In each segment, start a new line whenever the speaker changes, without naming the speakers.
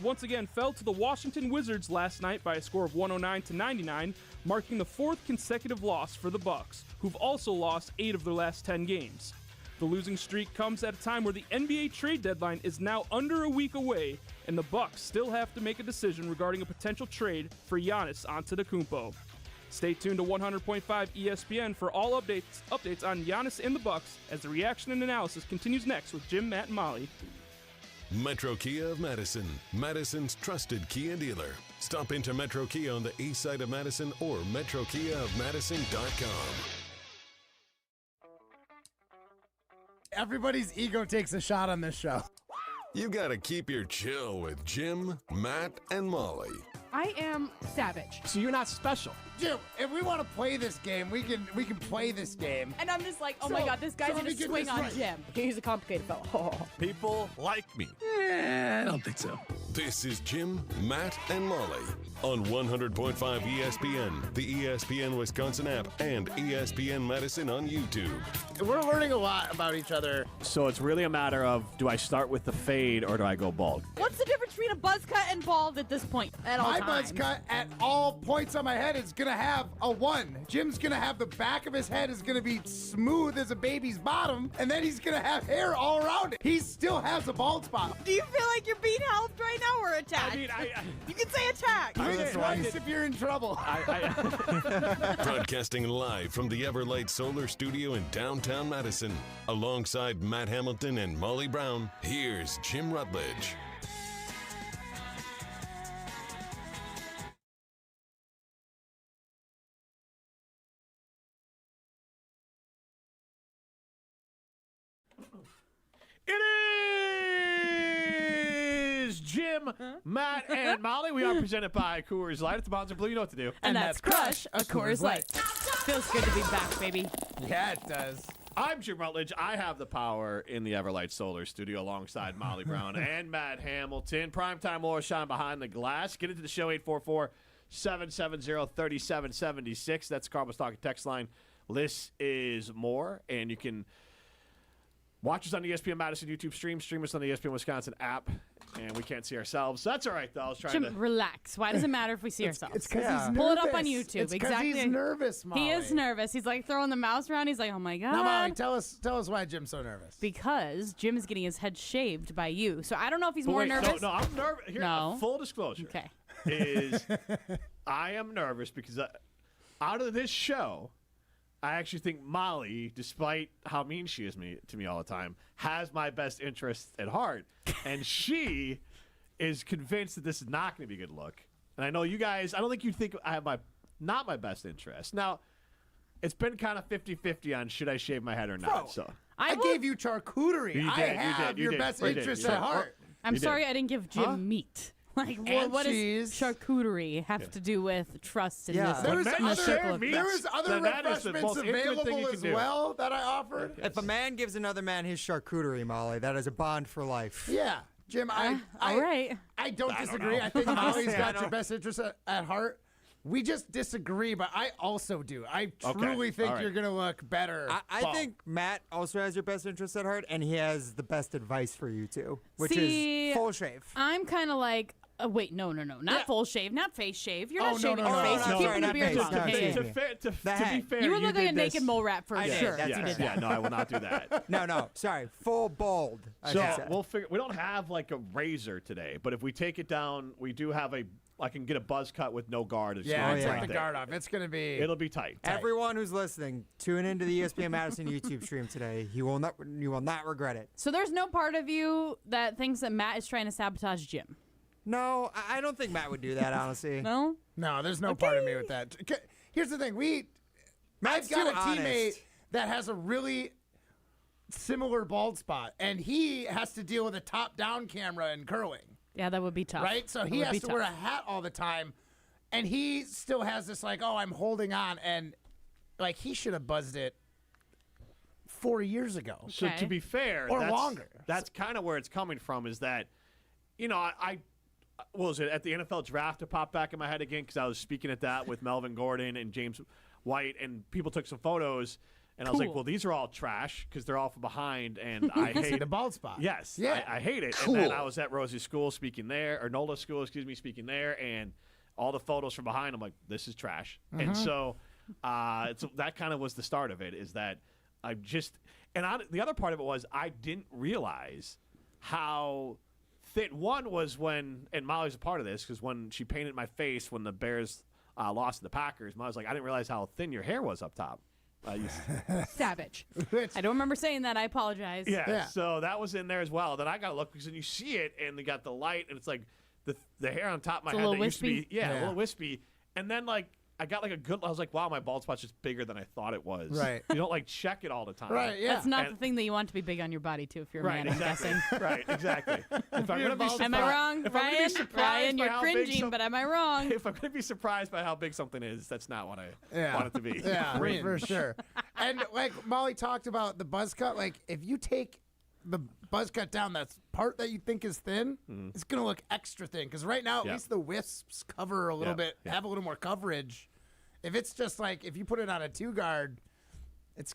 once again fell to the Washington Wizards last night by a score of 109-99, marking the fourth consecutive loss for the Bucks, who've also lost 8 of their last 10 games. The losing streak comes at a time where the NBA trade deadline is now under a week away, and the Bucks still have to make a decision regarding a potential trade for Giannis Antetokounmpo. Stay tuned to 100.5 ESPN for all updates on Giannis and the Bucks as the reaction and analysis continues next with Jim, Matt, and Molly.
Metro Kia of Madison, Madison's trusted Kia dealer. Stop into Metro Kia on the east side of Madison or metrokiaofmadison.com.
Everybody's ego takes a shot on this show.
You gotta keep your chill with Jim, Matt, and Molly.
I am savage.
So you're not special.
Jim, if we want to play this game, we can play this game.
And I'm just like, oh my God, this guy's
let
gonna
me get
swing
this
on
right.
Jim. He's a complicated fellow.
People like me.
I don't think so.
This is Jim, Matt, and Molly on 100.5 ESPN, the ESPN Wisconsin app, and ESPN Madison on YouTube.
We're learning a lot about each other.
So it's really a matter of, do I start with the fade or do I go bald?
What's the difference between a buzz cut and bald at this point? At all
My
times?
buzz cut at all points on my head is going to have a 1. Jim's going to have the back of his head is going to be smooth as a baby's bottom, and then he's going to have hair all around it. He still has a bald spot.
Do you feel like you're being helped right now or attacked?
I mean,
you can say attack.
Do it twice if you're in trouble.
Broadcasting live from the Everlight Solar Studio in downtown Madison. Alongside Matt Hamilton and Molly Brown, here's Jim Rutledge.
It is Jim, Matt, and Molly. We are presented by Coors Light. It's the Bonds of Blue. You know what to do.
And that's Crush, a Coors Light. Feels good to be back, baby.
Yeah, it does.
I'm Jim Rutledge. I have the power in the Everlight Solar Studio alongside Molly Brown and Matt Hamilton. Primetime Laura Shine behind the glass. Get into the show, 844-770-3776. That's Carbon Stock text line. This is more, and you can watch us on the ESPN Madison YouTube stream us on the ESPN Wisconsin app, and we can't see ourselves. That's all right, though. I was trying
Jim, relax. Why does it matter if we see ourselves?
It's because he's nervous.
Pull it up on YouTube.
It's
exactly.
he's nervous, Molly.
He is nervous. He's like throwing the mouse around. He's like, oh my God.
Now, Molly, tell us why Jim's so nervous.
Because Jim is getting his head shaved by you. So I don't know if he's more nervous.
No, I'm nervous. Here,
No.
full disclosure.
Okay.
Is I am nervous because out of this show, I actually think Molly, despite how mean she is to me all the time, has my best interests at heart. And she is convinced that this is not going to be a good look. And I know you guys, I don't think you think I have not my best interest. Now, it's been kind of 50-50 on should I shave my head or not.
Bro,
So
I gave you charcuterie.
You
I
did,
have
you
your
did,
best
you did,
interest
you did.
at heart.
I'm
You did.
sorry I didn't give Jim meat. Like,
And
what does
cheese.
charcuterie have to do with trust in
Yeah.
this?
There was
When men
other,
share meats,
there was other
then that is the
refreshments
most intimate thing
available
you can
as
do.
well that I offered.
If a man gives another man his charcuterie, Molly, that is a bond for life.
Yeah, Jim,
all right.
I don't disagree.
know.
I think Molly's
I
got
don't-
your best interest at heart. We just disagree, but I also do. I truly think
all right.
you're going to look better.
I
bald.
think Matt also has your best interest at heart, and he has the best advice for you, too, which
See,
is full shave.
I'm kind of like, wait, no. Not full shave, not face shave. You're
Oh,
not
no,
shaving
no,
your
no,
face.
no,
You're
no,
keeping
not
the beard
face,
long.
no,
Okay,
excuse
yeah.
me.
To
The
be
head.
fair,
You would look like a
did
naked
this-
mole rat for
I did.
sure.
That's
if you
what
did
I
that.
Yeah, no, I will not do that.
No, sorry, full bald. I
So
should say.
we'll figure. We don't have like a razor today, but if we take it down, we do have I can get a buzz cut with no guard. It's
Yeah,
going
take
right
the
there.
guard off. It's going to be.
It'll be tight.
Everyone who's listening, tune into the ESPN Madison YouTube stream today. You will not regret it.
So there's no part of you that thinks that Matt is trying to sabotage Jim.
No, I don't think Matt would do that, honestly.
No?
No, there's no part of me with that. Here's the thing.
Matt's
I've got
too
a teammate
honest.
that has a really similar bald spot, and he has to deal with a top-down camera and curling.
Yeah, that would be tough.
Right? So he has to wear a hat all the time, and he still has this like, oh, I'm holding on, and like he should have buzzed it 4 years ago.
So
Okay.
to be fair,
Or
that's,
longer.
That's kind of where it's coming from. Is that, I what was it at the NFL draft to pop back in my head again because I was speaking at that with Melvin Gordon and James White, and people took some photos. And I was like, well, these are all trash because they're all from behind, and I
See
hate
the bald spot.
Yes,
Yeah.
I hate it.
Cool.
And then I was at Rosie's school speaking there, or Nola's school, speaking there, and all the photos from behind, I'm like, this is trash. And so that kind of was the start of it, is that I just – and the other part of it was I didn't realize how thin – one was when – and Molly's a part of this because when she painted my face when the Bears lost to the Packers, Molly was like, I didn't realize how thin your hair was up top.
Savage. I don't remember saying that. I apologize.
Yeah, so that was in there as well. Then I got to look because then you see it and they got the light and it's like the hair on top of my
It's a
head
little
that used to be
wispy?
a little wispy. And then like I got like I was like, wow, my bald spot's just bigger than I thought it was.
Right.
You don't like check it all the time.
Right, yeah.
That's not
And-
the thing that you want to be big on your body, too, if you're a
Right,
man,
exactly.
I'm guessing.
Right, exactly. If I'm gonna be
Am I wrong,
if I'm gonna be
Ryan?
surprised
Ryan,
by
you're
how big
cringing, but am I wrong?
if I'm going to be surprised by how big something is, that's not what I
Yeah.
want it to be.
Yeah,
Cringe.
for sure. And like Molly talked about the buzz cut, like if you take the buzz cut down, that's part that you think is thin, it's gonna look extra thin. Because right now, at
Yeah.
least the wisps cover a little bit,
yeah.
have a little more coverage. If it's just like if you put it on a 2-guard, it's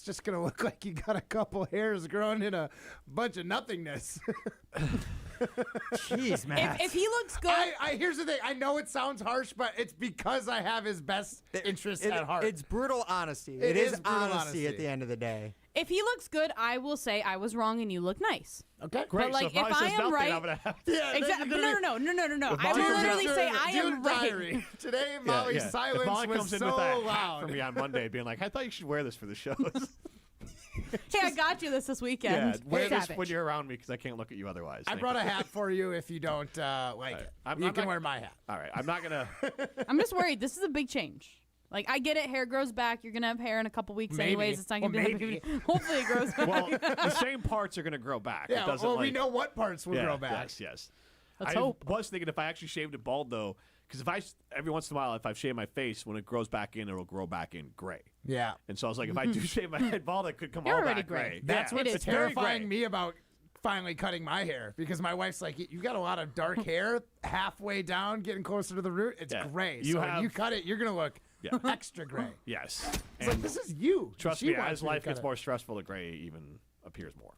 just gonna look like you got a couple hairs growing in a bunch of nothingness.
Jeez, man.
If he looks good,
Here's the thing. I know it sounds harsh, but it's because I have his best interests at heart.
It's brutal honesty.
It is brutal
honesty
honesty.
at the end of the day.
if he looks good, I will say I was wrong and you look nice.
Okay,
Great.
But, like,
so if Molly
if I
says
am
nothing,
right-
I'm gonna have
Yeah,
Exactly. No.
If
I
Molly
will
comes
literally
out-
say I am right.
diary. Today, Molly's silence
If Molly
was
comes in
so
with that hat
loud.
for me on Monday, being like, I thought you should wear this for the shows.
Hey, I got you this weekend.
yeah, wear this
Savage.
when you're around me because I can't look at you otherwise.
I
Thank
brought
you.
a hat for you if you don't like it.
I'm
You can
not-
wear my hat.
All right, I'm not gonna.
I'm just worried. This is a big change. Like, I get it. Hair grows back. You're going to have hair in a couple weeks
Maybe.
anyways. It's not going to
Well,
be
maybe.
Hopefully it grows back.
Well, the same parts are gonna grow back.
Yeah,
it doesn't
well,
like,
we know what parts will
yeah,
grow back.
Yes.
Let's
I
hope.
was thinking if I actually shaved it bald though, because every once in a while, if I shave my face, when it grows back in, it'll grow back in gray.
Yeah.
And so I was like, if I do shave my head bald, it could come
You're
all
already
back
gray.
That's
yeah,
what's
is.
very
terrifying
gray.
me about finally cutting my hair because my wife's like, you got a lot of dark hair halfway down, getting closer to the root. It's
Yeah.
gray.
You
so when
have-
you cut it, you're going to look
Yeah.
extra gray.
Yes.
It's like, this is you.
Trust
She
me,
wants
as
to
life
cut
gets
it.
more stressful, the gray even appears more.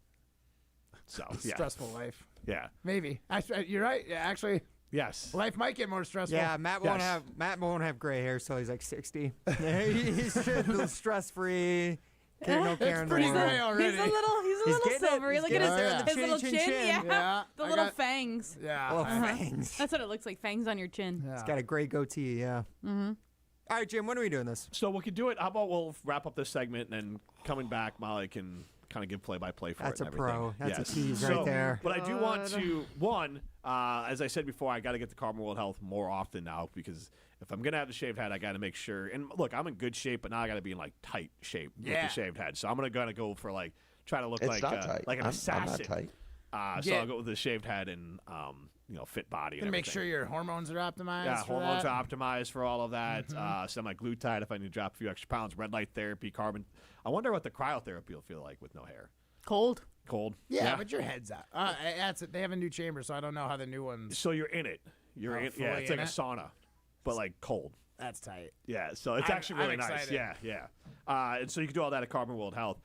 So, yeah.
Stressful life.
Yeah.
Maybe. Actually, you're right. Yeah, actually,
Yes.
life might get more stressful.
Yeah, Matt won't have gray hair till he's like 60. He's stress free. No care in the
pretty
world.
gray already.
He's a little
getting it.
silvery.
He's
Look at
getting
his,
it.
his little
Chin,
chin.
chin, chin.
Yeah,
The
I
little
got-
fangs.
Yeah.
Little
I-
fangs.
That's what it looks like. Fangs on your chin.
yeah.
He's got a gray goatee, yeah. Mm-hmm. All right, Jim, when are we doing this?
So we could do it. How about we'll wrap up this segment and then coming back, Molly can kind of give play-by-play for
That's
it
a
and everything.
pro. That's a
Yes.
tease
So,
right there.
But I do want to, as I said before, I got to get the Carbon World Health more often now because if I'm going to have the shaved head, I got to make sure. And look, I'm in good shape, but now I got to be in like tight shape with
Yeah.
the shaved head. So I'm going to go for like, try to look
It's
like
not tight.
like an
I'm
assassin.
not tight.
So
Yeah.
I'll go with the shaved head and, fit body.
And
And
make
everything.
sure your hormones are optimized.
Yeah,
for
hormones
that.
are optimized for all of that. Semaglutide if I need to drop a few extra pounds. Red light therapy, carbon. I wonder what the cryotherapy will feel like with no hair.
Cold.
Cold.
Yeah, but your head's out. That's it. They have a new chamber, so I don't know how the new one's.
So you're in it. You're
Oh,
in.
fully
Yeah, it's
in
like a
it?
sauna, but like cold.
That's tight.
Yeah, so it's
I'm-
actually really
I'm
nice.
excited.
Yeah. And so you can do all that at Carbon World Health.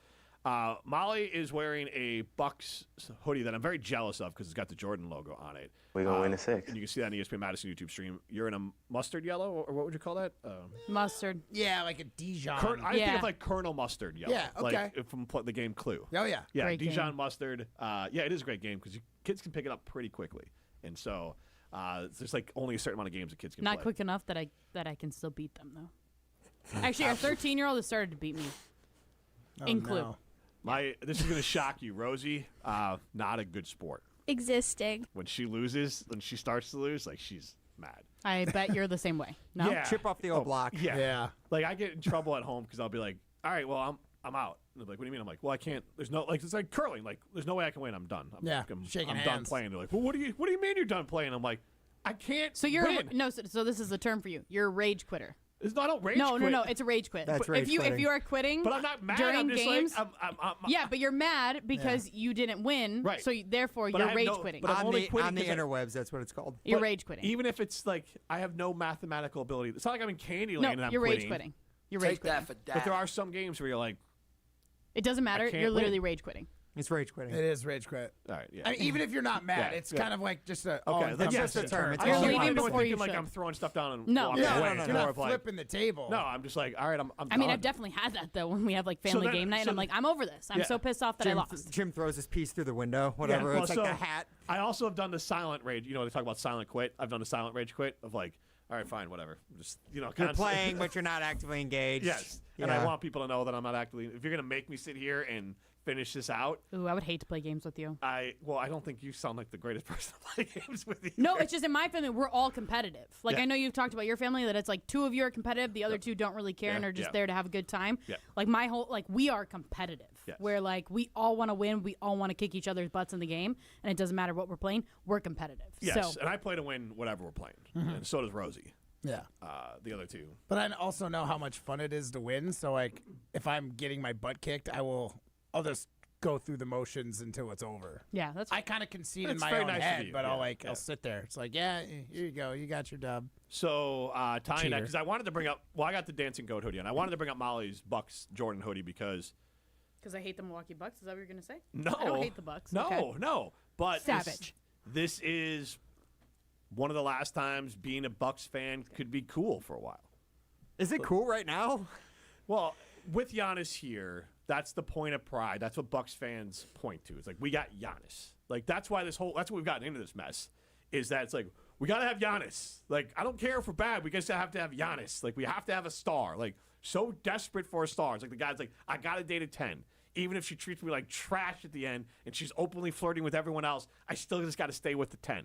Molly is wearing a Bucks hoodie that I'm very jealous of because it's got the Jordan logo on it.
We're going to win a 6.
And you can see that on the ESPN Madison YouTube stream. You're in a mustard yellow, or what would you call that?
Mustard.
Yeah, like a Dijon.
I think
Yeah.
of like Colonel Mustard yellow.
Yeah, okay.
Like from the game Clue.
Oh yeah.
Yeah,
Great
Dijon
game.
mustard. Yeah, it is a great game because kids can pick it up pretty quickly, and so there's like only a certain amount of games that kids can
Not
play.
quick enough that I can still beat them though. Actually, our 13-year-old has started to beat me. In Clue.
no.
This is gonna shock you, Rosie. Not a good sport.
Existing.
When she loses, when she starts to lose, like she's mad.
I bet you're the same way. No?
Yeah.
Chip off the old block.
Yeah.
Yeah.
Like I get in trouble at home because I'll be like, all right, well I'm out. And they're like, what do you mean? I'm like, well I can't. There's no it's like curling. Like there's no way I can win. I'm done. I'm
shaking
I'm done
hands.
playing. They're like, well what do you mean you're done playing? I'm like, I can't.
So you're
win.
no. So this is the term for you. You're a rage quitter.
It's not a rage
No,
quit.
no. It's a rage quit.
That's
But
rage
if you
quitting.
are quitting,
But I'm not mad.
during
I'm just
games.
like, I'm
yeah, but you're mad because you didn't win.
Right.
So therefore,
But I
you're
have
rage
no-
quitting.
but I'm
On
only
the,
quitting
on the
'cause I-
interwebs, that's what it's called.
You're
But
rage quitting.
Even if it's like I have no mathematical ability. It's not like I'm in Candyland
No,
and I'm
you're
quitting.
rage quitting. You're rage quitting.
But there are some games where you're like,
It doesn't matter.
can't
You're literally
win.
rage quitting.
It's rage quitting.
It is rage quit.
All right, yeah.
I mean, even if you're not mad,
Yeah,
it's
yeah.
kind of like just a.
Okay,
it's
that's
just
just a term. It's
I
You're
don't
leaving
want anyone
before you
thinking like
should.
I'm throwing stuff down and
No.
walking
No,
away.
No,
It's
you're
more
not
of like,
flipping the table.
no, I'm just like, all right, I'm
I mean,
done.
I've definitely had that though when we have like family
then-
game night, and
so
I'm like, I'm over this. I'm
Yeah.
so pissed off that I lost.
Jim throws his piece through the window, whatever.
well,
it's like
so
the hat.
I also have done the silent rage. You know, they talk about silent quit. I've done the silent rage quit of like, all right, fine, whatever. Just
You're
constantly-
playing, but you're not actively engaged.
Yes, and I want people to know that I'm not actively. If you're gonna make me sit here and finish this out,
Ooh, I would hate to play games with you.
I don't think you sound like the greatest person to play games with. Either.
No, it's just in my family, we're all competitive. Like,
Yeah.
I know you've talked about your family that it's like 2 of you are competitive, the other 2 don't really care and
Yeah,
are just
yeah.
there to have a good time.
Yeah.
Like, my whole, like, we are competitive.
Yes.
Where, like, we all want to win, we all want to kick each other's butts in the game, and it doesn't matter what we're playing, we're competitive.
Yes,
So,
and I play to win whatever we're playing, and so does Rosie.
Yeah.
The other two.
But I also know how much fun it is to win. So like, if I'm getting my butt kicked, I'll just go through the motions until it's over.
yeah, that's
I kind of concede in
That's
my
very
own
nice of
head,
you.
but
Yeah,
I'll sit there. It's like, yeah, here you go, you got your dub.
So tying that
Cheater.
because I wanted to bring up. Well, I got the Dancing Goat hoodie, and I wanted to bring up Molly's Bucks Jordan hoodie because
because I hate the Milwaukee Bucks. Is that what you're going to say?
no,
I don't hate the Bucks.
No,
Okay.
no, but
Savage.
This is one of the last times being a Bucks fan could be cool for a while.
Is it cool right now?
Well, with Giannis here, that's the point of pride. That's what Bucks fans point to. It's like we got Giannis. Like that's why that's what we've gotten into this mess. Is that it's like we gotta have Giannis. Like I don't care if we're bad, we just have to have Giannis. Like we have to have a star. Like so desperate for a star. It's like the guy's like, I gotta date a 10. Even if she treats me like trash at the end and she's openly flirting with everyone else, I still just gotta stay with the 10.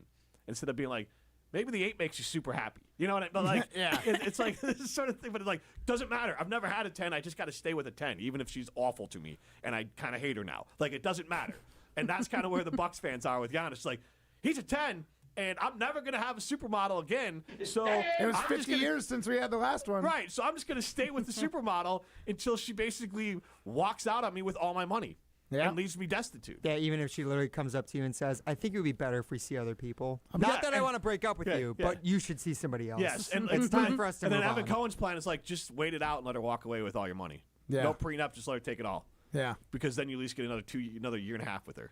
Instead of being like, maybe the 8 makes you super happy. You know what I mean? But like,
Yeah.
it's like this sort of thing, but it's like, doesn't matter. I've never had a 10. I just got to stay with a 10, even if she's awful to me. And I kind of hate her now. Like, it doesn't matter. And that's kind of where the Bucks fans are with Giannis. Like, he's a 10, and I'm never going to have a supermodel again. So
It was
I'm
50
just gonna,
years since we had the last one.
Right. So I'm just going to stay with the supermodel until she basically walks out on me with all my money
Yeah.
and leaves me destitute.
Yeah, even if she literally comes up to you and says, I think it would be better if we see other people. Not that I
and-
want to break up with
yeah,
you,
yeah.
but you should see somebody else.
Yes, and
it's time for us to
And then
move
Evan
on.
Cohen's plan is like, just wait it out and let her walk away with all your money.
Yeah.
No prenup, just let her take it all.
Yeah.
Because then you at least get another year and a half with her.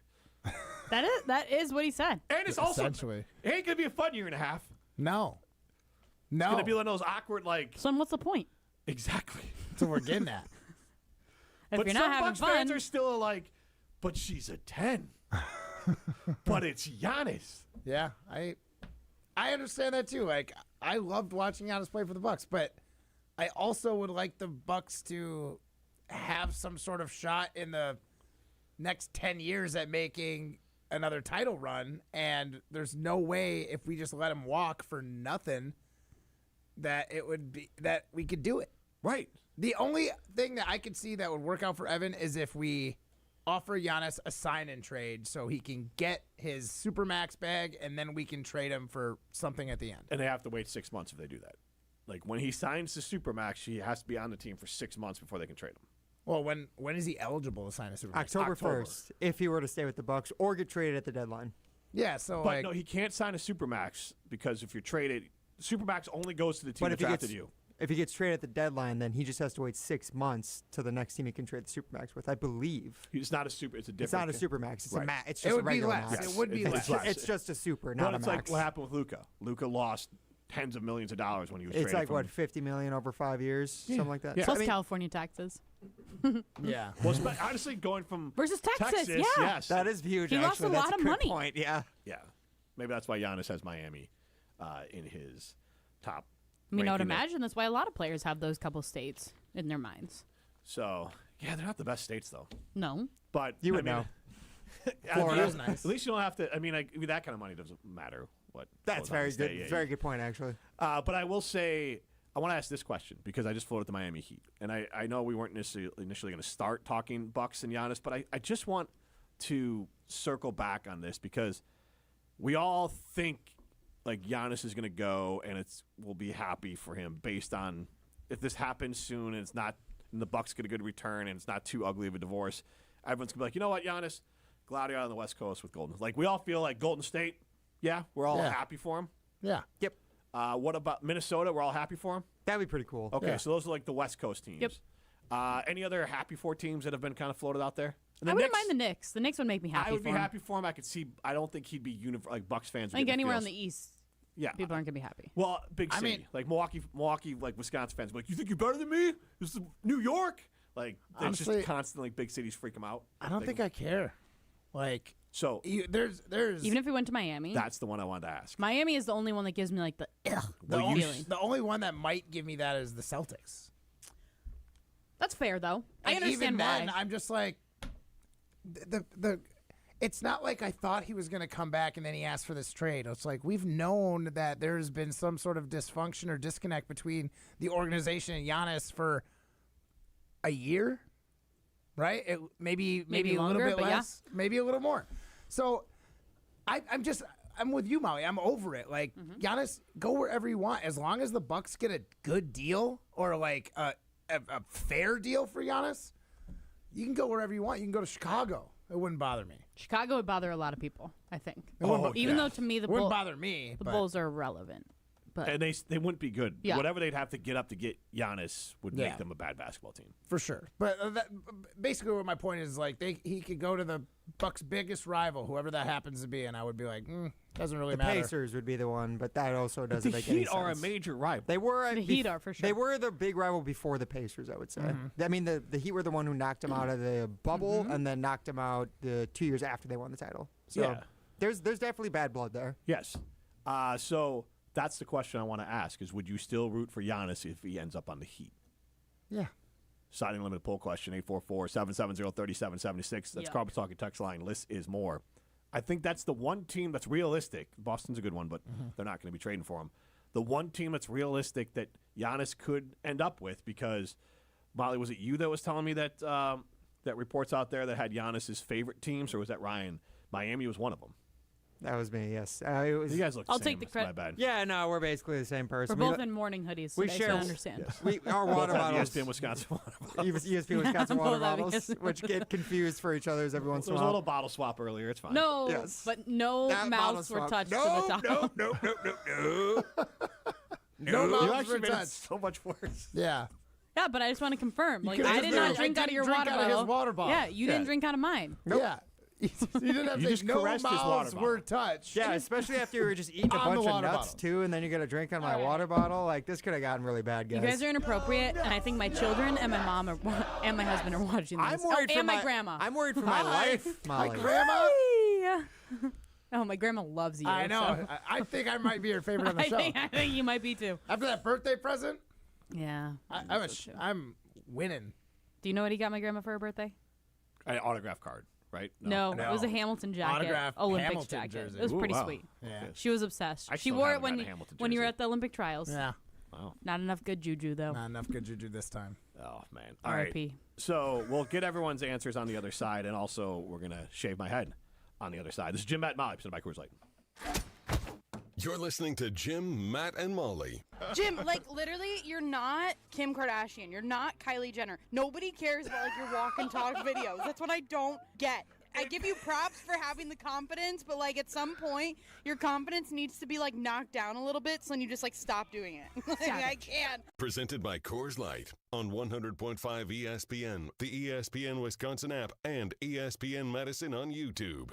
That is what he said.
And it's also
Essentially.
it ain't gonna be a fun year and a half.
No.
It's gonna be one of those awkward like
So, what's the point?
exactly.
That's what we're getting at.
If
But
you're
some
not having
Bucks fans
fun,
are still like, but she's a 10. But it's Giannis.
Yeah, I understand that too. Like I loved watching Giannis play for the Bucks, but I also would like the Bucks to have some sort of shot in the next 10 years at making another title run, and there's no way if we just let him walk for nothing that it would be that we could do it.
Right.
The only thing that I could see that would work out for Evan is if we offer Giannis a sign-and trade so he can get his Supermax bag, and then we can trade him for something at the end.
And they have to wait 6 months if they do that. Like when he signs the Supermax, he has to be on the team for 6 months before they can trade him.
Well, when is he eligible to sign a Supermax?
October
October.
1st, if he were to stay with the Bucks or get traded at the deadline.
Yeah, so
But
like,
no, he can't sign a Supermax because if you're traded, Supermax only goes to the team
But
that
if he
drafted
gets
you.
if he gets traded at the deadline, then he just has to wait 6 months to the next team he can trade the Supermax with, I believe.
It's not a super. It's a
It's
different.
not a Supermax. It's
Right.
a max. It's
it
just
would
a
be
regular
less.
max.
It would be
It's
less.
less.
It's just a super,
But
not a
it's
max.
like what happened with Luka. Luka lost tens of millions of dollars when he was
It's
traded
like
from,
what, $50 million over 5 years, something like that.
Yeah.
plus
I mean,
California taxes
Yeah.
Well, honestly, going from
versus Texas. Yeah.
yes,
that is huge.
He lost
actually.
a
That's
lot of
good
money.
Point. Yeah.
yeah. Maybe that's why Giannis has Miami in his top.
I mean, I would
ranking there.
imagine that's why a lot of players have those couple states in their minds.
So yeah, they're not the best states though.
No.
But
You would
I mean,
know.
Florida's nice.
At least you don't have to. I mean, that kind of money doesn't matter. What
That's
goes on in
very
the state.
good.
Yeah,
Very good point, actually.
But I will say, I want to ask this question because I just floated the Miami Heat. And I know we weren't initially going to start talking Bucks and Giannis, but I just want to circle back on this because we all think like Giannis is going to go and we'll be happy for him based on if this happens soon and it's not, and the Bucks get a good return and it's not too ugly of a divorce. Everyone's going to be like, you know what, Giannis? Glad you're out on the West Coast with Golden. Like we all feel like Golden State, yeah, we're all
Yeah.
happy for him.
Yeah.
Yep.
What about Minnesota? We're all happy for him?
That'd be pretty cool.
Okay,
Yeah.
so those are like the West Coast teams.
Yep.
Any other happy four teams that have been kind of floated out there?
I wouldn't mind the Knicks. The Knicks would make me happy.
I would be
for him.
happy for him. I could see. I don't think he'd be like Bucks fans.
I think anywhere on the East, people aren't gonna be happy.
Well, big city like Milwaukee, like Wisconsin fans, like you think you're better than me? This is New York. Like it's just constantly big cities freak them out.
I don't think I care. Like
so,
there's
even if we went to Miami.
That's the one I wanted to ask.
Miami is the only one that gives me like the feeling.
The only one that might give me that is the Celtics.
That's fair though. I understand
even
why.
then, I'm just like the. It's not like I thought he was going to come back and then he asked for this trade. It's like we've known that there's been some sort of dysfunction or disconnect between the organization and Giannis for a year, right? Maybe
longer,
a little bit
but
less, maybe a little more. So I'm with you, Molly. I'm over it. Like Giannis, go wherever you want as long as the Bucks get a good deal or like a fair deal for Giannis. You can go wherever you want. You can go to Chicago. It wouldn't bother me.
Chicago would bother a lot of people, I think.
Even
though to me the
wouldn't bother me.
The Bulls are irrelevant. But
and they wouldn't be good.
Yeah.
Whatever they'd have to get up to get Giannis would make them a bad basketball team.
For sure. But basically what my point is like he could go to the Bucks' biggest rival, whoever that happens to be, and I would be like, doesn't really matter.
The Pacers would be the one, but that also doesn't make
any sense. The Heat are a
sense.
major rival.
They were
the Heat are for sure.
They were the big rival before the Pacers, I would say. I mean, the Heat were the one who knocked them out of the bubble and then knocked them out the 2 years after they won the title. So there's definitely bad blood there.
Yes. So that's the question I want to ask: is would you still root for Giannis if he ends up on the Heat?
Yeah.
Signing limited poll question 844-770-3776. That's Carpet Talking text line. List is more. I think that's the one team that's realistic. Boston's a good one, but they're not going to be trading for him. The one team that's realistic that Giannis could end up with, because Molly, was it you that was telling me that that reports out there that had Giannis's favorite teams, or was that Ryan? Miami was one of them.
That was me, yes. It was,
you guys look the
I'll
same.
take the credit.
My bad.
Yeah, no, we're basically the same person.
We're both in morning hoodies today, so I understand.
Yes.
Our water bottles.
ESPN Wisconsin water bottles.
ESPN Wisconsin water
Both have
bottles,
ESPN.
which get confused for each other's every once in
There
a
was a
while.
little bottle swap earlier. It's fine.
No,
Yes.
but no
That
mouths
bottle
were
swap.
touched to the top.
No
You
mouths
actually
were
made it
touched.
so much worse.
Yeah.
Yeah, but I just want to confirm. Like,
could've
I
just
did
been
not
like,
drink
I
out of your
didn't
water
drink out of
bottle.
his water bottle.
Yeah, you didn't drink out of mine.
Yeah. You didn't have
You
to
just
say no
caressed his water
mouths
bottle.
were touched.
Yeah, especially after you were just eating a
On the
bunch of
water
nuts,
bottle.
too, and then you get a drink on my
All right.
water bottle. Like, this could have gotten really bad, guys.
You guys are inappropriate, and I think my children and my mom and my husband are watching this.
I'm worried for
and my grandma.
I'm worried for my life,
My
Molly.
grandma?
Hi. Oh, my grandma loves you.
I know.
so-
I think I might be your favorite on the show.
I think you might be too.
After that birthday present,
Yeah.
I'm winning.
Do you know what he got my grandma for her birthday?
An autograph card, right?
No, it was a Hamilton jacket,
Autograph
Olympics
Hamilton
jacket.
jersey.
It was
Ooh,
pretty
wow.
sweet.
Yeah.
She was obsessed.
I
She
still
wore it
haven't
when
got a Hamilton
when you were
jersey.
at the Olympic trials.
Yeah.
Wow.
Not enough good juju though.
Not enough good juju this time.
Oh, man. All right.
R.I.P.
So we'll get everyone's answers on the other side, and also we're going to shave my head on the other side. This is Jim, Matt, and Molly, presented by Coors Light.
You're listening to Jim, Matt, and Molly.
Jim, like literally, you're not Kim Kardashian. You're not Kylie Jenner. Nobody cares about like your walk and talk videos. That's what I don't get. I give you props for having the confidence, but like at some point, your confidence needs to be like knocked down a little bit, so then you just like stop doing it. Like, I can't.
Presented by Coors Light on 100.5 ESPN, the ESPN Wisconsin app, and ESPN Madison on YouTube.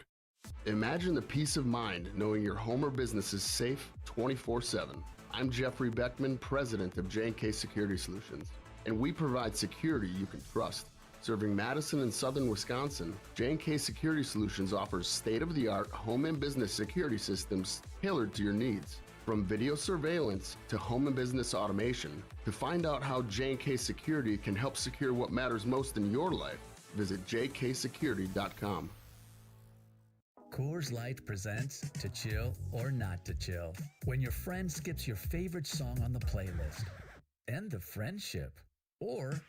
Imagine the peace of mind knowing your home or business is safe 24/7. I'm Jeffrey Beckman, president of J&K Security Solutions, and we provide security you can trust. Serving Madison and southern Wisconsin, J&K Security Solutions offers state-of-the-art home and business security systems tailored to your needs. From video surveillance to home and business automation, to find out how J&K Security can help secure what matters most in your life, visit jksecurity.com.
Coors Light presents To Chill or Not to Chill. When your friend skips your favorite song on the playlist. End the friendship. Or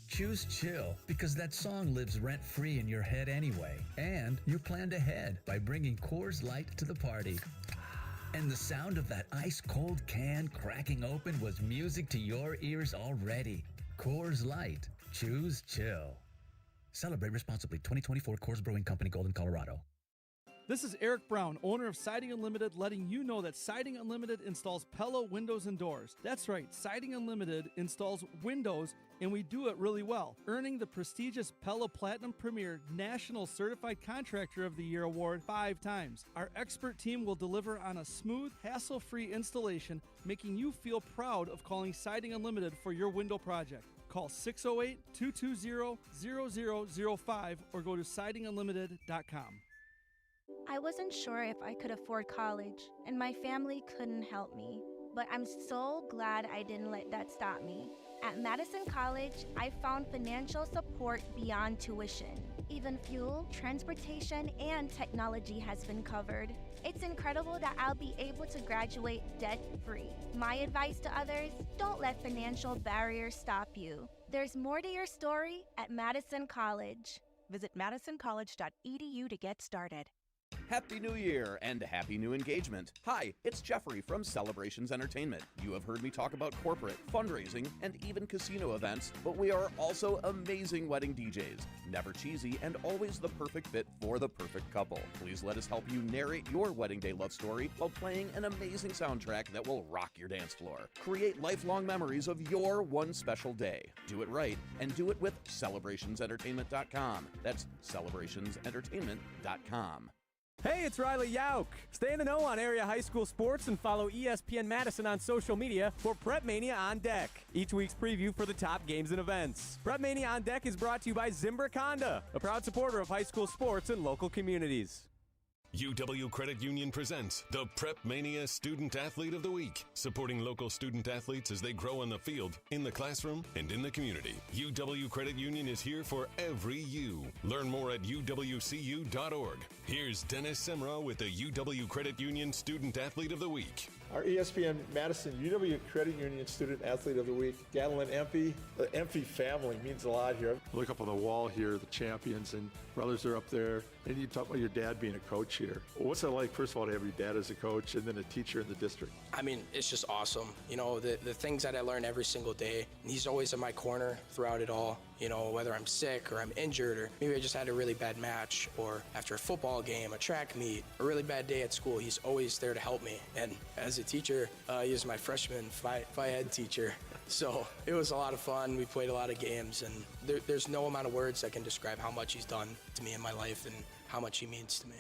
choose chill because that song lives rent-free in your head anyway. And you planned ahead by bringing Coors Light to the party. And the sound of that ice-cold can cracking open was music to your ears already. Coors Light. Choose chill. Celebrate responsibly. 2024 Coors Brewing Company, Golden, Colorado.
This is Eric Brown, owner of Siding Unlimited, letting you know that Siding Unlimited installs Pella windows and doors. That's right, Siding Unlimited installs windows, and we do it really well, earning the prestigious Pella Platinum Premier National Certified Contractor of the Year award 5 times. Our expert team will deliver on a smooth, hassle-free installation, making you feel proud of calling Siding Unlimited for your window project. Call 608-220-0005 or go to sidingunlimited.com.
I wasn't sure if I could afford college, and my family couldn't help me. But I'm so glad I didn't let that stop me. At Madison College, I found financial support beyond tuition. Even fuel, transportation, and technology has been covered. It's incredible that I'll be able to graduate debt-free. My advice to others, don't let financial barriers stop you. There's more to your story at Madison College.
Visit madisoncollege.edu to get started.
Happy New Year and happy new engagement. Hi, it's Jeffrey from Celebrations Entertainment. You have heard me talk about corporate, fundraising, and even casino events, but we are also amazing wedding DJs. Never cheesy and always the perfect fit for the perfect couple. Please let us help you narrate your wedding day love story while playing an amazing soundtrack that will rock your dance floor. Create lifelong memories of your one special day. Do it right and do it with celebrationsentertainment.com. That's celebrationsentertainment.com.
Hey, it's Riley Yauk. Stay in the know on area high school sports and follow ESPN Madison on social media for Prep Mania on Deck, each week's preview for the top games and events. Prep Mania on Deck is brought to you by Zimbrick Honda, a proud supporter of high school sports and local communities.
UW Credit Union presents the Prep Mania Student Athlete of the Week, supporting local student athletes as they grow on the field, in the classroom, and in the community. UW Credit Union is here for every you. Learn more at uwcu.org. Here's Dennis Semra with the UW Credit Union Student Athlete of the Week.
Our ESPN Madison UW Credit Union Student Athlete of the Week, Gatlin Empey. The Empey family means a lot here. Look up on the wall here, the champions and brothers are up there. And you talk about your dad being a coach here. What's it like, first of all, to have your dad as a coach and then a teacher in the district?
I mean, it's just awesome. You know, the things that I learn every single day. And he's always in my corner throughout it all. You know, whether I'm sick or I'm injured or maybe I just had a really bad match or after a football game, a track meet, a really bad day at school, he's always there to help me. And as a teacher, he was my freshman Phi Ed teacher. So it was a lot of fun. We played a lot of games, and there's no amount of words that can describe how much he's done to me in my life and how much he means to me.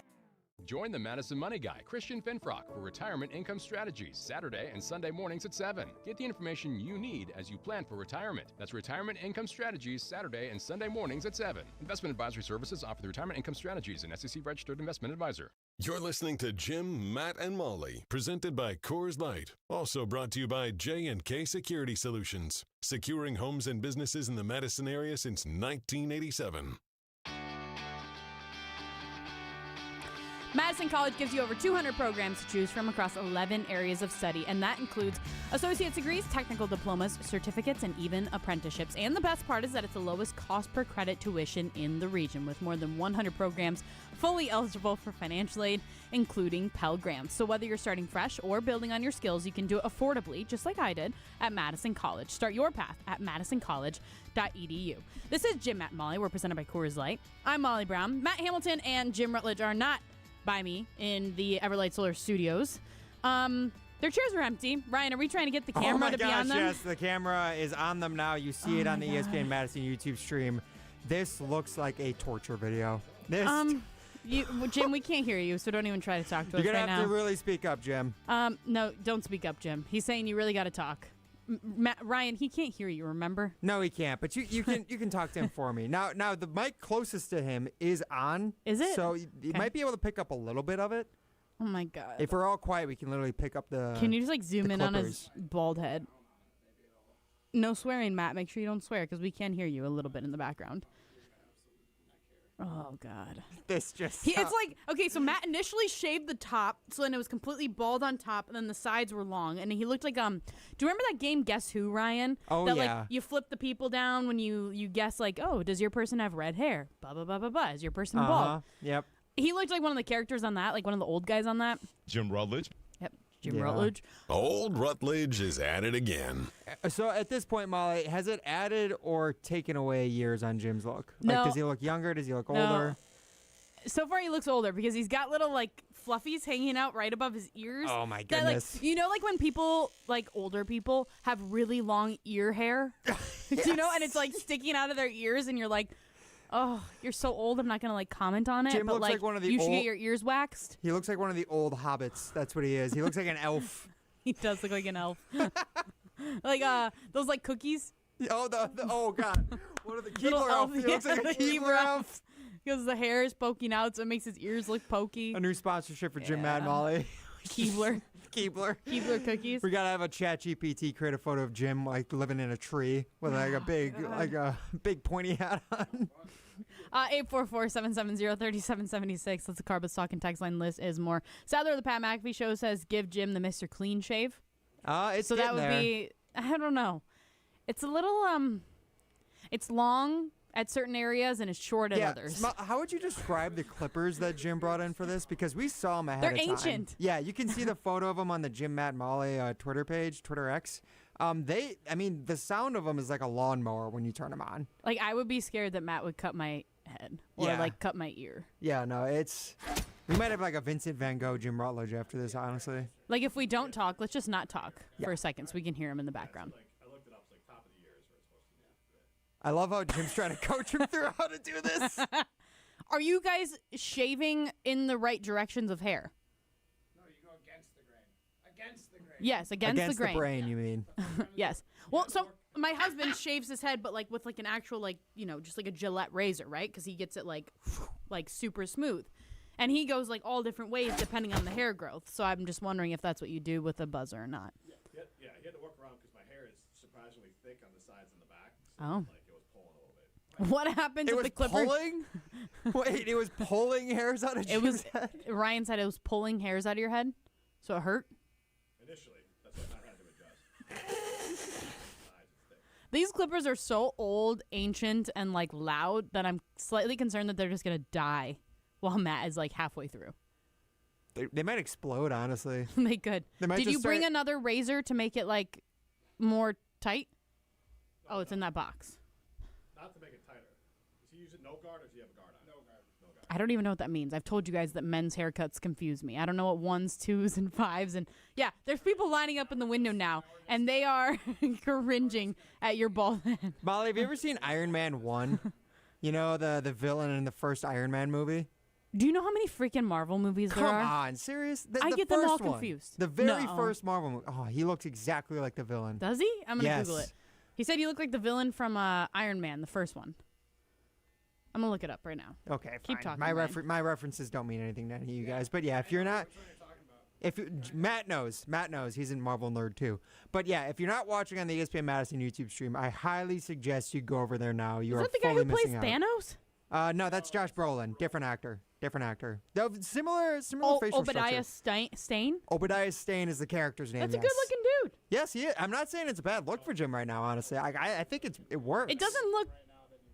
Join the Madison Money Guy, Christian Finfrock, for Retirement Income Strategies, Saturday and Sunday mornings at 7. Get the information you need as you plan for retirement. That's Retirement Income Strategies, Saturday and Sunday mornings at 7. Investment advisory services offered through Retirement Income Strategies, an SEC-registered investment advisor.
You're listening to Jim, Matt, and Molly, presented by Coors Light. Also brought to you by J&K Security Solutions, securing homes and businesses in the Madison area since 1987.
Madison College gives you over 200 programs to choose from across 11 areas of study, and that includes associate's degrees, technical diplomas, certificates, and even apprenticeships. And the best part is that it's the lowest cost per credit tuition in the region, with more than 100 programs fully eligible for financial aid, including Pell Grants. So whether you're starting fresh or building on your skills, you can do it affordably, just like I did at Madison College. Start your path at madisoncollege.edu. This is Jim, Matt, and Molly. We're presented by Coors Light. I'm Molly Brown. Matt Hamilton and Jim Rutledge are not by me in the Everlight Solar Studios. Their chairs are empty. Ryan, are we trying to get the camera to be on them?
Yes, the camera is on them now. You see it on the ESPN Madison YouTube stream. This looks like a torture video.
Jim, we can't hear you, so don't even try to talk to us right now.
You're going to have to really speak up, Jim.
No, don't speak up, Jim. He's saying you really got to talk. Ryan, he can't hear you, remember?
No, he can't, but you can talk to him for me. Now the mic closest to him is on.
Is it?
So you might be able to pick up a little bit of it.
Oh my God.
If we're all quiet, we can literally pick up the
Can you just zoom in on his bald head? No swearing, Matt. Make sure you don't swear because we can hear you a little bit in the background. Oh, God.
This just...
It's like, okay, so Matt initially shaved the top, so then it was completely bald on top, and then the sides were long, and he looked like, do you remember that game Guess Who, Ryan?
Oh,
that,
yeah.
Like, you flip the people down when you guess, like, oh, does your person have red hair? Blah, blah, blah, blah, blah. Is your person bald?
Yep.
He looked like one of the characters on that, like one of the old guys on that.
Jim Rutledge.
Yep, Jim Rutledge.
Old Rutledge is at it again.
So at this point, Molly, has it added or taken away years on Jim's look?
No.
Like, does he look younger? Does he look older?
So far, he looks older because he's got little like fluffies hanging out right above his ears.
Oh my
That,
goodness!
like, you know, like when people, like older people, have really long ear hair.
Yes.
You know, and it's like sticking out of their ears, and you're like, oh, you're so old. I'm not gonna like comment on it.
Jim
but
looks like one of the
you should
old-
get your ears waxed.
He looks like one of the old hobbits. That's what he is. He looks like an elf.
He does look like an elf. Like those like cookies.
Oh, oh god! What are the
Little
Keebler elf? He looks like a
the
Keebler elf.
Because the hair is poking out, so it makes his ears look pokey.
A new sponsorship for Jim,
Yeah.
Matt, and Molly.
Keebler.
Keebler
cookies.
We gotta have a ChatGPT create a photo of Jim like living in a tree with like a big pointy hat on.
844-770-3776. That's the Carbus Talking text line. List is more. Sadler, the Pat McAfee show says give Jim the Mr. Clean shave.
It's
so that
getting
would
there.
be. I don't know. It's a little it's long at certain areas and it's short at others.
How would you describe the clippers that Jim brought in for this? Because we saw them ahead
They're
of time.
ancient.
Yeah, you can see the photo of them on the Jim, Matt, and Molly Twitter page, Twitter X. The sound of them is like a lawnmower when you turn them on.
Like I would be scared that Matt would cut my head or
Yeah.
like cut my ear.
Yeah, no, we might have like a Vincent Van Gogh, Jim Rutledge after this, honestly.
Like if we don't talk, let's just not talk for a second so we can hear him in the background.
I love how Jim's trying to coach him through how to do this.
Are you guys shaving in the right directions of hair?
No, you go against the grain. Against the grain.
Yes, against the grain.
the brain, you mean?
Yes. Well, so my husband shaves his head, but like with like an actual like, you know, just like a Gillette razor, right? Because he gets it like super smooth. And he goes like all different ways depending on the hair growth. So I'm just wondering if that's what you do with a buzzer or not.
Yeah, he had to work around because my hair is surprisingly thick on the sides and the back.
Oh.
Like it was pulling a little bit.
What happens
It
with
was
the clipper?
pulling? Wait, it was pulling hairs out of Jim's head?
Ryan said it was pulling hairs out of your head. So it hurt?
Initially, that's what I had to adjust.
These clippers are so old, ancient, and like loud that I'm slightly concerned that they're just going to die while Matt is like halfway through.
They might explode, honestly.
They could.
They might
Did you
just
bring
start-
another razor to make it like more tight? Oh, it's in that box.
Not to make it tighter. Is he using no guard or does he have a guard on? No guard. No guard.
I don't even know what that means. I've told you guys that men's haircuts confuse me. I don't know what 1s, 2s, and 5s. And yeah, there's people lining up in the window now, and they are cringing at your bald head.
Molly, have you ever seen Iron Man 1? You know, the villain in the first Iron Man movie?
Do you know how many freaking Marvel movies there are?
Come on, serious?
I
The
get them all
first one.
confused.
The very
No.
first Marvel movie. Oh, he looks exactly like the villain.
Does he? I'm going to
Yes.
Google it. He said he looked like the villain from Iron Man, the first one. I'm going to look it up right now.
Okay,
Keep
fine.
talking,
My
Ryan.
my references don't mean anything to any of you guys. But yeah, if you're not... Matt knows. Matt knows. He's a Marvel nerd too. But yeah, if you're not watching on the ESPN Madison YouTube stream, I highly suggest you go over there now. You
Is
are
that the guy
fully
who plays
missing out.
Thanos?
No, that's Josh Brolin. Different actor. No, similar
Oh,
facial
Obadiah
structure.
Stain?
Obadiah Stane is the character's name.
That's a
yes.
good-looking dude.
Yes, he is. I'm not saying it's a bad look for Jim right now, honestly. I think it works.
It doesn't look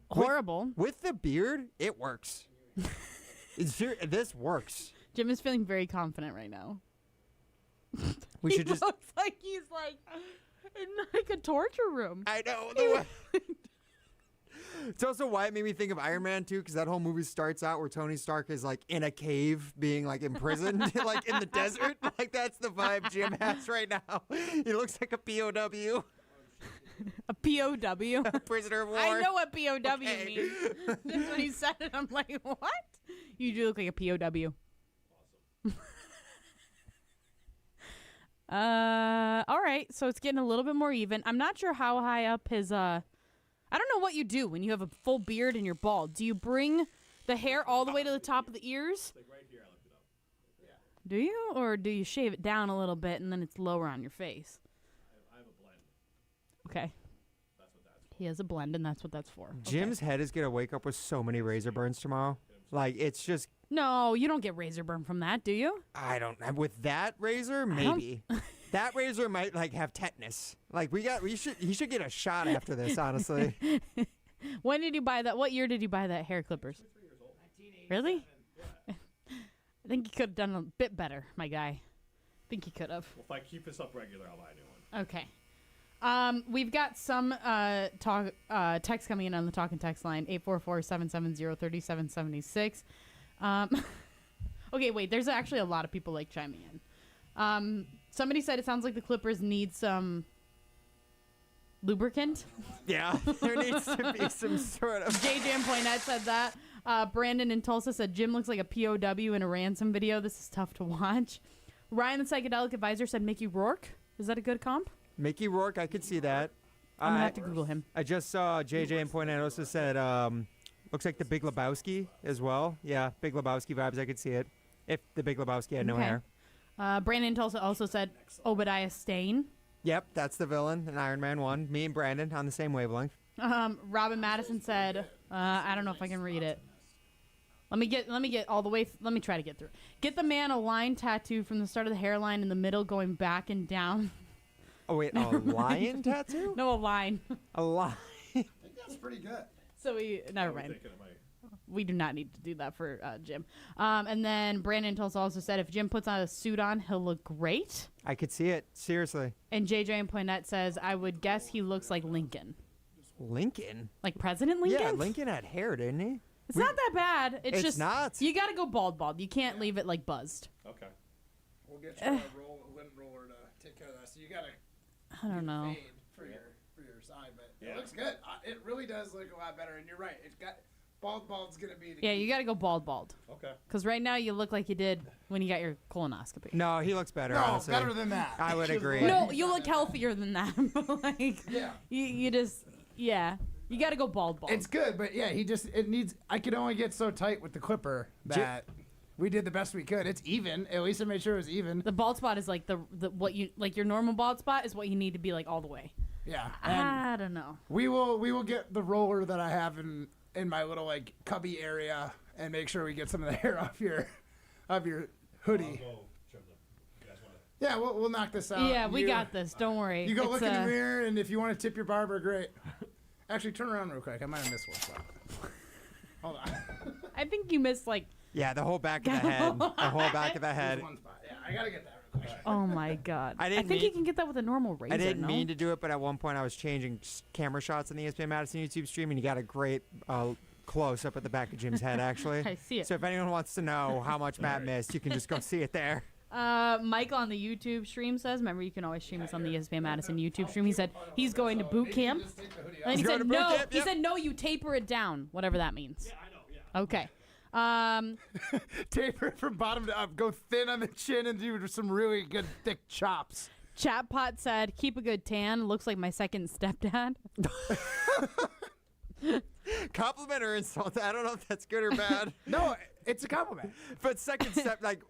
horrible.
With the beard, it works. This works.
Jim is feeling very confident right now.
We
He
should just...
looks like he's like in like a torture room.
I know. It's also why it made me think of Iron Man 2, because that whole movie starts out where Tony Stark is like in a cave being like imprisoned, like in the desert. Like that's the vibe Jim has right now. He looks like a POW.
A POW?
A prisoner of war.
I know what POW means. Just when he said it, I'm like, what? You do look like a POW. All right, so it's getting a little bit more even. I'm not sure how high up his I don't know what you do when you have a full beard and you're bald. Do you bring the hair all the way to the top of the ears?
Like right here, I looked it up. Yeah.
Do you? Or do you shave it down a little bit and then it's lower on your face?
I have a blend.
Okay.
That's what that's for.
He has a blend and that's what that's for.
Jim's head is going to wake up with so many razor burns tomorrow. Like, it's just...
No, you don't get razor burn from that, do you?
I don't... With that razor, maybe. That razor might, like, have tetanus. Like, he should get a shot after this, honestly.
When did you buy that? What year did you buy that hair clippers?
3 years old.
Really? I think you could have done a bit better, my guy. I think you could have.
Well, if I keep this up regular, I'll buy a new one.
Okay. We've got some text coming in on the talk and text line, 844-770-3776. Okay, wait. There's actually a lot of people like chiming in. Somebody said it sounds like the Clippers need some lubricant.
Yeah, there needs to be some sort of.
JJ and Poinette said that. Brandon in Tulsa said Jim looks like a POW in a ransom video. This is tough to watch. Ryan the Psychedelic Advisor said Mickey Rourke. Is that a good comp?
Mickey Rourke, I could see that.
I'm gonna have to Google him.
I just saw JJ and Poinette also said looks like the Big Lebowski as well. Yeah, Big Lebowski vibes. I could see it. If the Big Lebowski had no hair.
Brandon in Tulsa also said Obadiah Stane.
Yep, that's the villain in Iron Man 1. Me and Brandon on the same wavelength.
Robin Madison said, I don't know if I can read it. Let me get all the way. Let me try to get through. Get the man a line tattoo from the start of the hairline in the middle going back and down.
Oh, wait, a lion tattoo?
No, a line.
A line.
I think that's pretty good.
So never mind. We do not need to do that for Jim. And then Brandon Tulsa also said if Jim puts on a suit on, he'll look great.
I could see it. Seriously.
And JJ and Poinette says, I would guess he looks like Lincoln.
Lincoln?
Like President Lincoln?
Yeah, Lincoln had hair, didn't he?
It's not that bad. It's just
not.
You got to go bald. You can't leave it like buzzed.
Okay. We'll get you a lint roller to take care of that. So you got to.
I don't know.
Fade for your side, but it looks good. It really does look a lot better, and you're right. It's got bald's gonna be the
Yeah,
key.
you got to go bald.
Okay.
Because right now you look like you did when you got your colonoscopy.
No, he looks better.
No,
honestly.
better than that.
I would agree.
No, you look healthier than that. Like,
yeah.
You just, yeah. You got to go bald.
It's good, but yeah, it needs. I could only get so tight with the clipper that we did the best we could. It's even. At least I made sure it was even.
The bald spot is like the what you like your normal bald spot is what you need to be like all the way.
Yeah.
I don't know.
We will get the roller that I have in my little like cubby area and make sure we get some of the hair off your hoodie. Yeah, we'll knock this out.
Yeah, we got this. Don't worry.
You go look in the mirror, and if you want to tip your barber, great. Actually, turn around real quick. I might have missed one spot. Hold on.
I think you missed like.
Yeah, the whole back of the head. The whole back of the head.
There's one spot. Yeah, I gotta get that real quick.
Oh my god.
I
think you can get that with a normal razor.
I didn't
no?
mean to do it, but at one point I was changing camera shots on the ESPN Madison YouTube stream, and you got a great close up at the back of Jim's head, actually.
I see it.
So if anyone wants to know how much Matt missed, you can just go see it there.
Michael on the YouTube stream says, remember you can always stream us on the ESPN Madison YouTube stream. He said he's going to boot camp. And he said no. He said no, you taper it down, whatever that means. Yeah, I know. Yeah. Okay.
Taper it from bottom to up. Go thin on the chin and do some really good thick chops.
Chatpot said, keep a good tan. Looks like my second stepdad.
Compliment or insult? I don't know if that's good or bad.
No, it's a compliment.
But second step, like,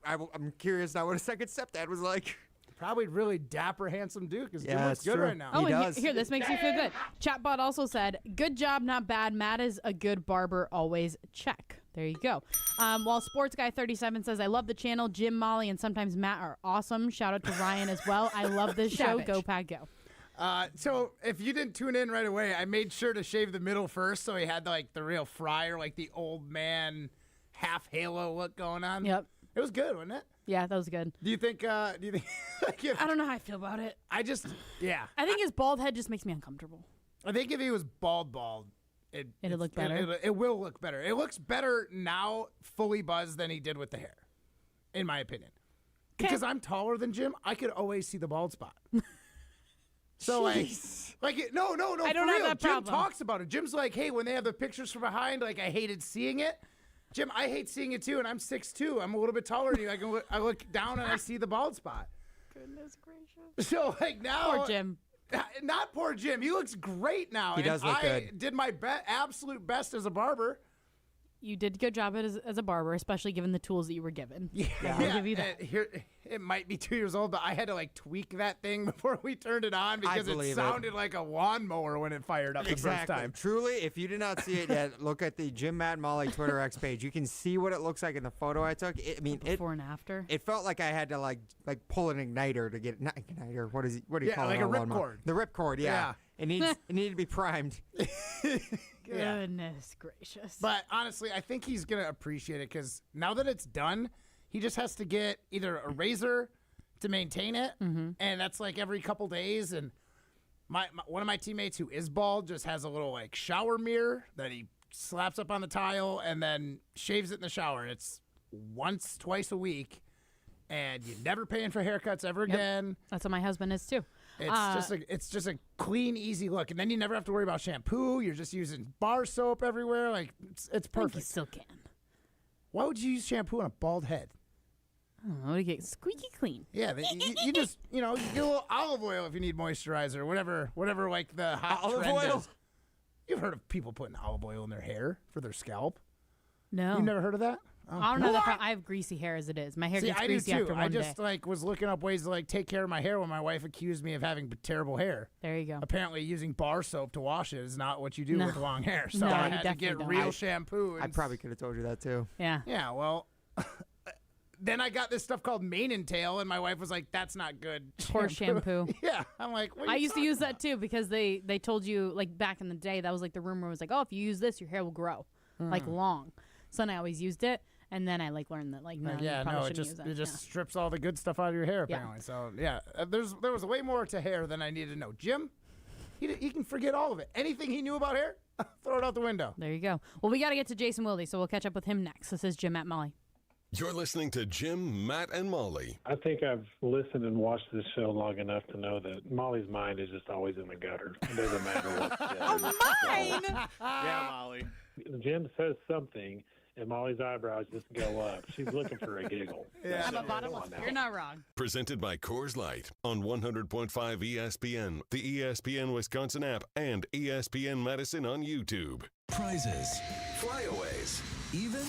I'm curious now what a second stepdad was like.
Probably really dapper, handsome dude because Jim looks good
true.
right now.
Oh, and here, this makes you feel good. Chatbot also said, good job, not bad. Matt is a good barber, always check. There you go. While Sports Guy 37 says, I love the channel. Jim, Molly, and sometimes Matt are awesome. Shout out to Ryan as well. I love this show. Go, Pack, go.
So if you didn't tune in right away, I made sure to shave the middle first so he had like the real Friar, like the old man half halo look going on.
Yep.
It was good, wasn't it?
Yeah, that was good.
Do you think like
I don't know how I feel about it.
I think
his bald head just makes me uncomfortable.
I think if he was bald,
it'd look better.
It will look better. It looks better now, fully buzzed, than he did with the hair, in my opinion. Because I'm taller than Jim, I could always see the bald spot. So no,
I don't have that
Jim
problem.
talks about it. Jim's like, hey, when they have the pictures from behind, like I hated seeing it. Jim, I hate seeing it too, and I'm 6'2". I'm a little bit taller than you. I look down and I see the bald spot.
Goodness gracious.
So like now,
poor Jim.
Not poor Jim. He looks great now.
He does look good.
I did my absolute best as a barber.
You did a good job as a barber, especially given the tools that you were given.
Yeah.
I'll give you that.
Here, it might be 2 years old, but I had to like tweak that thing before we turned it on because it sounded like a lawnmower when it fired up the first time.
Truly, if you did not see it yet, look at the Jim Matt Molly Twitter X page. You can see what it looks like in the photo I took.
Before and after.
It felt like I had to like pull an igniter to get not igniter. What do you call it?
Like a ripcord.
The ripcord. Yeah. It needed to be primed.
Goodness gracious.
But honestly, I think he's going to appreciate it because now that it's done, he just has to get either a razor to maintain it, and that's like every couple days. And one of my teammates who is bald just has a little like shower mirror that he slaps up on the tile, and then shaves it in the shower. And it's once, twice a week, and you're never paying for haircuts ever again.
That's what my husband is too.
It's just a clean, easy look, and then you never have to worry about shampoo. You're just using bar soap everywhere. Like it's perfect.
I think you still can.
Why would you use shampoo on a bald head?
I don't know, to get squeaky clean.
Yeah, you just you get a little olive oil if you need moisturizer, whatever like the hot
olive
trend
oil.
is. You've heard of people putting olive oil in their hair for their scalp?
No,
You've never heard of that? Oh.
I don't know. I have greasy hair as it is. My hair gets
I
greasy
do too.
after one
I just
day.
was looking up ways to take care of my hair when my wife accused me of having terrible hair.
There you go.
Apparently, using bar soap to wash it is not what you do
No.
with long hair. So
No,
I
you
had to
definitely
get
don't.
real shampoo.
I probably could have told you that too.
Yeah.
Yeah, well, then I got this stuff called mane and tail, and my wife was like, "That's not good."
Poor shampoo.
Yeah, I'm like, what are
I
you
used to
talking
use that too because they told you back in the day that was the rumor was oh, if you use this your hair will grow long. So then I always used it, and then I learned that no, you probably shouldn't use
it just strips all the good stuff out of your hair apparently. So yeah, there was way more to hair than I needed to know. Jim, he can forget all of it. Anything he knew about hair, throw it out the window.
There you go. Well, we got to get to Jason Wilde, so we'll catch up with him next. This is Jim at Molly.
You're listening to Jim, Matt, and Molly.
I think I've listened and watched this show long enough to know that Molly's mind is just always in the gutter. It doesn't matter what.
Mine.
Yeah, Molly.
Jim says something, and Molly's eyebrows just go up. She's looking for a giggle.
Yeah. I'm a bottomless. You're not wrong.
Presented by Coors Light on 100.5 ESPN, the ESPN Wisconsin app, and ESPN Madison on YouTube.
Prizes, flyaways, even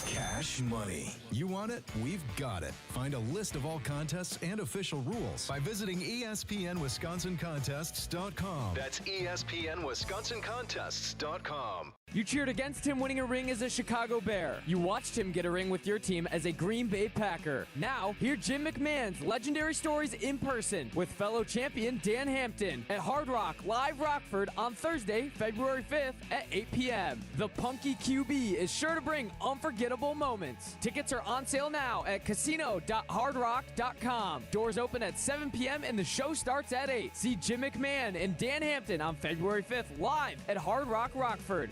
cash money. You want it? We've got it. Find a list of all contests and official rules by visiting ESPNWisconsinContests.com. That's ESPNWisconsinContests.com.
You cheered against him winning a ring as a Chicago Bear. You watched him get a ring with your team as a Green Bay Packer. Now, hear Jim McMahon's legendary stories in person with fellow champion Dan Hampton at Hard Rock Live Rockford on Thursday, February 5th at 8 p.m. The Punky QB is sure to bring unforgettable moments. Tickets are on sale now at casino.hardrock.com. Doors open at 7 p.m. and the show starts at 8. See Jim McMahon and Dan Hampton on February 5th live at Hard Rock Rockford.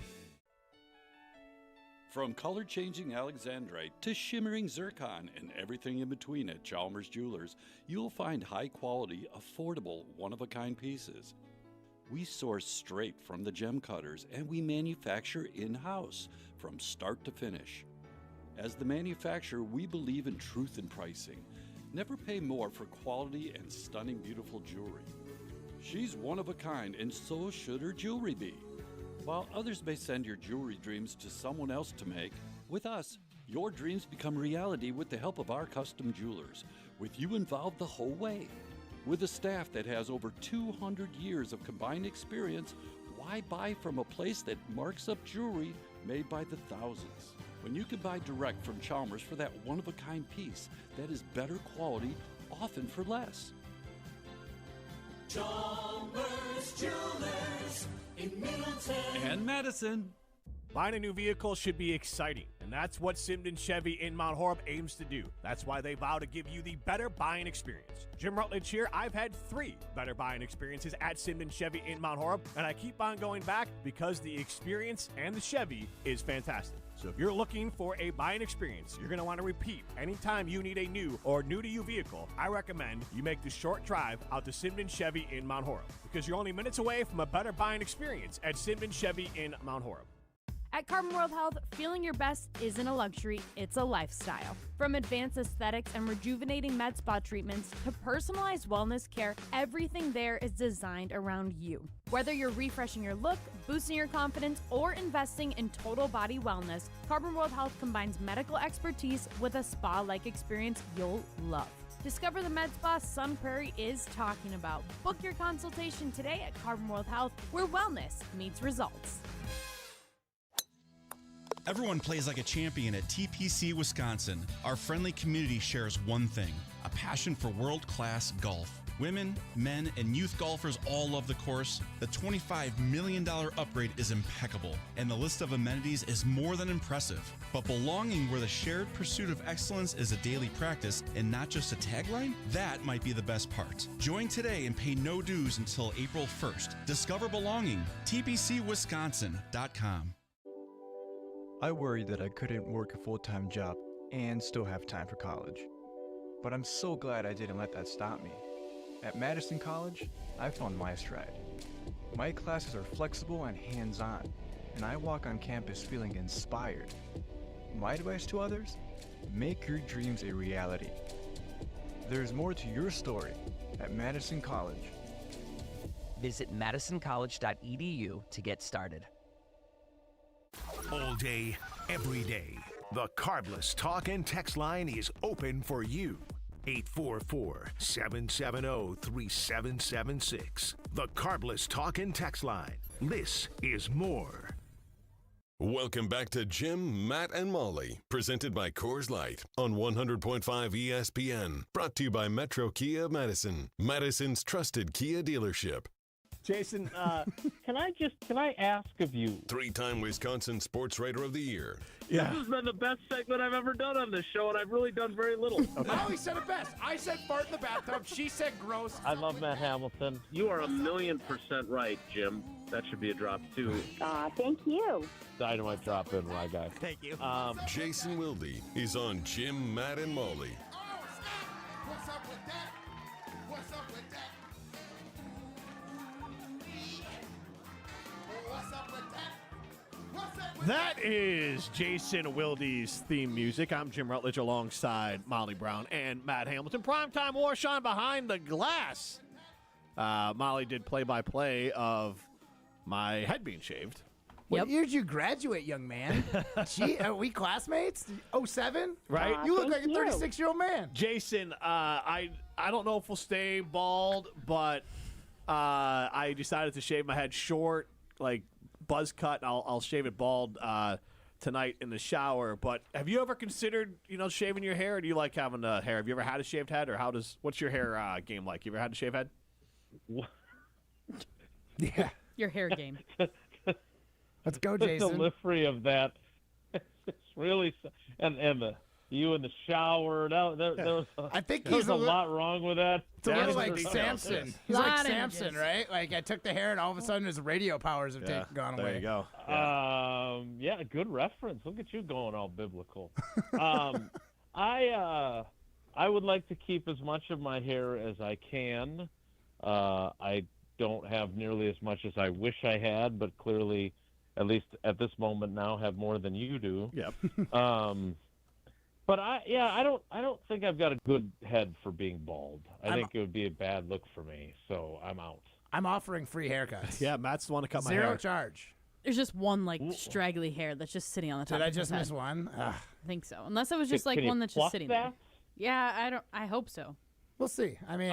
From color-changing alexandrite to shimmering zircon and everything in between at Chalmers Jewelers, you'll find high-quality, affordable, one-of-a-kind pieces. We source straight from the gem cutters, and we manufacture in-house from start to finish. As the manufacturer, we believe in truth in pricing. Never pay more for quality and stunning, beautiful jewelry. She's one of a kind, and so should her jewelry be. While others may send your jewelry dreams to someone else to make, with us, your dreams become reality with the help of our custom jewelers, with you involved the whole way. With a staff that has over 200 years of combined experience, why buy from a place that marks up jewelry made by the thousands? When you can buy direct from Chalmers for that one-of-a-kind piece that is better quality, often for less.
Chalmers Jewelers in Middleton
and Madison. Buying a new vehicle should be exciting, and that's what Simden Chevy in Mount Horeb aims to do. That's why they vow to give you the better buying experience. Jim Rutledge here. I've had 3 better buying experiences at Simden Chevy in Mount Horeb, and I keep on going back because the experience and the Chevy is fantastic. So if you're looking for a buying experience, you're going to want to repeat anytime you need a new or new-to-you vehicle, I recommend you make the short drive out to Simden Chevy in Mount Horeb, because you're only minutes away from a better buying experience at Simden Chevy in Mount Horeb.
At Carbon World Health, feeling your best isn't a luxury, it's a lifestyle. From advanced aesthetics and rejuvenating med spa treatments to personalized wellness care, everything there is designed around you. Whether you're refreshing your look, boosting your confidence, or investing in total body wellness, Carbon World Health combines medical expertise with a spa-like experience you'll love. Discover the med spa Sun Prairie is talking about. Book your consultation today at Carbon World Health, where wellness meets results.
Everyone plays like a champion at TPC Wisconsin. Our friendly community shares one thing: a passion for world-class golf. Women, men, and youth golfers all love the course. The $25 million upgrade is impeccable, and the list of amenities is more than impressive. But belonging where the shared pursuit of excellence is a daily practice and not just a tagline? That might be the best part. Join today and pay no dues until April 1st. Discover belonging. TPCWisconsin.com.
I worried that I couldn't work a full-time job and still have time for college. But I'm so glad I didn't let that stop me. At Madison College, I found my stride. My classes are flexible and hands-on, and I walk on campus feeling inspired. My advice to others? Make your dreams a reality. There's more to your story at Madison College.
Visit madisoncollege.edu to get started.
All day, every day, the Carbless Talk and Text line is open for you. 844-770-3776. The Carbless Talk and Text line. This is more.
Welcome back to Jim, Matt, and Molly, presented by Coors Light on 100.5 ESPN. Brought to you by Metro Kia Madison, Madison's trusted Kia dealership.
Jason,
can I ask of you?
3-time Wisconsin Sports Writer of the Year.
Yeah. This has been the best segment I've ever done on this show, and I've really done very little.
Molly said it best. I said fart in the bathtub. She said gross.
I love Matt Hamilton. You are 1,000,000% right, Jim. That should be a drop, too.
Thank you.
Dynamite drop in, my guy.
Thank you.
Jason Wilde is on Jim, Matt, and Molly.
What's up with that? What's up with that? What's up with that? What's up with
That is Jason Wilde's theme music. I'm Jim Rutledge alongside Molly Brown and Matt Hamilton. Primetime Warshawn behind the glass. Molly did play-by-play of my head being shaved.
What year did you graduate, young man? Gee, are we classmates? 07?
Right?
You look like a 36-year-old man.
Jason, I don't know if we'll stay bald, but I decided to shave my head short, like buzz cut. I'll shave it bald tonight in the shower. But have you ever considered, shaving your hair? Or do you like having hair? Have you ever had a shaved head, or what's your hair game like? You ever had a shaved head?
Yeah.
Your hair game.
Let's go,
The
Jason.
delivery of that, it's really, and you in the shower. There was
I think
there was
he's
a lot wrong with that.
It's a little like
That's
Samson. He's
Lot
like
of
Samson,
images.
right? Like I took the hair and all of a sudden his radio powers have gone away.
There you go.
Yeah, good reference. Look at you going all biblical. I would like to keep as much of my hair as I can. I don't have nearly as much as I wish I had, but clearly, at least at this moment now, have more than you do.
Yep.
But I don't think I've got a good head for being bald. I think it would be a bad look for me, so I'm out.
I'm offering free haircuts.
Yeah, Matt's the one to cut my
Zero
hair.
charge.
There's just one straggly hair that's just sitting on the top.
Did I
of his
just
head.
miss one? Ugh.
I think so. Unless it was just like
Can you
one that's
pluck
just sitting
that?
there. Yeah, I hope so.
We'll see. I mean,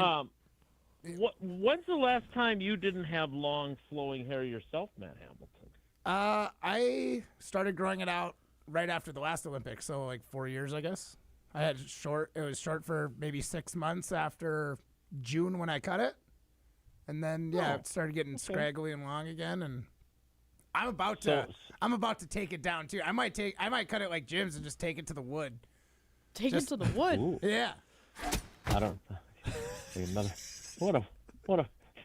when's the last time you didn't have long flowing hair yourself, Matt Hamilton?
I started growing it out right after the last Olympics, so like 4 years, I guess. I had short. It was short for maybe 6 months after June when I cut it, and then it started getting scraggly and long again. And I'm about to take it down too. I might cut it like Jim's and just take it to the wood.
Take it to the wood.
Ooh.
Yeah.
I don't. What a.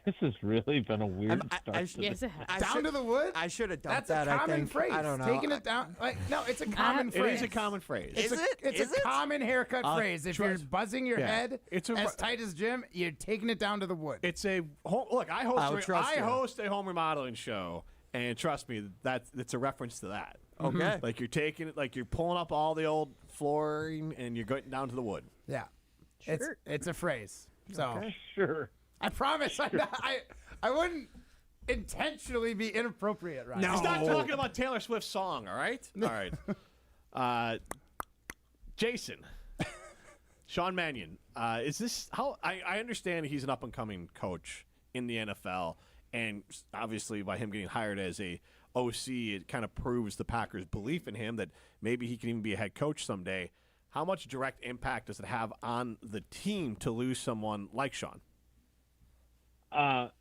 This has really been a weird start.
Yes, it has.
Down to the wood?
I should have done
That's
that.
a common
I think.
phrase.
I don't know.
Taking it down. No, it's a common phrase.
It is a common phrase.
It's a common haircut phrase. If you're buzzing your head
It's
as tight as Jim, you're taking it down to the wood.
It's a look. I host a home remodeling show, and trust me, it's a reference to that.
Okay.
Like you're taking it, like you're pulling up all the old flooring, and you're going down to the wood.
Yeah. It's a phrase. So
Okay, sure.
I promise I wouldn't intentionally be inappropriate, right?
He's not talking about Taylor Swift's song, all right? All right. Jason, Sean Mannion, is this how I understand he's an up-and-coming coach in the NFL, and obviously by him getting hired as a OC, it kind of proves the Packers' belief in him that maybe he can even be a head coach someday. How much direct impact does it have on the team to lose someone like Sean?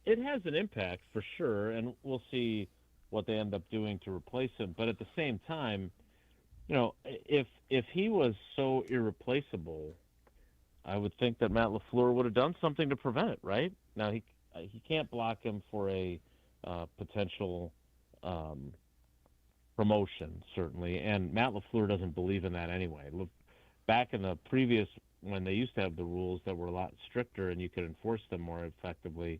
It has an impact for sure, and we'll see what they end up doing to replace him. But at the same time, if he was so irreplaceable, I would think that Matt LaFleur would have done something to prevent it, right? Now he can't block him for a potential promotion, certainly. And Matt LaFleur doesn't believe in that anyway. Look, back in the previous, when they used to have the rules that were a lot stricter and you could enforce them more effectively,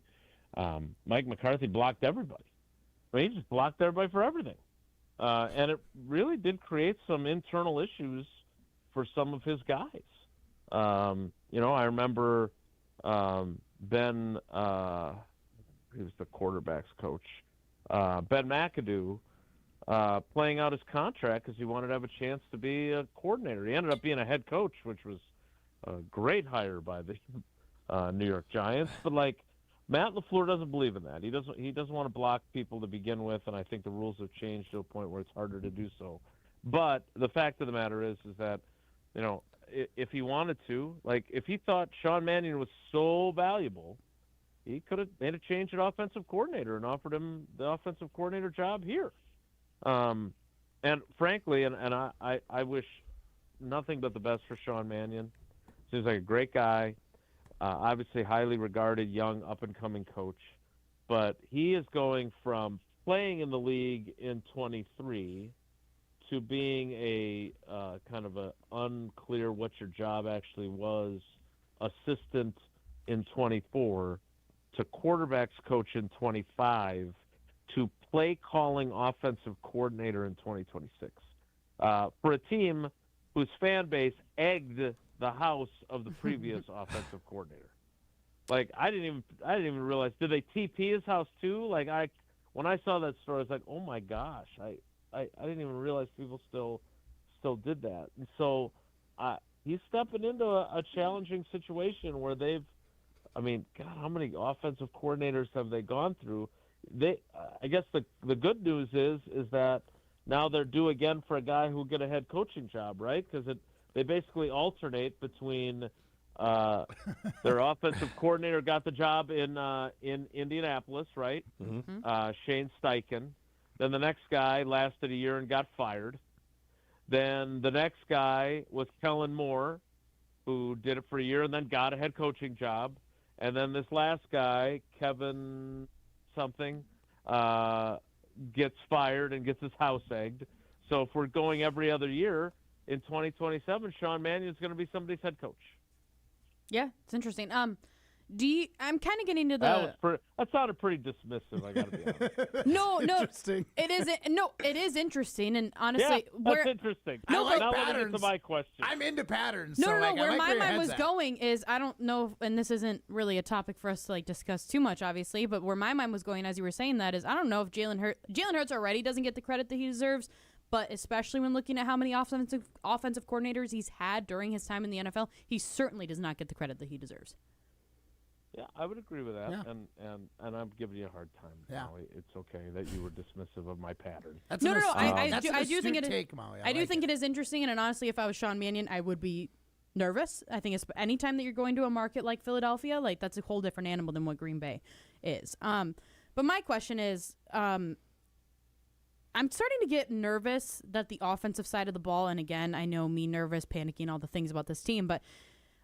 Mike McCarthy blocked everybody. I mean, he just blocked everybody for everything. And it really did create some internal issues for some of his guys. I remember Ben, he was the quarterback's coach, Ben McAdoo, playing out his contract because he wanted to have a chance to be a coordinator. He ended up being a head coach, which was a great hire by the New York Giants. But Matt LaFleur doesn't believe in that. He doesn't want to block people to begin with, and I think the rules have changed to a point where it's harder to do so. But the fact of the matter is that, if he wanted to, if he thought Sean Mannion was so valuable, he could have made a change at offensive coordinator and offered him the offensive coordinator job here. And frankly, and I wish nothing but the best for Sean Mannion. Seems like a great guy, obviously highly regarded, young, up-and-coming coach. But he is going from playing in the league in 23 to being a kind of a unclear what your job actually was assistant in 24 to quarterbacks coach in 25 to play calling offensive coordinator in 2026 for a team whose fan base egged the house of the previous offensive coordinator. I didn't even realize. Did they TP his house too? When I saw that story, I was like, oh my gosh, I didn't even realize people still did that. And so he's stepping into a challenging situation where God, how many offensive coordinators have they gone through? I guess the good news is that now they're due again for a guy who will get a head coaching job, right? Because they basically alternate between their offensive coordinator got the job in Indianapolis, right? Mm-hmm. Shane Steichen. Then the next guy lasted a year and got fired. Then the next guy was Kellen Moore, who did it for a year and then got a head coaching job. And then this last guy, Kevin something, gets fired and gets his house egged. So if we're going every other year, in 2027, Sean Mannion is going to be somebody's head coach. Yeah,
it's interesting. I'm kind of getting to the.
That sounded pretty dismissive. I got to be honest.
No, it is interesting, and honestly,
that's interesting.
No,
now let me get to my question.
I'm into patterns.
No, where my mind was going is I don't know, and this isn't really a topic for us to discuss too much, obviously. But where my mind was going as you were saying that is I don't know if Jalen Hurts already doesn't get the credit that he deserves. But especially when looking at how many offensive coordinators he's had during his time in the NFL, he certainly does not get the credit that he deserves.
Yeah, I would agree with that, and I'm giving you a hard time.
Yeah.
Molly. It's okay that you were dismissive of my pattern.
I do think it is interesting, and honestly, if I was Sean Mannion, I would be nervous. I think anytime that you're going to a market like Philadelphia, that's a whole different animal than what Green Bay is. But my question is, I'm starting to get nervous that the offensive side of the ball, and again, I know me nervous, panicking, all the things about this team, but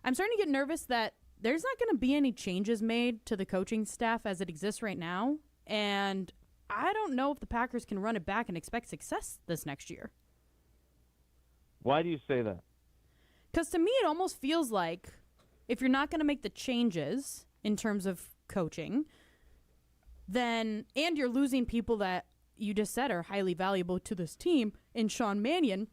I'm starting to get nervous that there's not going to be any changes made to the coaching staff as it exists right now, and I don't know if the Packers can run it back and expect success this next year.
Why do you say that?
Because to me, it almost feels like if you're not going to make the changes in terms of coaching, and you're losing people that you just said are highly valuable to this team in Sean Mannion,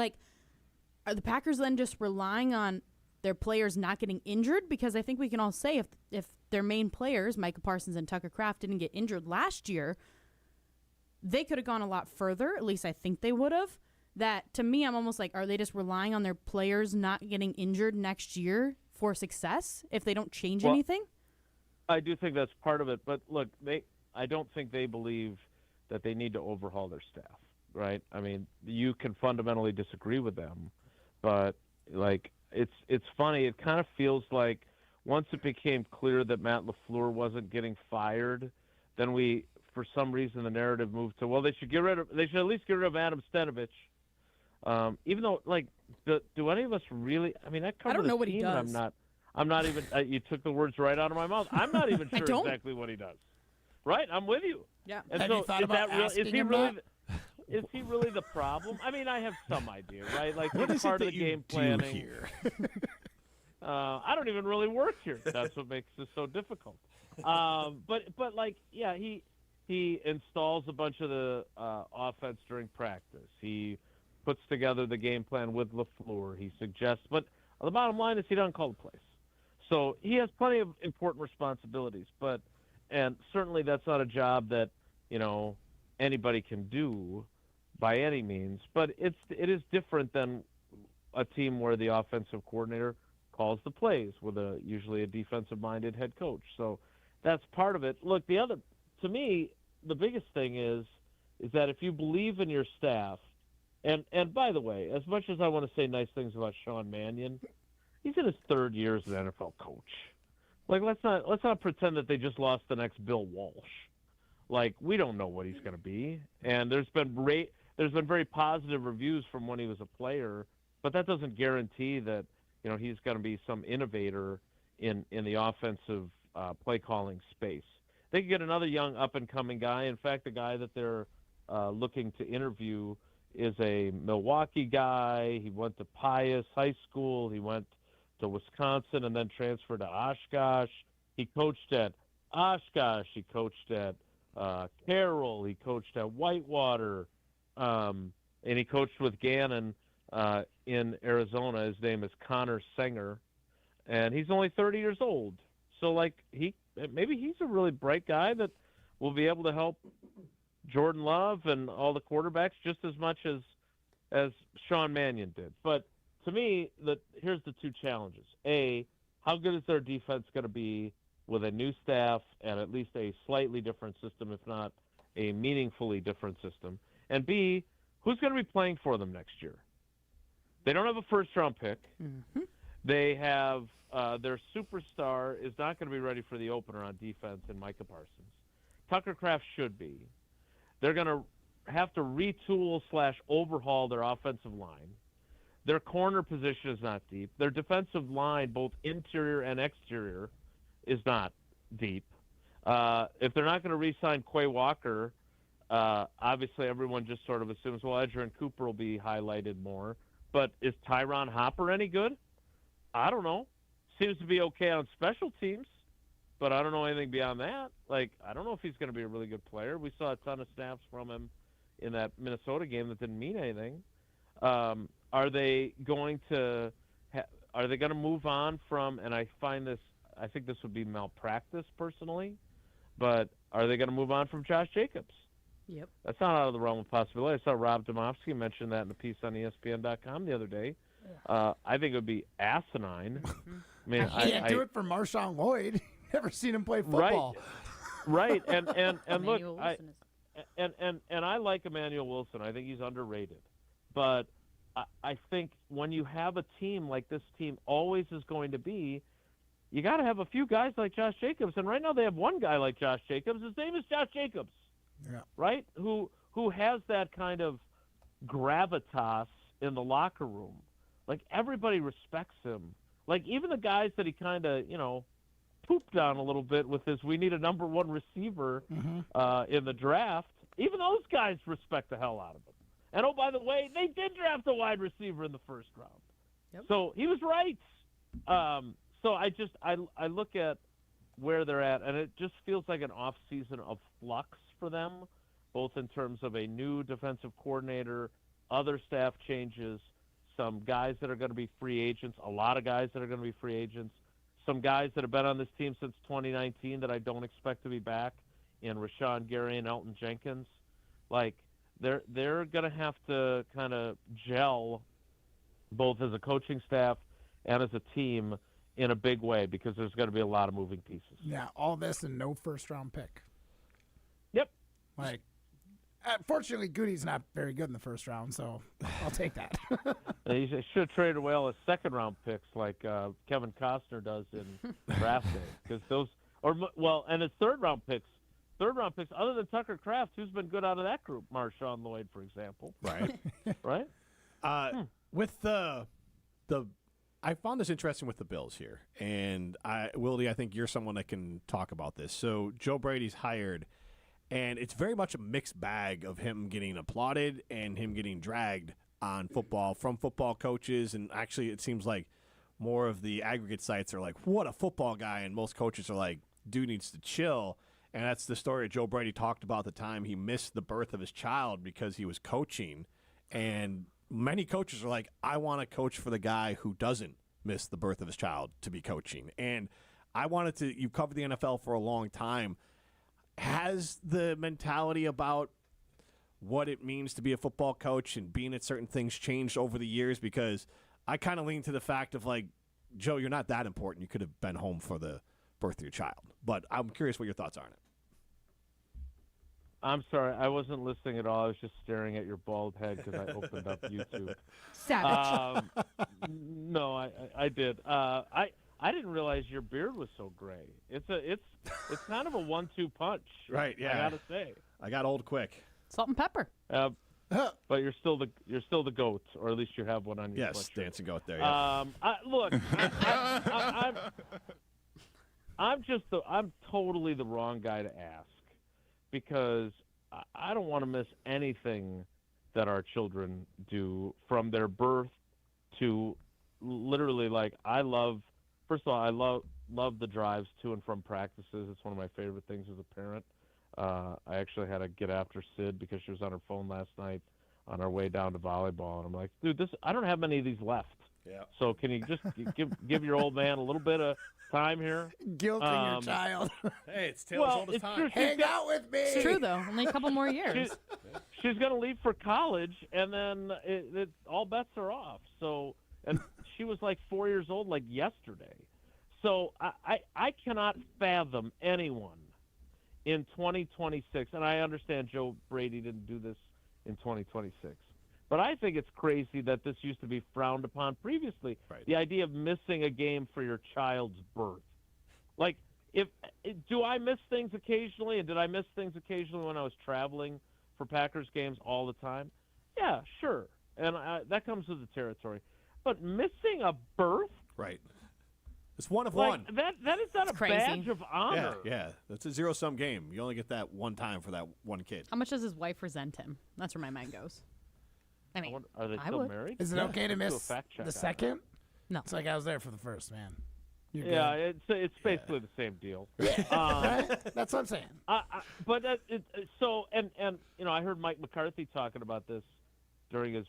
are the Packers then just relying on their players not getting injured? Because I think we can all say if their main players, Micah Parsons and Tucker Kraft, didn't get injured last year, they could have gone a lot further. At least I think they would have. That, to me, I'm almost like, are they just relying on their players not getting injured next year for success if they don't change anything?
I do think that's part of it. But, look, I don't think they believe that they need to overhaul their staff, right? I mean, you can fundamentally disagree with them, but it's funny. It kind of feels like once it became clear that Matt LaFleur wasn't getting fired, then for some reason, the narrative moved to, they should at least get rid of Adam Stenavich. Even though, do any of us really? I mean, I
don't know what he does.
I'm not even. You took the words right out of my mouth. I'm not even sure exactly what he does. Right, I'm with you.
Yeah.
And
Have
so
you thought about asking
is he
him
really?
that?
is he really the problem? I mean, I have some idea, right? Like,
What
he's
is it
part
that
of the
you
game
do
planning.
here?
I don't even really work here. That's what makes this so difficult. But like, yeah, he installs a bunch of the offense during practice. He puts together the game plan with LaFleur. He suggests, but the bottom line is he doesn't call the plays. So he has plenty of important responsibilities, and certainly that's not a job that, anybody can do by any means. But it is different than a team where the offensive coordinator calls the plays with usually a defensive-minded head coach. So that's part of it. Look, to me, the biggest thing is that if you believe in your staff, and by the way, as much as I want to say nice things about Sean Mannion, he's in his third year as an NFL coach. Like, let's not pretend that they just lost the next Bill Walsh. Like, we don't know what he's going to be. And there's been very positive reviews from when he was a player, but that doesn't guarantee that he's going to be some innovator in the offensive play calling space. They could get another young up and coming guy. In fact, the guy that they're looking to interview is a Milwaukee guy. He went to Pius High School. He went to Wisconsin and then transferred to Oshkosh. He coached at Oshkosh. He coached at Carroll. He coached at Whitewater. And he coached with Gannon in Arizona. His name is Connor Senger. And he's only 30 years old. So, like, maybe he's a really bright guy that will be able to help Jordan Love and all the quarterbacks just as much as Sean Mannion did. But to me, here's the two challenges. A, how good is their defense going to be with a new staff and at least a slightly different system, if not a meaningfully different system? And B, who's going to be playing for them next year? They don't have a first-round pick.
Mm-hmm.
They have their superstar is not going to be ready for the opener on defense in Micah Parsons. Tucker Kraft should be. They're going to have to retool/overhaul their offensive line. Their corner position is not deep. Their defensive line, both interior and exterior, is not deep. If they're not going to re-sign Quay Walker, obviously everyone just sort of assumes, well, Edgerrin Cooper will be highlighted more. But is Tyron Hopper any good? I don't know. Seems to be okay on special teams, but I don't know anything beyond that. Like, I don't know if he's going to be a really good player. We saw a ton of snaps from him in that Minnesota game that didn't mean anything. Are they going to move on from, and I think this would be malpractice personally, but are they going to move on from Josh Jacobs?
Yep.
That's not out of the realm of possibility. I saw Rob Domofsky mention that in a piece on ESPN.com the other day. I think it would be asinine. I mean,
I can't do it for Marshawn Lloyd. Never seen him play football.
Right. And look, and I like Emmanuel Wilson. I think he's underrated. But I think when you have a team like this team always is going to be, you got to have a few guys like Josh Jacobs. And right now they have one guy like Josh Jacobs. His name is Josh Jacobs.
Yeah.
Right? Who has that kind of gravitas in the locker room. Like, everybody respects him. Like, even the guys that he kind of, pooped on a little bit with his, we need a number one receiver in the draft, even those guys respect the hell out of him. And, oh, by the way, they did draft a wide receiver in the first round.
Yep.
So he was right. So I look at where they're at, and it just feels like an off season of flux for them, both in terms of a new defensive coordinator, other staff changes, some guys that are going to be free agents, a lot of guys that are going to be free agents, some guys that have been on this team since 2019 that I don't expect to be back in Rashawn Gary and Elton Jenkins. Like, they're going to have to kind of gel both as a coaching staff and as a team in a big way because there's going to be a lot of moving pieces.
Yeah, all this and no first-round pick.
Yep.
Like, fortunately, Goody's not very good in the first round, so I'll take that.
He should have traded away all his second-round picks like Kevin Costner does in draft day. Because those, and his third-round picks, other than Tucker Kraft, who's been good out of that group? Marshawn Lloyd, for example.
Right.
Right?
With the I found this interesting with the Bills here. And, Wilde, I think you're someone that can talk about this. So Joe Brady's hired And it's very much a mixed bag of him getting applauded and him getting dragged on football from football coaches. And actually, it seems like more of the aggregate sites are like, what a football guy. And most coaches are like, dude needs to chill. And that's the story Joe Brady talked about the time he missed the birth of his child because he was coaching. And many coaches are like, I want to coach for the guy who doesn't miss the birth of his child to be coaching. And you've covered the NFL for a long time. Has the mentality about what it means to be a football coach and being at certain things changed over the years? Because I kind of lean to the fact of like, Joe, you're not that important. You could have been home for the birth of your child. But I'm curious what your thoughts are on it.
I'm sorry, I wasn't listening at all. I was just staring at your bald head because I opened up YouTube.
Savage.
No, I did. I didn't realize your beard was so gray. It's kind of a 1-2 punch.
Right? Yeah.
I gotta say.
I got old quick.
Salt and pepper.
But you're still the goat, or at least you have one on your
Yes,
sweatshirt.
dancing goat there. Yeah.
I'm totally the wrong guy to ask because I don't want to miss anything that our children do from their birth to literally first of all, I love the drives to and from practices. It's one of my favorite things as a parent. I actually had to get after Sid because she was on her phone last night on our way down to volleyball, and I'm like, dude, I don't have many of these left.
Yeah.
So can you just give your old man a little bit of time here?
Guilting your child.
Hey, it's Taylor's oldest time.
True.
Hang out with me.
It's true, though. Only a couple more years.
She's going to leave for college, and then all bets are off. So, and she was like 4 years old like yesterday. So I cannot fathom anyone in 2026, and I understand Joe Brady didn't do this in 2026. But I think it's crazy that this used to be frowned upon previously.
Right.
The idea of missing a game for your child's birth. Like, do I miss things occasionally? And did I miss things occasionally when I was traveling for Packers games all the time? Yeah, sure. And that comes with the territory. But missing a birth?
Right. It's one of
like,
one.
That is not a
crazy.
badge of honor.
Yeah. That's a zero-sum game. You only get that one time for that one kid.
How much does his wife resent him? That's where my mind goes. I mean,
Are they
I
still
would.
married?
Is it okay to
Let's do a
miss
fact check
the
on that.
second?
No.
It's like I was there for the first, man. You're
Yeah,
good.
it's basically the same deal.
Right? That's what I'm saying.
But I heard Mike McCarthy talking about this during his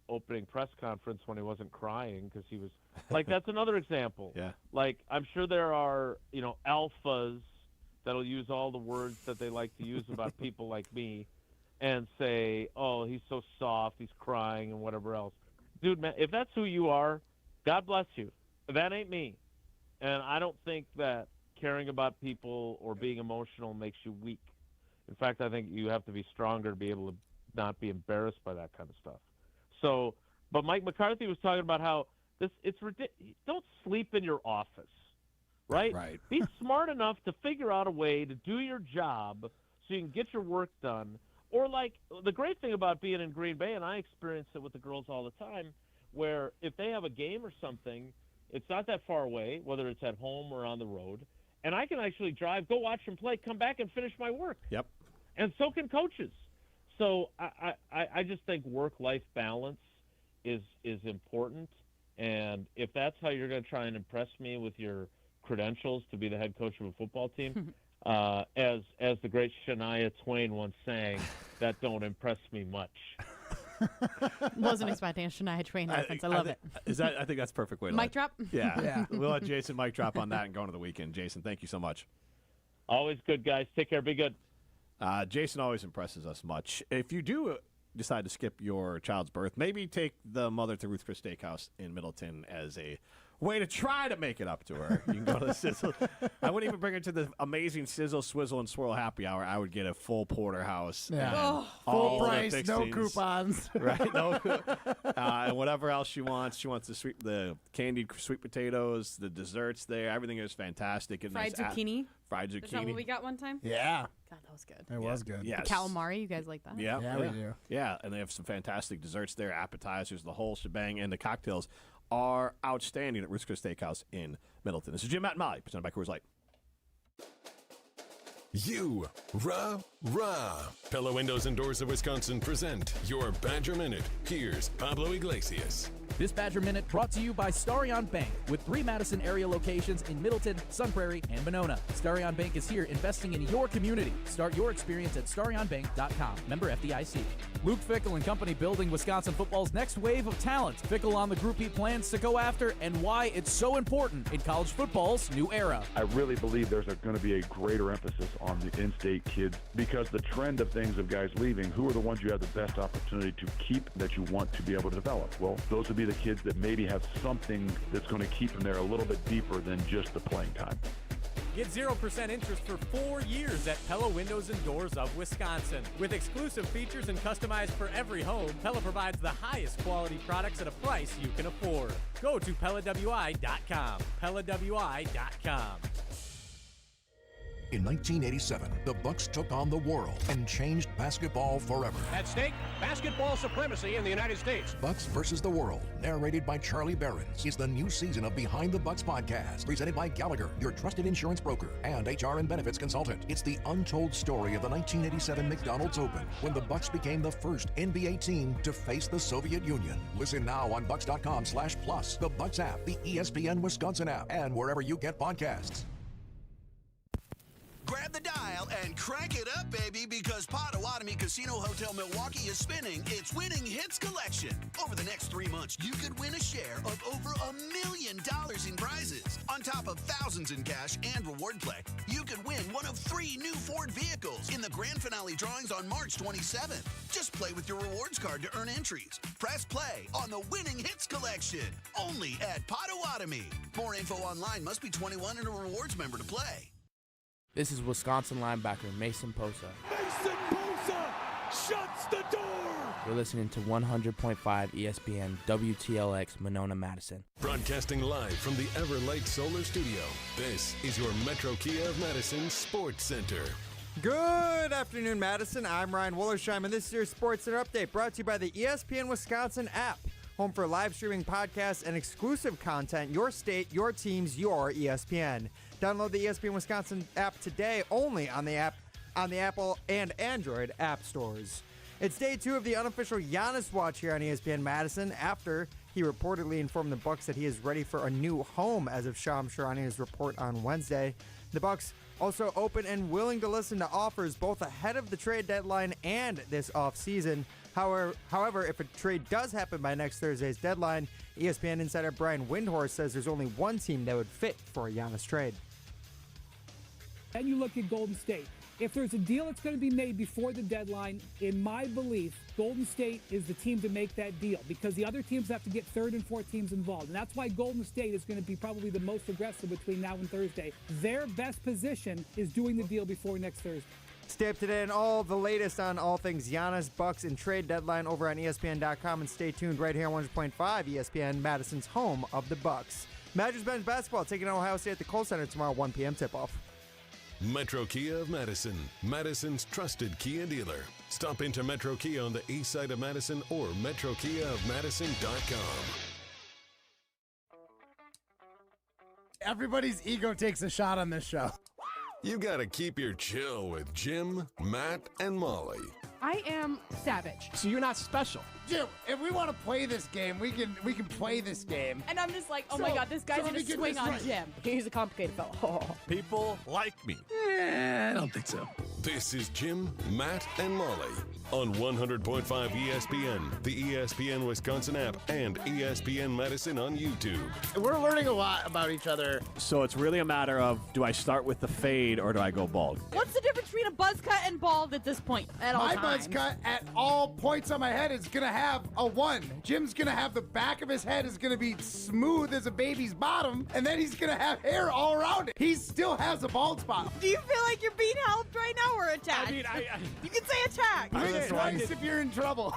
opening press conference when he wasn't crying because he was like, that's another example.
Yeah.
Like, I'm sure there are, alphas that'll use all the words that they like to use about people like me and say, oh, he's so soft, he's crying and whatever else. Dude, man, if that's who you are, God bless you. That ain't me. And I don't think that caring about people or being emotional makes you weak. In fact, I think you have to be stronger to be able to not be embarrassed by that kind of stuff. So, but Mike McCarthy was talking about how it's ridiculous. Don't sleep in your office, right?
Right.
Be smart enough to figure out a way to do your job so you can get your work done. Or like the great thing about being in Green Bay, and I experience it with the girls all the time, where if they have a game or something, it's not that far away, whether it's at home or on the road, and I can actually drive, go watch them play, come back and finish my work.
Yep.
And so can coaches. So I just think work-life balance is important, and if that's how you're going to try and impress me with your credentials to be the head coach of a football team, as the great Shania Twain once sang, that don't impress me much.
Wasn't expecting a Shania Twain reference. I love it.
I think that's a perfect way to
Mic drop?
Yeah. We'll let Jason mic drop on that and go into the weekend. Jason, thank you so much.
Always good, guys. Take care. Be good.
Jason always impresses us much. If you do decide to skip your child's birth, maybe take the mother to Ruth Chris Steakhouse in Middleton as a way to try to make it up to her. You can go to the Sizzle. I wouldn't even bring her to the amazing Sizzle, Swizzle, and Swirl happy hour. I would get a full porterhouse.
Yeah. Full price, no coupons.
Right? No. And whatever else she wants. She wants the candied sweet potatoes, the desserts there. Everything is fantastic. And
Fried zucchini.
Fried zucchini.
Is that what we got one time?
Yeah.
God, that was good.
It was good.
Yes.
The calamari, you guys like that?
Yeah,
we do.
Yeah, and they have some fantastic desserts there, appetizers, the whole shebang, and the cocktails are outstanding at Ruth's Chris Steakhouse in Middleton. This is Jim, Matt, and Molly, presented by Coors Light.
Rah. Pella Windows and Doors of Wisconsin present your Badger Minute. Here's Pablo Iglesias.
This Badger Minute brought to you by Starion Bank with 3 Madison area locations in Middleton, Sun Prairie, and Monona. Starion Bank is here investing in your community. Start your experience at starionbank.com. Member FDIC. Luke Fickell and Company building Wisconsin football's next wave of talent. Fickell on the group he plans to go after and why it's so important in college football's new era.
I really believe there's going to be a greater emphasis on the in-state kids because the trend of things of guys leaving, who are the ones you have the best opportunity to keep that you want to be able to develop? Well, those would be the kids that maybe have something that's going to keep them there a little bit deeper than just the playing time.
Get 0% interest for 4 years at Pella Windows and Doors of Wisconsin. With exclusive features and customized for every home, Pella provides the highest quality products at a price you can afford. Go to PellaWI.com. PellaWI.com.
In 1987, the Bucks took on the world and changed basketball forever.
At stake, basketball supremacy in the United States.
Bucks versus the World, narrated by Charlie Behrens, is the new season of Behind the Bucks podcast, presented by Gallagher, your trusted insurance broker and HR and benefits consultant. It's the untold story of the 1987 McDonald's Open, when the Bucks became the first NBA team to face the Soviet Union. Listen now on Bucks.com/plus, the Bucks app, the ESPN Wisconsin app, and wherever you get podcasts.
Grab the dial and crank it up, baby, because Potawatomi Casino Hotel Milwaukee is spinning its Winning Hits collection. Over the next 3 months, you could win a share of over $1 million in prizes. On top of thousands in cash and reward play, you could win one of 3 new Ford vehicles in the grand finale drawings on March 27th. Just play with your rewards card to earn entries. Press play on the Winning Hits collection, only at Potawatomi. More info online. Must be 21 and a rewards member to play.
This is Wisconsin linebacker Mason Posa.
Mason Bosa shuts the door.
You're listening to 100.5 ESPN WTLX Monona, Madison.
Broadcasting live from the Everlight Solar Studio, this is your Metro Kia of Madison Sports Center.
Good afternoon, Madison. I'm Ryan Wollersheim, and this is your Sports Center Update brought to you by the ESPN Wisconsin app. Home for live streaming podcasts and exclusive content, your state, your teams, your ESPN. Download the ESPN Wisconsin app today only on the Apple and Android app stores. It's day 2 of the unofficial Giannis watch here on ESPN Madison after he reportedly informed the Bucks that he is ready for a new home as of Shams Charania's report on Wednesday. The Bucks also open and willing to listen to offers both ahead of the trade deadline and this offseason. However, if a trade does happen by next Thursday's deadline, ESPN insider Brian Windhorst says there's only one team that would fit for a Giannis trade.
And you look at Golden State. If there's a deal that's going to be made before the deadline, in my belief, Golden State is the team to make that deal because the other teams have to get 3rd and 4th teams involved. And that's why Golden State is going to be probably the most aggressive between now and Thursday. Their best position is doing the deal before next Thursday.
Stay up to date on all the latest on all things Giannis, Bucks, and trade deadline over on ESPN.com, and stay tuned right here on 100.5 ESPN, Madison's home of the Bucks. Madras-Benz basketball taking on Ohio State at the Kohl Center tomorrow, 1 p.m. tip-off.
Metro Kia of Madison, Madison's trusted Kia dealer. Stop into Metro Kia on the east side of Madison or metrokiaofmadison.com.
Everybody's ego takes a shot on this show.
You gotta keep your chill with Jim, Matt, and Molly.
I am savage.
So you're not special. Jim, if we want to play this game, we can play this game.
And I'm just like, oh my God, this guy's gonna swing on Jim. He's a complicated fellow.
People like me.
I don't think so.
This is Jim, Matt, and Molly on 100.5 ESPN, the ESPN Wisconsin app, and ESPN Madison on YouTube.
We're learning a lot about each other.
So it's really a matter of, do I start with the fade or do I go bald?
What's the difference between a buzz cut and bald at this point? At all
My
times?
buzz cut at all points on my head is going to have a 1. Jim's going to have the back of his head is going to be smooth as a baby's bottom, and then he's going to have hair all around it. He still has a bald spot.
Do you feel like you're being helped right now or attacked?
I mean,
you can say attack.
Think twice if you're in trouble.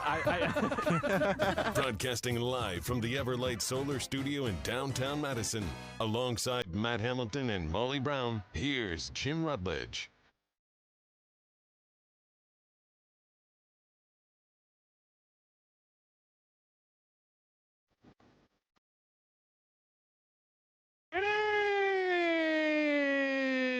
Broadcasting live from the Everlight Solar Studio in downtown Madison. Alongside Matt Hamilton and Molly Brown, here's Jim Rutledge.
It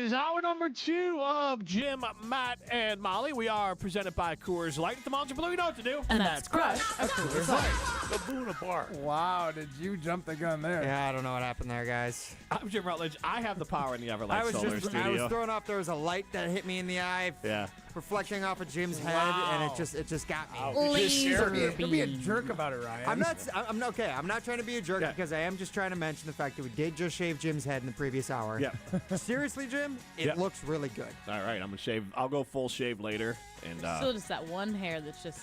is hour
number 2 of Jim, Matt, and Molly. We are presented by Coors Light. At the Mountain Blue, you know what to do.
And that's crush a Coors Light.
The Boona Bar.
Wow, did you jump the gun there?
Yeah, I don't know what happened there, guys.
I'm Jim Rutledge. I have the power in the Everlight Solar Studio.
I was thrown off. There was a light that hit me in the eye.
Yeah.
Reflecting off of Jim's head, and it just got me.
Don't be a jerk about it, Ryan.
I'm okay. I'm not trying to be a jerk because I am just trying to mention the fact that we did just shave Jim's head in the previous hour.
Yeah.
Seriously, Jim, it looks really good.
All right, I'm gonna shave. I'll go full shave later, and
Still just that one hair that's just.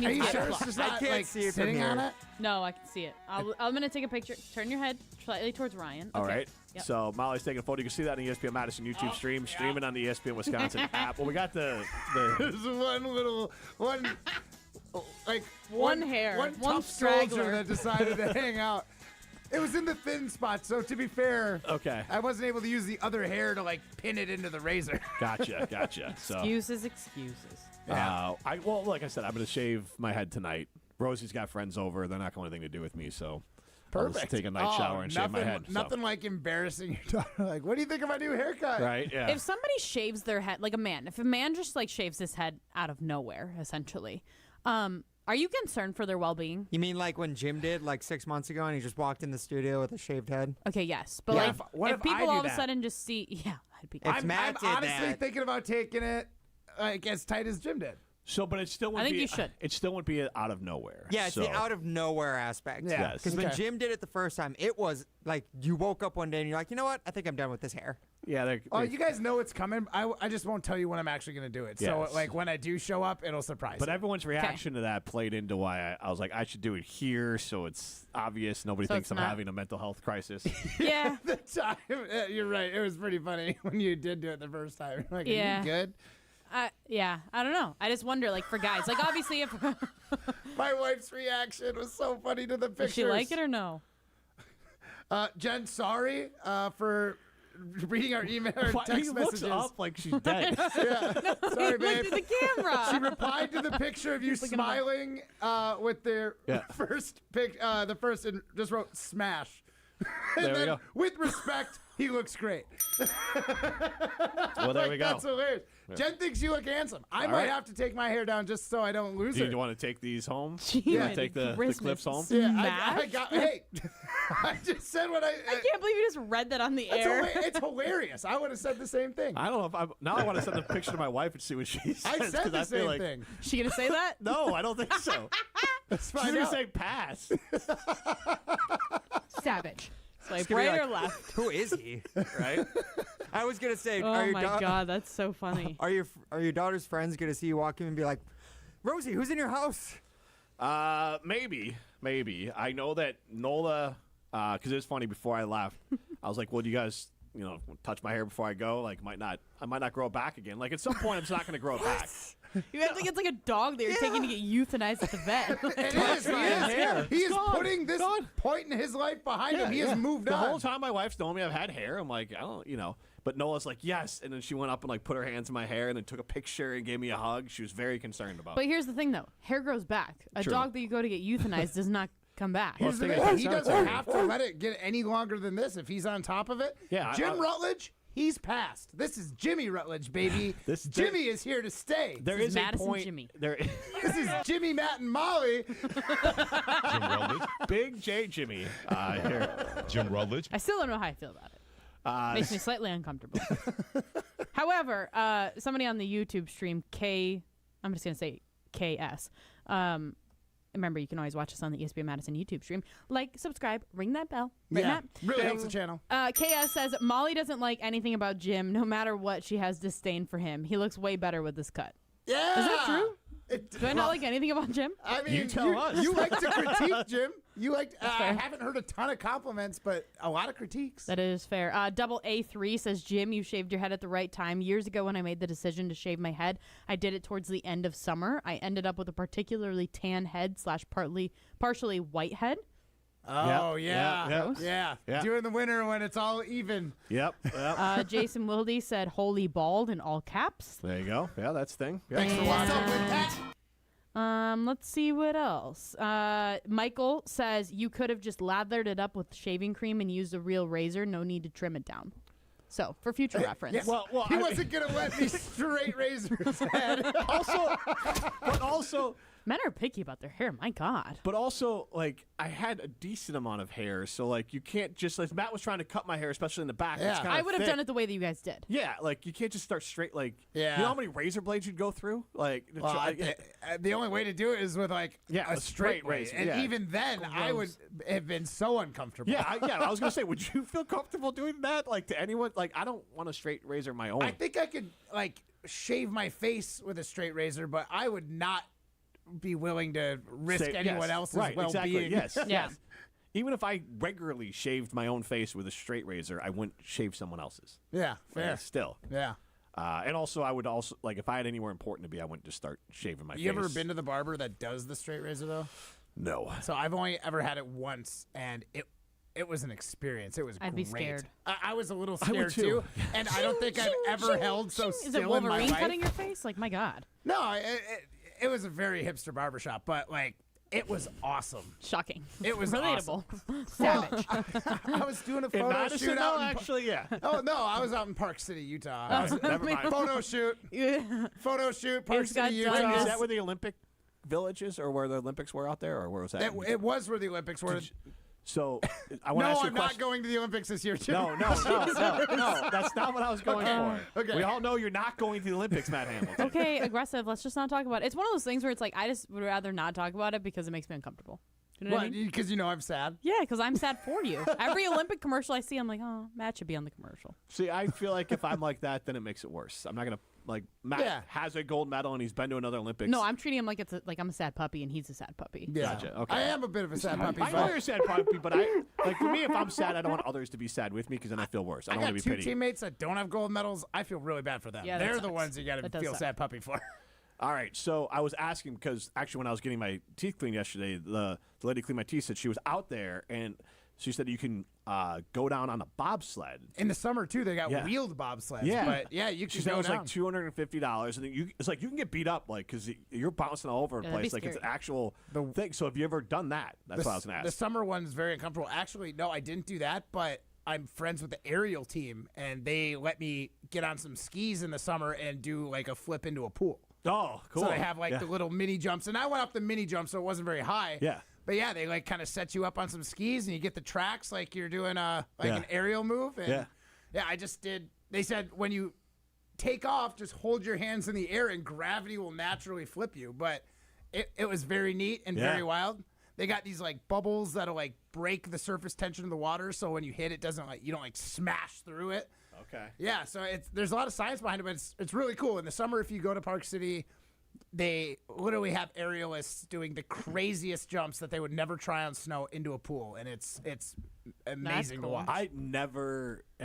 Are you sure it's just not,
I can't see it from
sitting
here.
on it?
No, I can see it. I'm going to take a picture. Turn your head slightly towards Ryan.
All
Okay.
right.
Yep.
So Molly's taking a photo. You can see that on the ESPN Madison YouTube stream, streaming on the ESPN Wisconsin app. Well, we got the
There's one
hair,
one
one
tough soldier
straggler
that decided to hang out. It was in the thin spot, so to be fair,
okay,
I wasn't able to use the other hair to like pin it into the razor.
Gotcha. So,
excuses.
well, like I said, I'm going to shave my head tonight. Rosie's got friends over. They're not going to anything to do with me, so I'll just take a night shower and shave my head.
Nothing like embarrassing your daughter. Like, what do you think of my new haircut?
Right, yeah.
If somebody shaves their head, like a man, if a man just like shaves his head out of nowhere, essentially, are you concerned for their well-being?
You mean like when Jim did like 6 months ago and he just walked in the studio with a shaved head?
Okay, yes. But
Yeah,
like, if people all of a
that?
sudden just see, yeah, I'd be.
If Matt
I'm
did
honestly
that-
thinking about taking it like as tight as Jim did.
So, but it still wouldn't
I think
be.
you should.
It still wouldn't be out of nowhere.
Yeah, it's
so.
the out of nowhere aspect.
Yeah.
Yes.
Because when Jim did it the first time, it was like you woke up one day and you're like, you know what? I think I'm done with this hair.
Yeah.
Oh, you guys know it's coming. I just won't tell you when I'm actually going to do it. So,
Yes.
like, when I do show up, it'll surprise
But
you.
everyone's reaction to that played into why I was like, I should do it here, so it's obvious. Nobody
So
thinks
it's
I'm
not-
having a mental health crisis.
Yeah.
The time, you're right. It was pretty funny when you did do it the first time. Like,
Yeah.
are you good?
Yeah, I don't know. I just wonder, like, for guys, like, obviously, if
My wife's reaction was so funny to the pictures.
does she like it or no?
Jen, sorry for reading our email or
Why-
text
he
messages.
looks up like she's dead.
Yeah. Sorry, babe.
Look at the camera.
She replied to the picture of you
looking at my-
smiling with their
Yeah.
first pic, the first, and just wrote smash. And
There we
then,
go.
with respect, he looks great.
Well, there we go.
That's hilarious. Jen thinks you look handsome. I might
right.
have to take my hair down just so I don't lose
Do
it.
you want to take these home?
Yeah.
Take the
Christmas
clips home?
Yeah, I
Smash?
got. Hey, I just said what
I can't believe you just read that on the
It's,
air.
it's hilarious. I would have said the same thing.
I don't know if now I want to send a picture to my wife and see what she says.
I said
'cause
the
I feel
same
like,
thing.
She gonna say that?
No, I don't think so.
Let's
She's
find
gonna
out.
say pass.
Savage. Swipe
gonna be
right
like,
or left?
Who is he? Right? I was gonna say,
Oh
are your
my
da-
god, that's so funny.
Are your daughter's friends gonna see you walk in and be like, Rosie, who's in your house?
Maybe. I know that Nola, because it's funny. Before I left, I was like, "Well, do you guys, touch my hair before I go? Like, I might not grow it back again. Like, at some point, I'm just not going to grow it back."
You have to get like a dog that you're taking to get euthanized at the vet.
It is.
hair.
He is
It's gone.
putting this point in his life behind him. He has moved
the
on.
whole time my wife's known me, I've had hair. I'm like, I don't. But Nola's like, yes, and then she went up and like put her hands in my hair and then took a picture and gave me a hug. She was very concerned about.
But here's the thing, though: hair grows back. A
True.
dog that you go to get euthanized does not come back.
Here's the thing. He doesn't have to let it get any longer than this if he's on top of it.
Yeah,
Jim Rutledge, he's passed. This is Jimmy Rutledge, baby. Jimmy is here to stay.
There
This
is
is Madison
a point.
Jimmy.
This is Jimmy, Matt, and Molly.
Jim Rutledge.
Big J Jimmy here.
Jim Rutledge.
I still don't know how I feel about it. Makes me slightly uncomfortable. However, somebody on the YouTube stream, I'm just going to say KS. Remember, you can always watch us on the ESPN Madison YouTube stream. Like, subscribe, ring that bell. Right,
Yeah,
Matt?
really helps the channel.
KS says, Molly doesn't like anything about Jim. No matter what, she has disdain for him. He looks way better with this cut.
Yeah.
Is that true? Do I not like anything about Jim?
I mean,
You tell us.
You like to critique, Jim. You like. I
fair.
haven't heard a ton of compliments, but a lot of critiques.
That is fair. Double A3 says, Jim, you shaved your head at the right time. Years ago when I made the decision to shave my head, I did it towards the end of summer. I ended up with a particularly tan head / partially white head.
Oh,
Yeah.
yeah. During the winter when it's all even.
Yep.
Jason Wilde said, holy bald in all caps.
There you go. Yeah, that's the thing. Yeah.
Thanks for watching with that.
Let's see what else. Michael says, you could have just lathered it up with shaving cream and used a real razor. No need to trim it down. So for future reference.
Yeah, well, he wasn't gonna let me straight razor his head.
Also,
men are picky about their hair. My God.
But also, like, I had a decent amount of hair, so like you can't just like Matt was trying to cut my hair, especially in the back.
Yeah.
It's kinda
I would have
thick.
done it the way that you guys did.
Yeah, like you can't just start straight. Like,
Yeah.
you know how many razor blades you'd go through? Like, to
Well,
try-
the only way to do it is with like a straight
razor,
razor, and
yeah.
even then, I would have been so uncomfortable.
Yeah, I was gonna say, would you feel comfortable doing that? Like to anyone? Like, I don't want a straight razor of my own.
I think I could like shave my face with a straight razor, but I would not be willing to risk anyone else's well-being.
Exactly. Yes.
Yeah.
Yes. Even if I regularly shaved my own face with a straight razor, I wouldn't shave someone else's.
Yeah, fair.
Still.
Yeah.
And also, I would also like if I had anywhere important to be, I wouldn't just start shaving my face.
You ever been to the barber that does the straight razor though?
No.
So I've only ever had it once, and it was an experience. It was
I'd
great.
be scared.
I was a little
I would
scared too,
too.
and I don't think I've ever held so
Is
still
it
in my
Wolverine
life.
cutting your face? Like, my God.
No, it was a very hipster barbershop, but like it was awesome.
Shocking.
It was
relatable.
awesome.
Savage.
I was doing a
In
photo
Madison,
shoot
though,
out.
actually, yeah.
Oh no, I was out in Park City, Utah.
Never mind.
Photo shoot. Photo shoot. Park
He's got
City,
done
Utah.
Wait, is that where the Olympic Village is, or where the Olympics were out there, or where was that?
It was where the Olympics were.
So I want to
No,
ask you
I'm
a
not
question.
going to the Olympics this year, too.
No, that's not what I was going for.
Okay.
We all know you're not going to the Olympics, Matt Hamilton.
Okay, aggressive. Let's just not talk about it. It's one of those things where it's like, I just would rather not talk about it because it makes me uncomfortable. Do you know what I mean?
Because you know I'm sad.
Yeah, because I'm sad for you. Every Olympic commercial I see, I'm like, oh, Matt should be on the commercial.
See, I feel like if I'm like that, then it makes it worse. I'm not gonna like Matt has a gold medal and he's been to another Olympics.
No, I'm treating him like like I'm a sad puppy and he's a sad puppy.
Yeah.
Gotcha. Okay.
I am a bit of a sad puppy.
I know you're a sad puppy, but like for me, if I'm sad, I don't want others to be sad with me because then I feel worse. I don't
got
want to be
two
pitied.
teammates that don't have gold medals. I feel really bad for them.
Yeah, that
They're the
sucks.
ones you got
That
to
does
feel
suck.
sad puppy for.
All right, so I was asking because actually when I was getting my teeth cleaned yesterday, the lady cleaned my teeth said she was out there and she said you can go down on a bobsled.
In the summer too, they got
Yeah.
wheeled bobsleds.
Yeah,
but yeah, you
she
can
said it
go
was
down.
like $250, and it's like you can get beat up like because you're bouncing all over the
Yeah, that'd
place.
be
Like it's an
scary.
actual thing. So have you ever done that? That's what I was gonna
The
ask.
summer one's very uncomfortable. Actually, no, I didn't do that, but I'm friends with the aerial team, and they let me get on some skis in the summer and do like a flip into a pool.
Oh, cool.
So they have like
Yeah.
the little mini jumps, and I went up the mini jump, so it wasn't very high.
Yeah.
But yeah, they like kind of set you up on some skis, and you get the tracks like you're doing
Yeah.
an aerial move. And
Yeah.
I just did. They said when you take off, just hold your hands in the air, and gravity will naturally flip you. But it was very neat and
Yeah.
very wild. They got these like bubbles that'll like break the surface tension of the water, so when you hit it, doesn't like you don't like smash through it.
Okay.
Yeah, so there's a lot of science behind it, but it's really cool. In the summer, if you go to Park City, they literally have aerialists doing the craziest jumps that they would never try on snow into a pool, and it's amazing to
cool.
watch.
I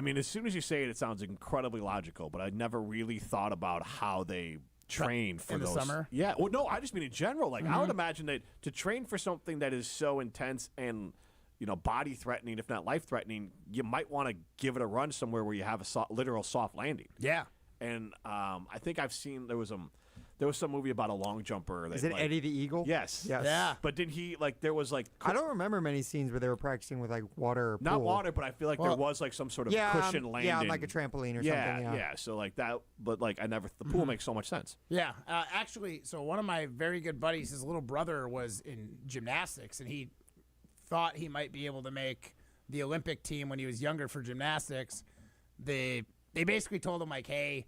mean, as soon as you say it, it sounds incredibly logical, but I never really thought about how they train for
in the
those.
summer?
Yeah. Well, no, I just mean in general. Like, I would imagine that to train for something that is so intense and, body threatening, if not life threatening, you might want to give it a run somewhere where you have a literal soft landing.
Yeah.
And I think I've seen there was some movie about a long jumper. That,
Is it
like,
Eddie the Eagle?
Yes.
Yes.
Yeah.
But did he there was like
I don't remember many scenes where they were practicing with like water or
not
pool.
water, but I feel like there was like some sort of cushion landing.
Yeah, on like a trampoline or something. Yeah.
So like that, but like the pool makes so much sense.
Yeah, actually, so one of my very good buddies, his little brother was in gymnastics, and he thought he might be able to make the Olympic team when he was younger for gymnastics. They basically told him like, hey,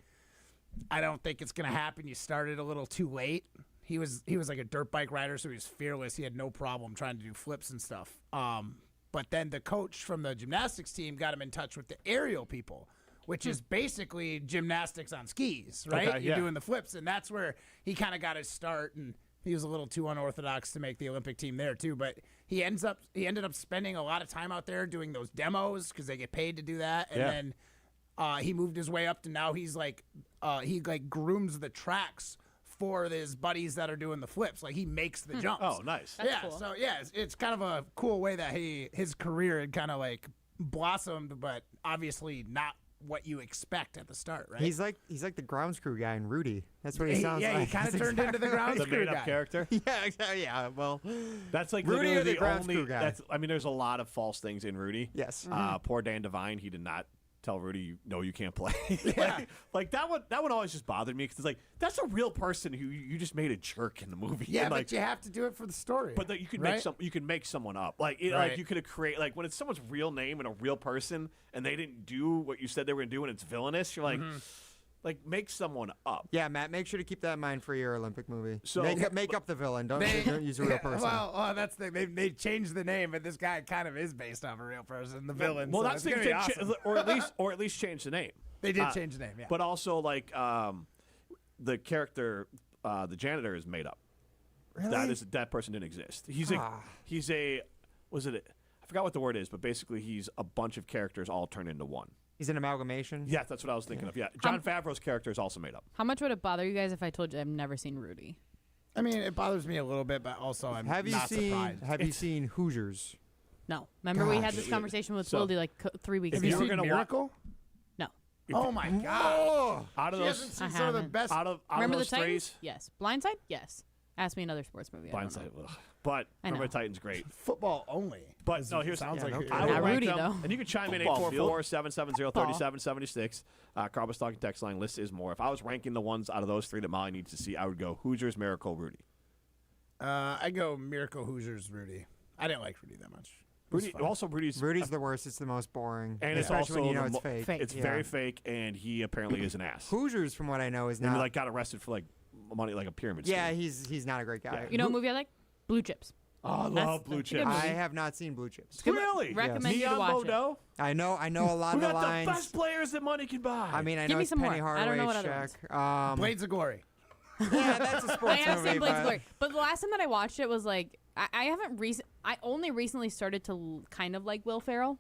I don't think it's gonna happen. You started a little too late. He was like a dirt bike rider, so he was fearless. He had no problem trying to do flips and stuff. But then the coach from the gymnastics team got him in touch with the aerial people, which is basically gymnastics on skis, right?
Okay,
You're
yeah.
doing the flips, and that's where he kind of got his start. And he was a little too unorthodox to make the Olympic team there too. But he ended up spending a lot of time out there doing those demos because they get paid to do that. And then he moved his way up to now he's like he grooms the tracks for his buddies that are doing the flips. Like he makes the jumps.
Oh, nice.
Yeah.
cool.
So yeah, it's kind of a cool way that his career had kind of like blossomed, but obviously not what you expect at the start, right?
He's like the grounds crew guy in Rudy. That's what he sounds
yeah,
like.
he kind of
That's
turned into the grounds
The
crew
made-up
guy.
character.
Yeah, exactly. Yeah, well,
That's like
Rudy
literally
or the grounds
only.
crew guy?
I mean, there's a lot of false things in Rudy.
Yes.
Poor Dan Devine, he did not tell Rudy, no, you can't play. like that one always just bothered me because it's like that's a real person who you just made a jerk in the movie.
Yeah,
and,
but
like,
you have to do it for the story.
But you can
right?
make someone up. Like
Right.
you could have created like when it's someone's real name and a real person and they didn't do what you said they were going to do and it's villainous. You're like. Like, make someone up.
Yeah, Matt, make sure to keep that in mind for your Olympic movie.
So
make up the villain. Don't use a real person.
Well, that's the thing. They changed the name, but this guy kind of is based off a real person, the villain.
Well,
so
that's
it's
the
gonna be
thing,
awesome.
or at least change the name.
They did change the name, yeah.
But also, like, the character, the janitor, is made up.
Really?
That person didn't exist. He's a I forgot what the word is, but basically he's a bunch of characters all turned into one.
He's an amalgamation?
Yeah, that's what I was thinking of. Yeah, Jon Favreau's character is also made up.
How much would it bother you guys if I told you I've never seen Rudy?
I mean, it bothers me a little bit, but also I'm not surprised.
Have you seen Hoosiers?
No. Remember we had this conversation with Wilde like 3 weeks ago.
Have you seen Miracle?
No.
Oh my God!
Out of
she
those,
hasn't seen some of the best.
out of
Remember
those
the Titans?
threes,
Yes. Blindside? Yes. Ask me another sports movie.
Blindside. But
I know.
remember, Titans great.
Football only.
But no, here's
sounds like
I would
Not
rank
Rudy,
them,
though.
and you can chime in
Football
844-770-3776. Carbus Talking text line list is more. If I was ranking the ones out of those three that Molly needs to see, I would go Hoosiers, Miracle, Rudy.
I go Miracle, Hoosiers, Rudy. I didn't like Rudy that much.
Rudy's
the worst. It's the most boring,
and it's
especially
also
when you know it's fake.
It's very fake, and he apparently is an ass.
Hoosiers, from what I know, is
And
not.
he like got arrested for like money, like a pyramid.
Yeah,
scheme.
he's not a great guy.
You know what movie I like? Blue Chips.
Oh, I love Blue Chips.
I have not seen Blue Chips.
Really?
Recommend you to
Neon
watch
Bordeaux?
I know a lot
We
of the
got
lines.
the best players that money can buy.
I mean, I
Give
know
me
it's
some
Penny
more.
Hardaway,
I don't know what other
Shaq.
Blades of Glory.
Yeah, that's a
I
sports
have
movie.
seen Blades
but-
of Glory, but the last time that I watched it was like I haven't I only recently started to kind of like Will Ferrell.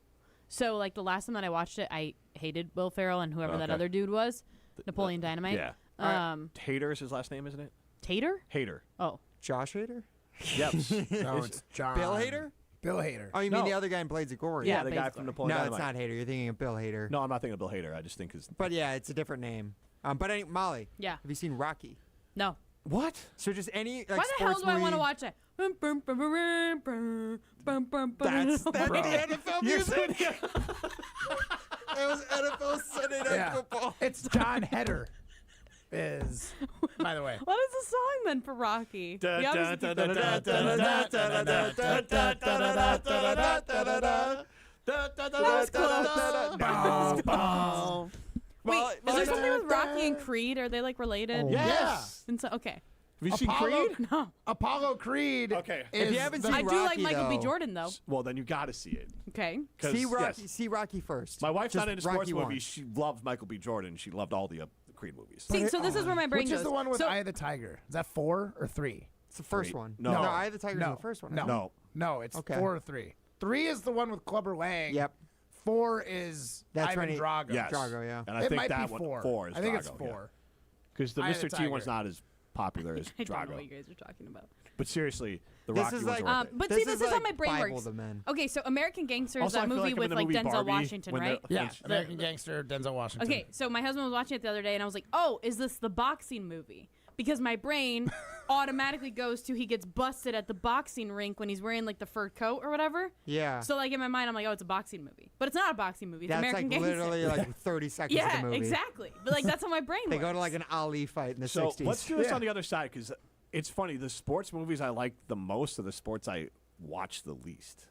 So like the last time that I watched it, I hated Will Ferrell and whoever that
Okay.
other dude was, Napoleon Dynamite.
Yeah. Hader is his last name, isn't it?
Tater?
Hader.
Oh.
Josh Hader?
Yep.
No, it's John.
Bill Hader?
Bill Hader.
Oh, you mean the other guy in Blades of Glory?
Yeah, the guy from Napoleon
No,
Dynamite.
it's not Hader. You're thinking of Bill Hader.
No, I'm not thinking of Bill Hader. I just think his.
But yeah, it's a different name. But Molly.
Yeah.
Have you seen Rocky?
No.
What?
So just any like
Why the hell
sports
do I want to
movie-
watch it?
That's the NFL music.
Music.
It was NFL Sunday Night
Yeah.
Football.
It's John Heder. Is by the way.
What is the song then for Rocky? We obviously keep- Wait, is there something with Rocky and Creed? Are they like related?
Oh. Yes.
And so, okay.
Have you seen
Apollo-
Creed?
No.
Apollo Creed.
Okay.
Is
If you haven't
the-
seen
I do like
Rocky,
Michael B.
though.
Jordan though.
Well, then you got to see it.
Okay.
'Cause,
See Rocky.
yes,
See Rocky first.
my wife's
Just
not into sports
Rocky one.
movies. She loves Michael B. Jordan. She loved all the Creed movies.
See, so this is where my brain
Which
goes.
is the one with
so,
Eye of the Tiger? Is that 4 or 3?
It's the first
Three.
one.
No.
Eye of the Tiger's
No.
the first one.
No.
No.
No, it's
Okay.
4 or 3. 3 is the one with Clubber Lang.
Yep.
4 is
That's
Ivan
when he-
Drago.
Yes.
Drago, yeah.
And I
It
think
might
that
be
one
4.
is
I think
Drago,
it's 4.
Because the
Eye of the
Mr. T one's
Tiger.
not as popular as
I don't know
Drago.
what you guys are talking about.
But seriously, the
This
Rocky
is
ones
like-
are worth it.
But
This
see, this is how
like
my brain
Bible
works.
to men.
Okay, so American Gangster is
Also, I
that
feel
movie
like I'm
with
in the
like
movie
Denzel
Barbie
Washington,
when
right?
Yeah, American Gangster, Denzel Washington.
Okay, so my husband was watching it the other day, and I was like, "Oh, is this the boxing movie?" Because my brain automatically goes to he gets busted at the boxing rink when he's wearing like the fur coat or whatever.
Yeah.
So like in my mind, I'm like, "Oh, it's a boxing movie," but it's not a boxing movie. It's
That's
American
like
Gangster.
literally like 30 seconds of
yeah,
the movie.
exactly. But like that's how my brain
They
works.
go to like an Ali fight in the
So
60s.
let's do this on the other side because it's funny. The sports movies I like the most are the sports I watch the least.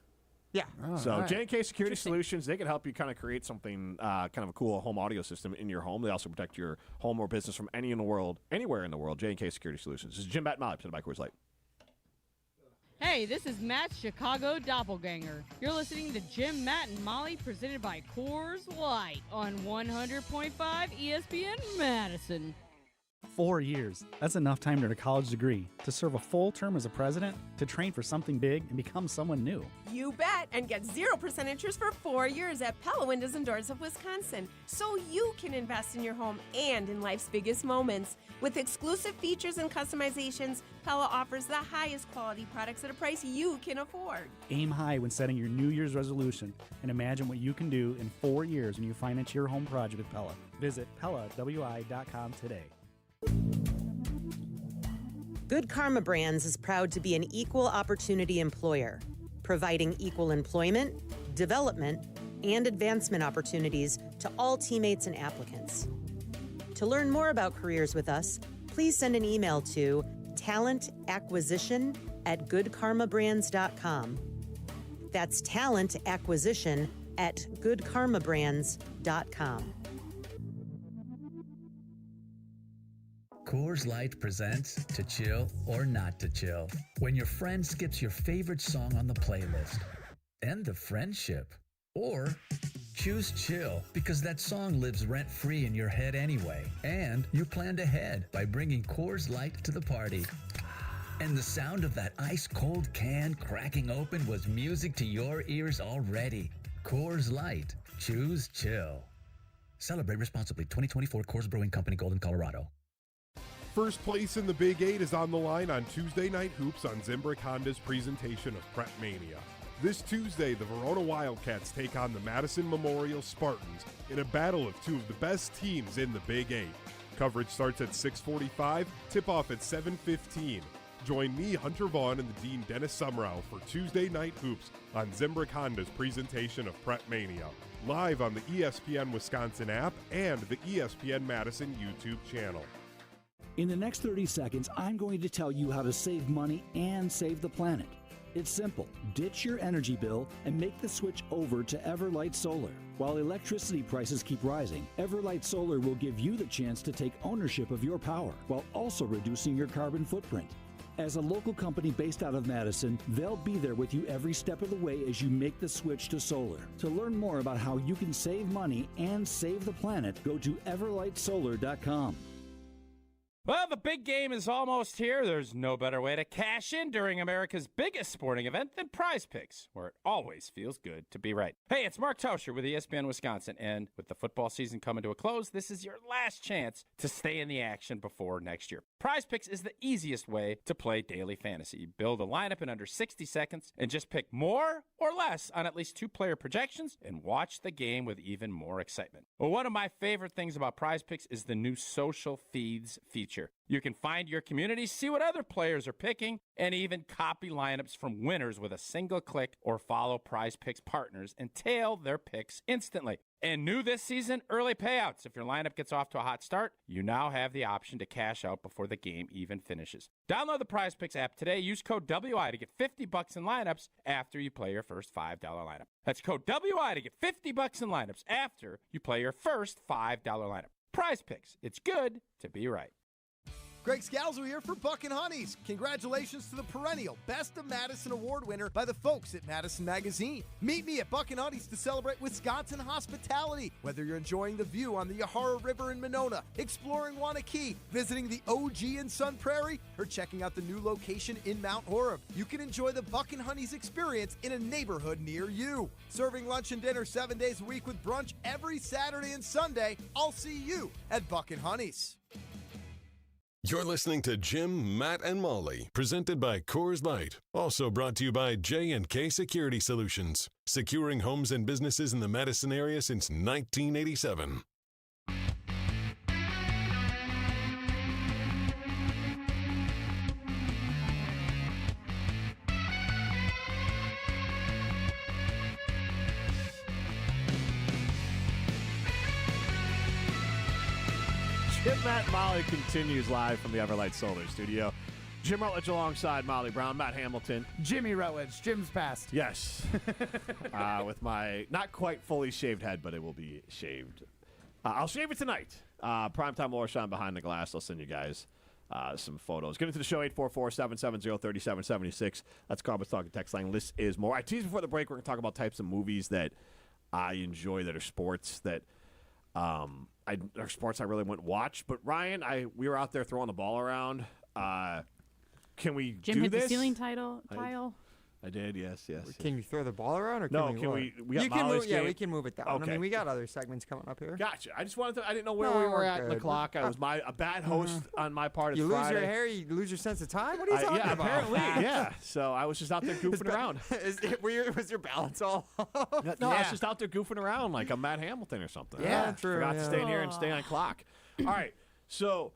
Yeah.
So
right.
J&K Security Solutions, they can help you kind of create something, kind of a cool home audio system in your home. They also protect your home or business from anywhere in the world. J&K Security Solutions. This is Jim Matt Molly, presented by Coors Light.
Hey, this is Matt's Chicago Doppelganger. You're listening to Jim, Matt, and Molly, presented by Coors Light on 100.5 ESPN Madison.
4 years. That's enough time to earn a college degree, to serve a full term as a president, to train for something big, and become someone new.
You bet, and get 0% interest for 4 years at Pella Windows and Doors of Wisconsin, so you can invest in your home and in life's biggest moments. With exclusive features and customizations, Pella offers the highest quality products at a price you can afford.
Aim high when setting your New Year's resolution, and imagine what you can do in 4 years when you finance your home project with Pella. Visit PellaWI.com today.
Good Karma Brands is proud to be an equal opportunity employer, providing equal employment, development, and advancement opportunities to all teammates and applicants. To learn more about careers with us, please send an email to talentacquisition@goodkarmabrands.com. That's talentacquisition@goodkarmabrands.com.
Coors Light presents To Chill or Not to Chill. When your friend skips your favorite song on the playlist. End the friendship. Or choose chill because that song lives rent-free in your head anyway. And you planned ahead by bringing Coors Light to the party. And the sound of that ice-cold can cracking open was music to your ears already. Coors Light. Choose chill. Celebrate responsibly. 2024 Coors Brewing Company, Golden, Colorado.
First place in the Big Eight is on the line on Tuesday Night Hoops on Zimbrick Honda's presentation of Prep Mania. This Tuesday, the Verona Wildcats take on the Madison Memorial Spartans in a battle of two of the best teams in the Big Eight. Coverage starts at 6:45, tip-off at 7:15. Join me, Hunter Vaughn, and the Dean Dennis Summerall for Tuesday Night Hoops on Zimbrick Honda's presentation of Prep Mania, live on the ESPN Wisconsin app and the ESPN Madison YouTube channel.
In the next 30 seconds, I'm going to tell you how to save money and save the planet. It's simple. Ditch your energy bill and make the switch over to Everlight Solar. While electricity prices keep rising, Everlight Solar will give you the chance to take ownership of your power while also reducing your carbon footprint. As a local company based out of Madison, they'll be there with you every step of the way as you make the switch to solar. To learn more about how you can save money and save the planet, go to everlightsolar.com.
Well, the big game is almost here. There's no better way to cash in during America's biggest sporting event than Prize Picks, where it always feels good to be right. Hey, it's Mark Tauscher with ESPN Wisconsin, and with the football season coming to a close, this is your last chance to stay in the action before next year. Prize Picks is the easiest way to play daily fantasy. Build a lineup in under 60 seconds and just pick more or less on at least 2 player projections and watch the game with even more excitement. Well, one of my favorite things about Prize Picks is the new social feeds feature. You can find your community, see what other players are picking, and even copy lineups from winners with a single click, or follow Prize Picks partners and tail their picks instantly. And new this season, early payouts. If your lineup gets off to a hot start, you now have the option to cash out before the game even finishes. Download the Prize Picks app today. Use code WI to get $50 in lineups after you play your first $5 lineup. That's code WI to get $50 in lineups after you play your first $5 lineup. Prize Picks. It's good to be right.
Greg Scalzo here for Buck and Honeys. Congratulations to the perennial Best of Madison Award winner by the folks at Madison Magazine. Meet me at Buck and Honeys to celebrate Wisconsin hospitality. Whether you're enjoying the view on the Yahara River in Monona, exploring Wanakee, visiting the OG in Sun Prairie, or checking out the new location in Mount Horeb, you can enjoy the Buck and Honeys experience in a neighborhood near you. Serving lunch and dinner 7 days a week with brunch every Saturday and Sunday. I'll see you at Buck and Honeys.
You're listening to Jim, Matt, and Molly, presented by Coors Light. Also brought to you by J&K Security Solutions, securing homes and businesses in the Madison area since 1987.
Jim, Matt, and Molly continues live from the Everlight Solar Studio. Jim Rutledge alongside Molly Brown, Matt Hamilton.
Jimmy Rutledge, Jim's passed.
Yes. With my not quite fully shaved head, but it will be shaved. I'll shave it tonight. Primetime Laura Sean behind the glass. I'll send you guys some photos. Get into the show, 844-770-3776. That's Carbus Talking text line. List is more. I teased before the break, we're going to talk about types of movies that I enjoy that are sports that are sports I really wouldn't watch. But Ryan, we were out there throwing the ball around. Can we
Jim
do
hit
this?
the ceiling tile.
I did, yes.
Can you throw the ball around, or
no?
can we
got
you can
Molly's
move, yeah,
game.
we can move it down.
Okay.
I mean, we got other segments coming up here.
Gotcha. I just wanted to. I didn't know where we were at in the clock. I was a bad host on my part.
You
It's
lose
Friday.
your hair, you lose your sense of time. What are you talking
yeah,
about?
apparently, yeah. So I was just out there goofing around.
Was your balance all?
No, I was just out there goofing around like I'm Matt Hamilton or something.
Yeah, true.
Forgot to stay in here and stay on clock. All right, so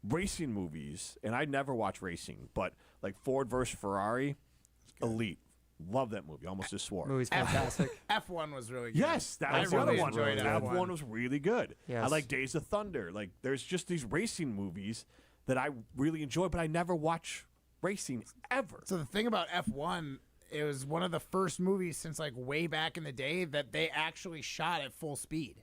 racing movies, and I never watch racing, but like Ford versus Ferrari, elite. Love that movie. Almost just swore.
Movie's fantastic.
F1 was really good.
Yes, that
I
was the
really
other one.
enjoyed
F1 was really good.
Yes.
I like Days of Thunder. Like, there's just these racing movies that I really enjoy, but I never watch racing ever.
So the thing about F1, it was one of the first movies since like way back in the day that they actually shot at full speed.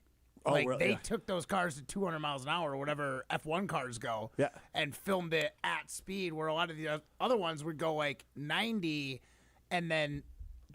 Oh,
Like
really?
they
Yeah.
took those cars to 200 miles an hour or whatever F1 cars go,
Yeah.
and filmed it at speed. Where a lot of the other ones would go like 90, and then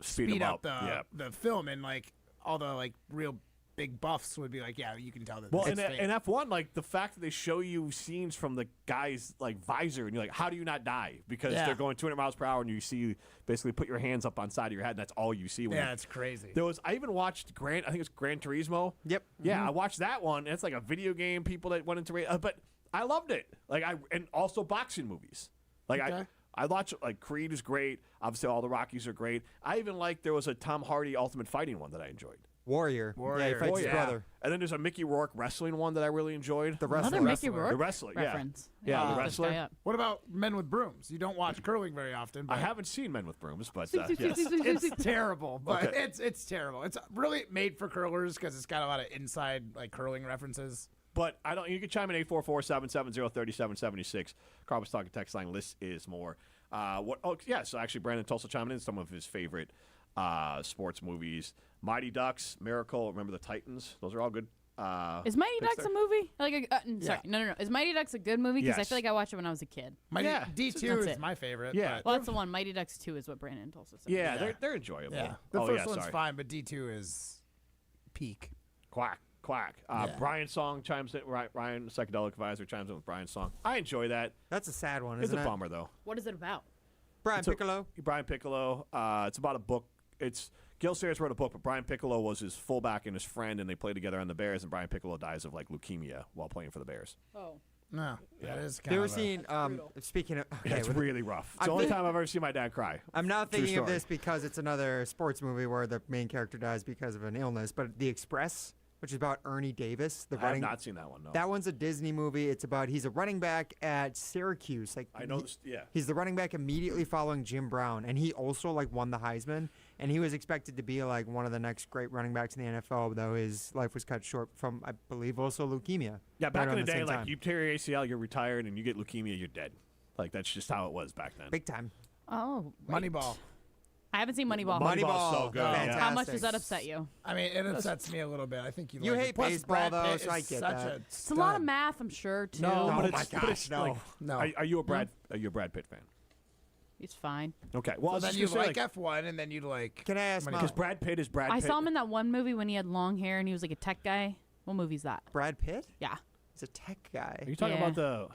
Speed
speed
'em
up
up,
the film, and like all the like real big buffs would be like, yeah, you can tell that.
Well,
this
in
is fake.
F1, like the fact that they show you scenes from the guy's like visor, and you're like, how do you not die? Because
Yeah.
they're going 200 miles per hour, and you see basically put your hands up on side of your head, and that's all you see. When
Yeah, it's crazy.
I even watched I think it's Gran Turismo.
Yep.
Yeah,
Mm-hmm.
I watched that one. And it's like a video game. People that went into but I loved it. And also boxing movies. Like
Okay.
I watch like Creed is great. Obviously, all the Rockies are great. I even like there was a Tom Hardy Ultimate Fighting one that I enjoyed.
Warrior. Yeah, he fights his brother.
And then there's a Mickey Rourke wrestling one that I really enjoyed.
The wrestler.
Another Mickey Rourke
The wrestler, yeah.
reference.
Yeah, the
Look this
wrestler.
guy up.
What about Men with Brooms? You don't watch curling very often. But
I haven't seen Men with Brooms, but yes.
It's terrible, but
Okay.
it's terrible. It's really made for curlers because it's got a lot of inside like curling references.
But I don't. You can chime in 844-770-3776. Carl was talking text line. List is more. So actually, Brandon Tulsa chiming in some of his favorite sports movies. Mighty Ducks, Miracle. Remember the Titans? Those are all good.
Is Mighty
picks
Ducks
there.
a movie? Sorry, no. Is Mighty Ducks a good movie? Because I
Yes.
feel like I watched it when I was a kid.
D2
That's
is
it.
my favorite.
Yeah.
but-
Well, that's the one. Mighty Ducks 2 is what Brandon Tulsa said.
Yeah, they're enjoyable.
yeah. The
Oh,
first
yeah,
one's
sorry.
fine, but D2 is peak.
Quack. Brian's song chimes in. Ryan, Psychedelic Advisor, chimes in with Brian's song. I enjoy that.
That's a sad one,
It's
isn't
a
it?
bummer, though.
What is it about?
Brian Piccolo.
Brian Piccolo. It's about a book. Gil Sayers wrote a book, but Brian Piccolo was his fullback and his friend, and they played together on the Bears, and Brian Piccolo dies of like leukemia while playing for the Bears.
Oh.
No, that is
They
kind
were
of
seeing. Speaking of, okay,
It's really rough. It's
I
the only
think-
time I've ever seen my dad cry.
I'm now
True
thinking of
story.
this because it's another sports movie where the main character dies because of an illness. But The Express, which is about Ernie Davis, the
I have
running.
not seen that one. No.
That one's a Disney movie. It's about he's a running back at Syracuse. Like
I know this. Yeah.
He's the running back immediately following Jim Brown, and he also like won the Heisman, and he was expected to be like one of the next great running backs in the NFL, though his life was cut short from, I believe, also leukemia.
Yeah, back
right
in
around
the day,
same
like
time.
you tear your ACL, you're retired, and you get leukemia, you're dead. Like that's just how it was back then.
Big time.
Oh. right.
Moneyball.
I haven't seen Moneyball.
Moneyball's so good.
Fantastic.
How much does that upset you?
I mean, it upsets me a little bit. I think you
You
like
hate
it. Plus,
baseball,
Brad
though,
Pitt
so I
is
get
such
that.
a
It's a lot of
stud.
math, I'm sure, too.
No,
Oh
but
my
it's,
gosh,
but it's
no.
like,
No.
Are you a Brad Pitt fan?
He's fine.
Okay. Well, I
So
was
then
just
you
gonna say,
like F1, and then you like.
Can I ask
Moneyball.
because Brad Pitt is Brad
I
Pitt.
saw him in that one movie when he had long hair and he was like a tech guy. What movie's that?
Brad Pitt?
Yeah.
He's a tech guy.
Are you talking
Yeah.
about the?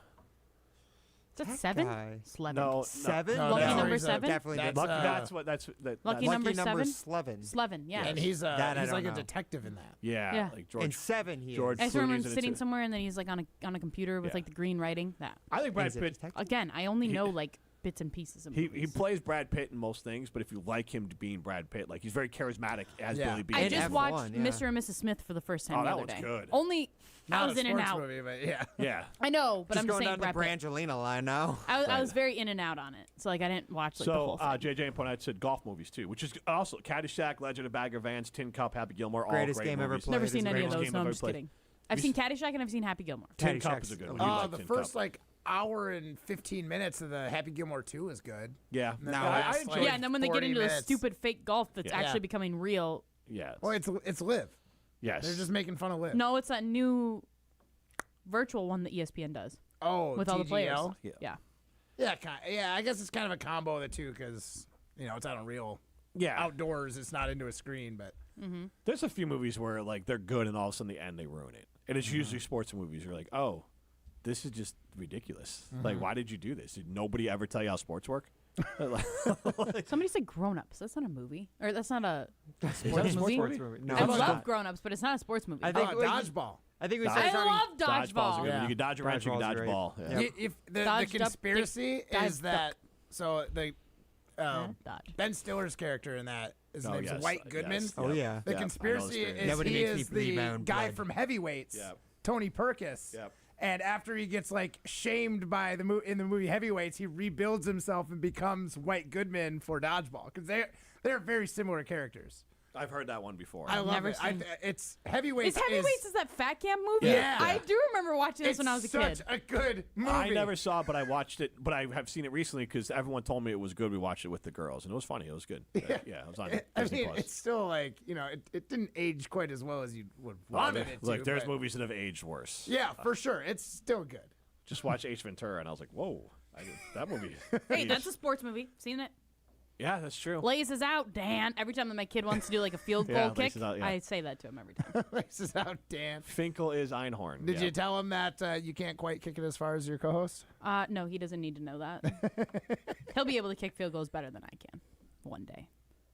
Is that
Tech
7?
guy.
11.
No,
Seven?
No,
Lucky
no,
number
he's a-
7?
Definitely
That's,
did.
Lucky,
uh,
that's what. That's that.
Lucky
that's-
number
number
7?
Slevin.
Slevin, yeah.
And he's
That I
he's
don't
like
know.
a detective in that.
Yeah,
Yeah.
like George.
In 7, he
George
is.
I just remember him
Clooney's in it
sitting
too.
somewhere and then he's like on a computer with
Yeah.
like the green writing. That.
I think Brad
He's a
Pitt.
detective.
Again, I only know like bits and pieces of
He
movies.
plays Brad Pitt in most things, but if you like him being Brad Pitt, like he's very charismatic as
Yeah.
Billy B.
I
And
just
F1,
watched
yeah.
Mr. and Mrs. Smith for the first time
Oh,
the
that
other
one's
day.
good.
Only I
Not
was
a
in and
sports
out.
movie, but yeah.
Yeah.
I know, but
Just
I'm
going
just
down
saying
the
Brad Pitt.
Brangelina line now.
I was very in and out on it, so like I didn't watch like the
So
whole thing.
JJ and Ponette said golf movies too, which is also Caddyshack, Legend of Bagger Vance, Tin Cup, Happy Gilmore, all
Greatest
great
game ever
movies.
played.
Never
It's
seen
the
any of
greatest
those.
game
No,
I've
I'm
ever
just
played.
kidding. I've seen Caddyshack and I've seen Happy Gilmore.
Tin Cup is a good one. You like
The
Tin
first
Cup.
like hour and 15 minutes of the Happy Gilmore 2 is good.
Yeah.
And then
No,
the
I
last,
enjoyed
like,
Yeah, and then when they get
40
into the
minutes-
stupid fake golf that's
Yeah.
actually
Yeah.
becoming real.
Yeah.
Well, it's Live.
Yes.
They're just making fun of Live.
No, it's that new virtual one that ESPN does
Oh,
with all the players.
TGL?
Yeah.
Yeah, I guess it's kind of a combo of the two because it's on a real
Yeah.
outdoors. It's not into a screen, but
There's a few movies where like they're good and all of a sudden the end they ruin it. And it's usually sports movies. You're like, oh, this is just ridiculous. Like, why did you do this? Did nobody ever tell you how sports work?
Somebody said Grown Ups. That's not a movie, or that's not a
that
sports
a
movie.
sports
movie? No,
I
it's
love
not.
Grown Ups, but it's not a sports movie.
I think
dodgeball.
I think we
Dodge-
said
I
something.
love
Dodgeball's a
dodgeball.
good one. You can dodge a wrench, you can
Dodgeball's
dodge a
great.
ball.
Yep.
Yeah.
If the
Dodged up,
conspiracy
dodged
is that so the
Dodge.
Ben Stiller's character in that his
Oh,
name's
yes,
White Goodman.
yes,
Oh,
yep.
yeah.
The
Yep, I know
conspiracy
this
is
That would
he
make
is
me bleed my
the
own
guy
blood.
from Heavyweights,
Yep.
Tony Perkis.
Yep.
And after he gets like shamed by in the movie Heavyweights, he rebuilds himself and becomes White Goodman for dodgeball because They're very similar characters.
I've heard that one before.
I love it. It's Heavyweights.
Is that Fat Camp movie?
Yeah.
I do remember watching this when I was a kid.
Such a good movie.
I never saw it, but I watched it. But I have seen it recently because everyone told me it was good. We watched it with the girls, and it was funny. It was good. Yeah, it was on Disney Plus.
It's still like, it didn't age quite as well as you would want it to.
Like, there's movies that have aged worse.
Yeah, for sure. It's still good.
Just watch Ace Ventura, and I was like, whoa, that movie.
Hey, that's a sports movie. Seen it?
Yeah, that's true.
Laces out, Dan. Every time that my kid wants to do like a field goal kick,
out,
I say that to him every time.
Laces out, Dan.
Finkel is Einhorn.
Did you tell him that you can't quite kick it as far as your co-host?
No, he doesn't need to know that. He'll be able to kick field goals better than I can one day.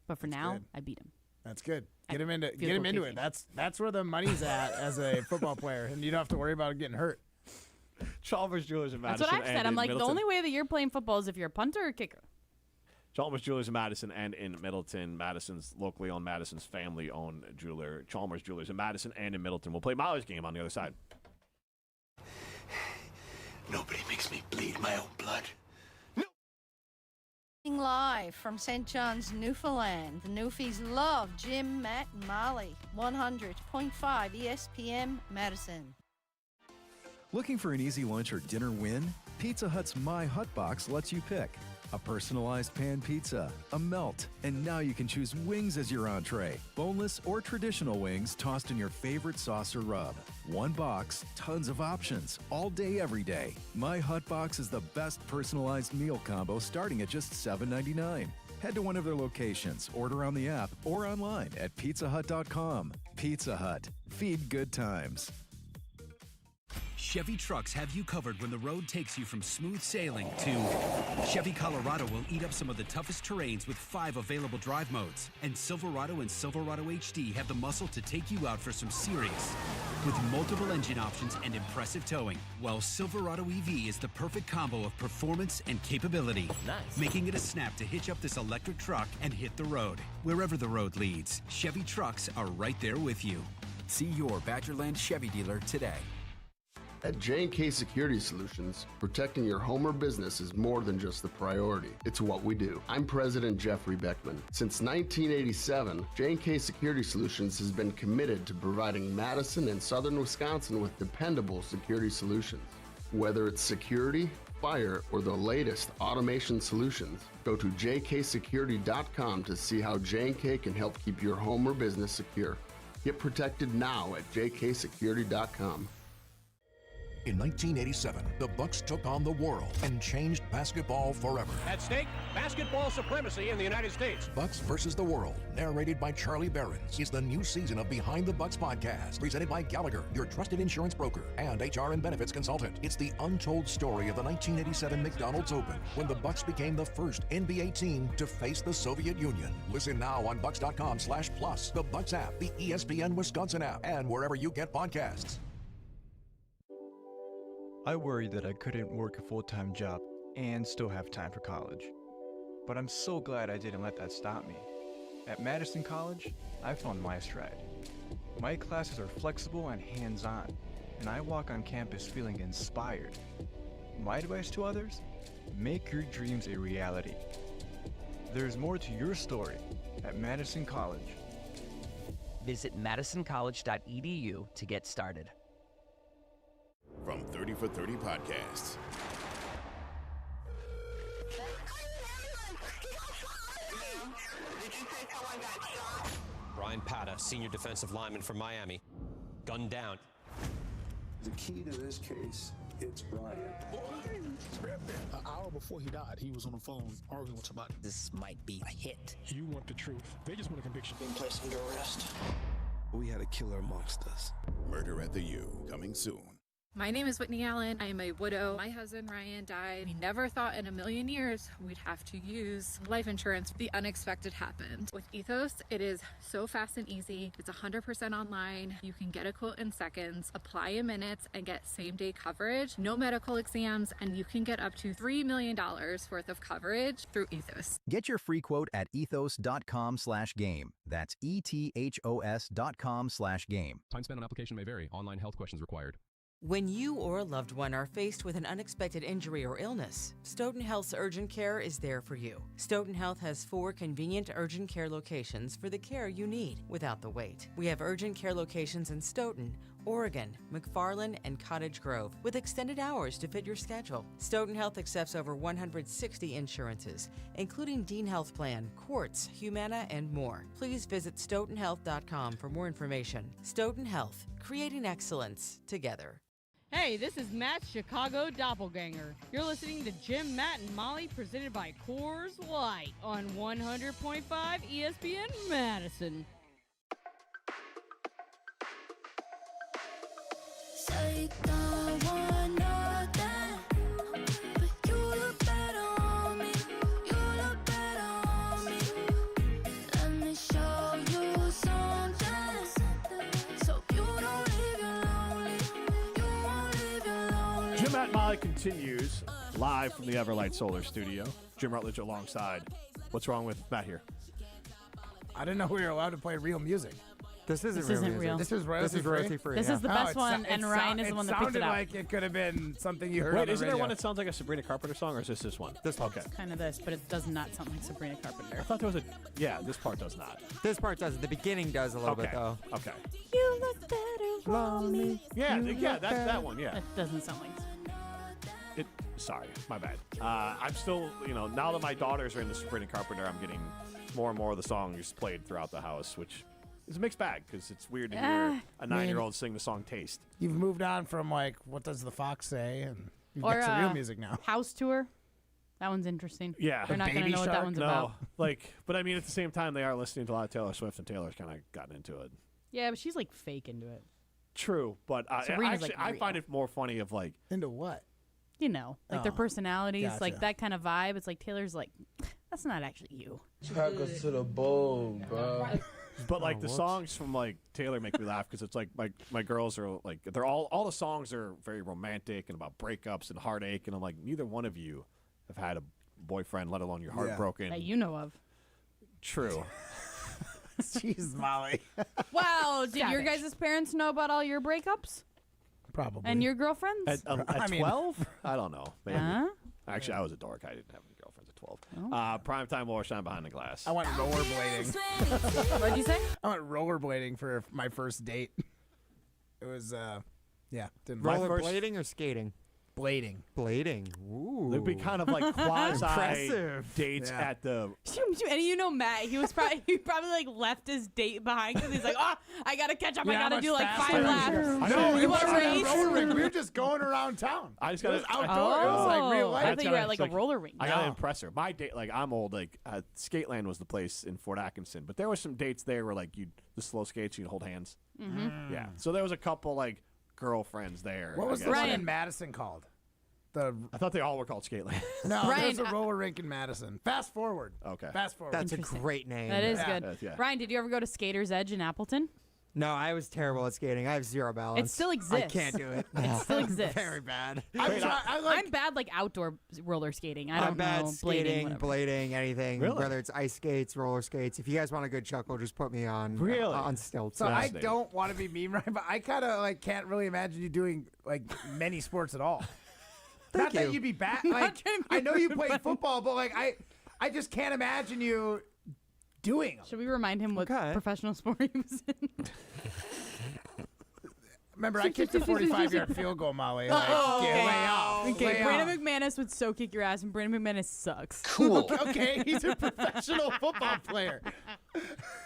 But for now, I beat him.
That's good. Get him into it. That's where the money's at as a football player, and you don't have to worry about getting hurt.
Chalmers Jewelers in Madison.
That's what I've said. I'm like,
Middleton.
the only way that you're playing football is if you're a punter or kicker.
Chalmers Jewelers in Madison and in Middleton. Madison's locally owned, Madison's family-owned jeweler. Chalmers Jewelers in Madison and in Middleton. We'll play Molly's game on the other side.
Nobody makes me bleed my own blood.
Live from St. John's, Newfoundland. The Newfies love Jim, Matt, and Molly. 100.5 ESPN Madison.
Looking for an easy lunch or dinner win? Pizza Hut's My Hut Box lets you pick a personalized pan pizza, a melt, and now you can choose wings as your entree. Boneless or traditional wings tossed in your favorite sauce or rub. One box, tons of options, all day, every day. My Hut Box is the best personalized meal combo starting at just $7.99. Head to one of their locations, order on the app, or online at pizzahut.com. Pizza Hut. Feed good times.
Chevy trucks have you covered when the road takes you from smooth sailing to Chevy Colorado will eat up some of the toughest terrains with 5 available drive modes. And Silverado and Silverado HD have the muscle to take you out for some serious with multiple engine options and impressive towing. While Silverado EV is the perfect combo of performance and capability, making it a snap to hitch up this electric truck and hit the road. Wherever the road leads, Chevy trucks are right there with you. See your Badgerland Chevy dealer today.
At J&K Security Solutions, protecting your home or business is more than just the priority. It's what we do. I'm President Jeffrey Beckman. Since 1987, J&K Security Solutions has been committed to providing Madison and southern Wisconsin with dependable security solutions. Whether it's security, fire, or the latest automation solutions, go to jksecurity.com to see how J&K can help keep your home or business secure. Get protected now at jksecurity.com.
In 1987, the Bucks took on the world and changed basketball forever.
At stake, basketball supremacy in the United States.
Bucks versus the World, narrated by Charlie Behrens, is the new season of Behind the Bucks podcast, presented by Gallagher, your trusted insurance broker and HR and benefits consultant. It's the untold story of the 1987 McDonald's Open, when the Bucks became the first NBA team to face the Soviet Union. Listen now on bucks.com/plus, the Bucks app, the ESPN Wisconsin app, and wherever you get podcasts.
I worried that I couldn't work a full-time job and still have time for college. But I'm so glad I didn't let that stop me. At Madison College, I found my stride. My classes are flexible and hands-on, and I walk on campus feeling inspired. My advice to others? Make your dreams a reality. There's more to your story at Madison College.
Visit madisoncollege.edu to get started.
From 30 for 30 Podcasts.
Brian Pata, senior defensive lineman from Miami, gunned down.
The key to this case, it's Brian.
An hour before he died, he was on the phone arguing with somebody.
This might be a hit.
You want the truth. They just want a conviction.
Being placed under arrest.
We had a killer amongst us. Murder at the U, coming soon.
My name is Whitney Allen. I am a widow. My husband, Ryan, died. We never thought in a million years we'd have to use life insurance. The unexpected happened. With Ethos, it is so fast and easy. It's 100% online. You can get a quote in seconds, apply in minutes, and get same-day coverage. No medical exams, and you can get up to $3 million worth of coverage through Ethos.
Get your free quote at ethos.com/game. That's ETHOS.com/game.
Time spent on application may vary. Online health questions required.
When you or a loved one are faced with an unexpected injury or illness, Stoughton Health's urgent care is there for you. Stoughton Health has 4 convenient urgent care locations for the care you need without the wait. We have urgent care locations in Stoughton, Oregon, McFarland, and Cottage Grove with extended hours to fit your schedule. Stoughton Health accepts over 160 insurances, including Dean Health Plan, Quartz, Humana, and more. Please visit stoughtonhealth.com for more information. Stoughton Health, creating excellence together.
Hey, this is Matt's Chicago Doppelganger. You're listening to Jim, Matt, and Molly presented by Coors Light on 100.5 ESPN Madison.
Say don't want nothing, but you look better on me. You look better on me. Let me show you something, so you don't leave you lonely. You won't leave you lonely.
Jim, Matt, and Molly continues live from the Everlight Solar Studio. Jim Rutledge alongside. What's wrong with Matt here?
I didn't know we were allowed to play real music.
This isn't real.
This is
royalty
free.
This is the best one, and Ryan is the one that picked it up.
It sounded like it could have been something you heard
Wait,
on the
isn't
radio.
there one that sounds like a Sabrina Carpenter song, or is this one?
This one.
Okay.
Kind of this, but it does not sound like Sabrina Carpenter.
I thought there was a... Yeah, this part does not.
This part does. The beginning does a little bit, though.
Okay.
You look better on me.
Yeah, that one, yeah.
It doesn't sound like
Sorry, my bad. I'm still, now that my daughters are in the Sabrina Carpenter, I'm getting more and more of the songs played throughout the house, which is a mixed bag because it's weird to hear a 9-year-old sing the song Taste.
You've moved on from, what does the Fox say? And you've
Or
got some real music now.
House Tour. That one's interesting.
Yeah.
They're not going to know what that one's about.
But I mean, at the same time, they are listening to a lot of Taylor Swift, and Taylor's kind of gotten into it.
Yeah, but she's fake into it.
True, but
Sabrina's,
I find it more funny of
into what?
Their personalities,
gotcha.
that kind of vibe. It's like Taylor's that's not actually you.
Pack us to the bowl, bro.
But the songs from Taylor make me laugh because it's my girls are they're all the songs are very romantic and about breakups and heartache, and I'm like, neither one of you have had a boyfriend, let alone your heart broken.
That you know of.
True.
Jeez, Molly.
Wow, did your guys' parents know about all your breakups?
Probably.
And your girlfriends?
At 12? I don't know. Maybe. Actually, I was a dork. I didn't have any girlfriends at 12. Primetime Laura Shine Behind the Glass.
I went rollerblading.
What'd you say?
I went rollerblading for my first date. It was,
rollerblading or skating?
Blading.
Blading. Ooh.
It'd be kind of like quasi dates at the.
And Matt, he probably left his date behind because he's like, I gotta catch up. I gotta do 5 laps.
No,
you want to race?
Roller rink. We were just going around town.
I just got
it was outdoor. It was like real life.
I thought you were at a roller rink.
I gotta impress her. My date, I'm old. Skateland was the place in Fort Atkinson, but there were some dates there where the slow skates, you'd hold hands.
Mm-hmm.
Yeah. So there was a couple girlfriends there.
What was the one in Madison called?
I thought they all were called Skateland.
No, there's a roller rink in Madison. Fast Forward.
Okay.
Fast Forward.
That's a great name.
That is good. Ryan, did you ever go to Skater's Edge in Appleton?
No, I was terrible at skating. I have zero balance.
It still exists.
I can't do it.
It still exists.
Very bad.
I'm bad outdoor roller skating. I don't
I'm bad
know.
skating, blading, anything.
Really?
Whether it's ice skates, roller skates. If you guys want a good chuckle, just put me on on stilts.
So I don't want to be mean, Ryan, but I kind of can't really imagine you doing many sports at all. Not that you'd be bad. I know you played football, but I just can't imagine you doing them.
Should we remind him what professional sport he was in?
Remember, I kicked a 45-yard field goal, Molly. Lay off.
Okay, Brandon McManus would so kick your ass, and Brandon McManus sucks.
Cool. Okay, he's a professional football player.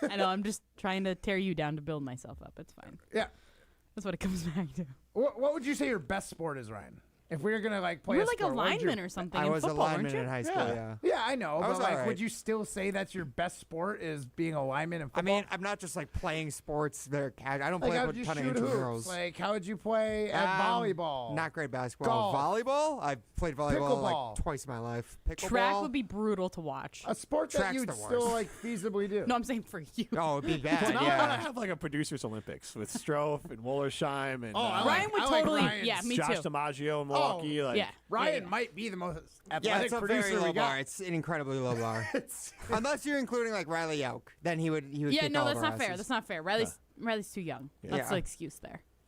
I know. I'm just trying to tear you down to build myself up. It's fine.
Yeah.
That's what it comes back to.
What would you say your best sport is, Ryan? If we were gonna play,
you're
a sport,
a lineman or something.
I
in
was
football,
a lineman
weren't you?
in high school. Yeah.
Yeah, I know.
I was
but
all right.
would you still say that's your best sport is being a lineman in football?
I mean, I'm not just playing sports. They're casual. I don't play
how
with
would
a
you
ton of
shoot
intramurals.
hoops? How would you play at volleyball?
Not great basketball.
Golf.
Volleyball? I've played volleyball
Pickleball.
twice in my life. Pickleball.
Track would be brutal to watch.
A sport that
Track's
you'd
the
still
worst.
feasibly do.
No, I'm saying for you.
Oh, it'd be bad.
Well, now I want
yeah.
to have a producers Olympics with Strofe and Wollersheim and
Ryan would totally.
Ryan's.
Me
Josh
too.
DiMaggio in Milwaukee.
Yeah.
Ryan might be the most athletic
Yeah, it's a
producer
very low
we got.
bar. It's an incredibly low bar. Unless you're including Riley Yoke, then he would.
Yeah,
kick
no,
all
that's
of our
not fair.
asses.
That's not fair. Riley's too young. That's the excuse there.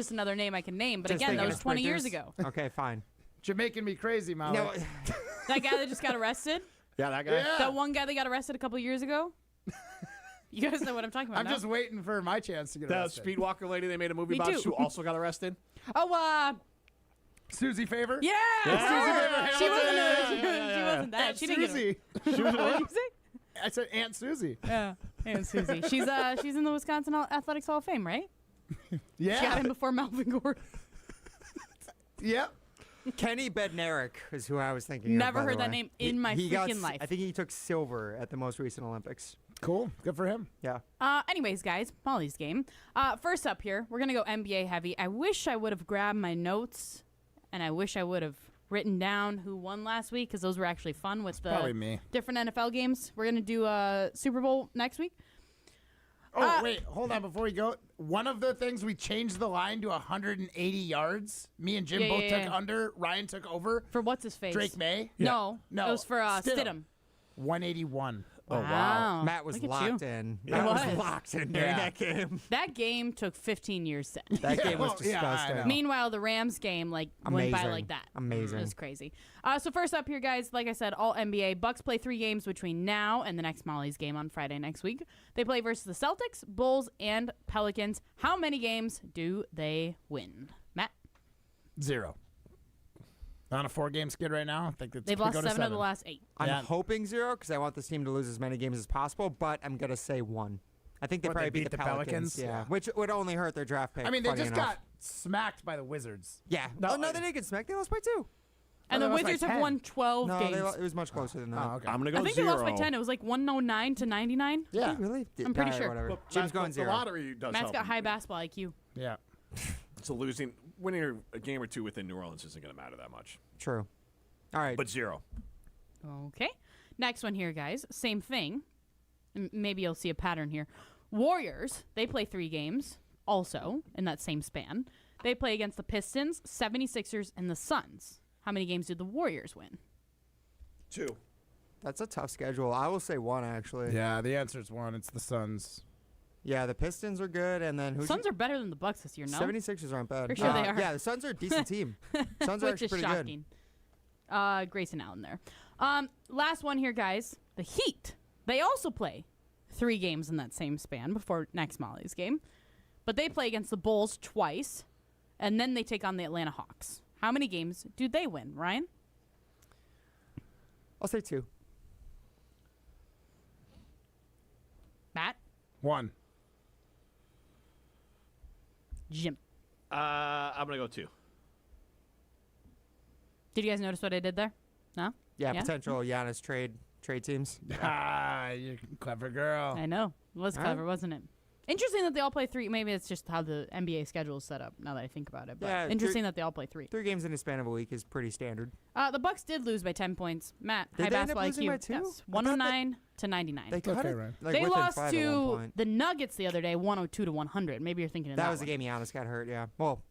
just another name I can name. But
Just
again, that
thinking
was
of
20 years
Snickers.
ago.
Okay, fine.
You're making me crazy, Molly.
No,
That guy that just got arrested?
Yeah, that guy.
Yeah.
That one guy that got arrested a couple years ago? You guys know what I'm talking about
I'm
now?
just waiting for my chance to get
That
arrested.
Speedwalker lady they made a movie
Me
about
too.
who also got arrested.
Oh,
Susie Favor?
yeah! She wasn't that.
Aunt
She didn't get
Susie.
What did you say?
I said Aunt Susie.
Yeah, Aunt Susie. She's in the Wisconsin Athletics Hall of Fame, right?
Yeah.
She got in before Melvin Gordon.
Yep.
Kenny Bednarik is who I was thinking of.
Never
by the
heard that
way.
name in my
He got
freaking life.
I think he took silver at the most recent Olympics.
Cool. Good for him.
Yeah.
Anyways, guys, Molly's game. First up here, we're going to go NBA heavy. I wish I would have grabbed my notes, and I wish I would have written down who won last week, because those were actually fun with
probably
the
me.
different NFL games. We're going to do Super Bowl next week.
Oh, wait. Hold on. Before we go, one of the things we changed the line to 180 yards. Me and Jim both took under. Ryan took over.
For what's his face?
Drake May?
No.
No.
It was for Stidham.
181.
Oh,
Wow.
Matt was
Look at
locked
you.
in.
He
Matt was
was.
locked in during that game.
That game took 15 years to end.
That game was
Yeah, I
disgusting.
know.
Meanwhile, the Rams game went by
Amazing.
like that.
Amazing.
It was crazy. So first up here, guys, like I said, all NBA. Bucks play 3 games between now and the next Molly's game on Friday next week. They play versus the Celtics, Bulls, and Pelicans. How many games do they win? Matt?
0. On a 4-game skid right now. I think it's
They've
gonna
lost
go to
7 of the last 8.
I'm hoping 0 because I want this team to lose as many games as possible, but I'm going to say 1. I think they
What,
probably
they
beat the Pelicans. Yeah, which would only hurt their draft pick.
I mean, they
funny
just
enough.
got smacked by the Wizards.
Yeah.
No,
No, they didn't get smacked. They lost by 2.
And
they
the
lost by
Wizards have
10.
won 12
No,
games.
it was much closer than that.
Oh, okay.
I'm gonna go
I think
0.
they lost by 10. It was like 109 to 99.
Yeah.
Really?
I'm pretty
All right,
sure.
Whatever.
Well,
Jim's going
the
0.
lottery does
Matt's
help
got
him.
high basketball IQ.
Yeah.
So winning a game or 2 within New Orleans isn't going to matter that much.
True. All right.
But 0.
Okay. Next one here, guys. Same thing. Maybe you'll see a pattern here. Warriors, they play 3 games also in that same span. They play against the Pistons, 76ers, and the Suns. How many games do the Warriors win?
2.
That's a tough schedule. I will say 1, actually.
Yeah, the answer is 1. It's the Suns.
Yeah, the Pistons are good, and then who's
Suns are better than the Bucks this year, no?
76ers aren't bad.
Pretty sure they are.
Yeah, the Suns are a decent team. Suns are
Which
actually
is
pretty
shocking. Grayson Allen there. Last one here, guys. The Heat. They also play 3 games in that same span before next Molly's game. But they play against the Bulls twice, and then they take on the Atlanta Hawks. How many games do they win, Ryan?
I'll say 2.
Matt?
1.
Jim?
I'm going to go 2.
Did you guys notice what I did there? No?
Yeah, potential Giannis trade teams.
Ah, you clever girl.
I know. It was
All
clever,
right.
wasn't it? Interesting that they all play 3. Maybe it's just how the NBA schedule is set up, now that I think about it. But
Yeah,
interesting that they all play 3.
3 games in a span of a week is pretty standard.
The Bucks did lose by 10 points. Matt,
Did
high
they end up
basketball
losing
IQ.
by 2?
Yes,
I thought
109 to 99.
They cut
okay,
it.
right.
Like
They
within
lost
5 at one
to
point.
the Nuggets the other day, 102 to 100. Maybe you're thinking of that.
That was the
one.
game Giannis got hurt. Yeah. Well,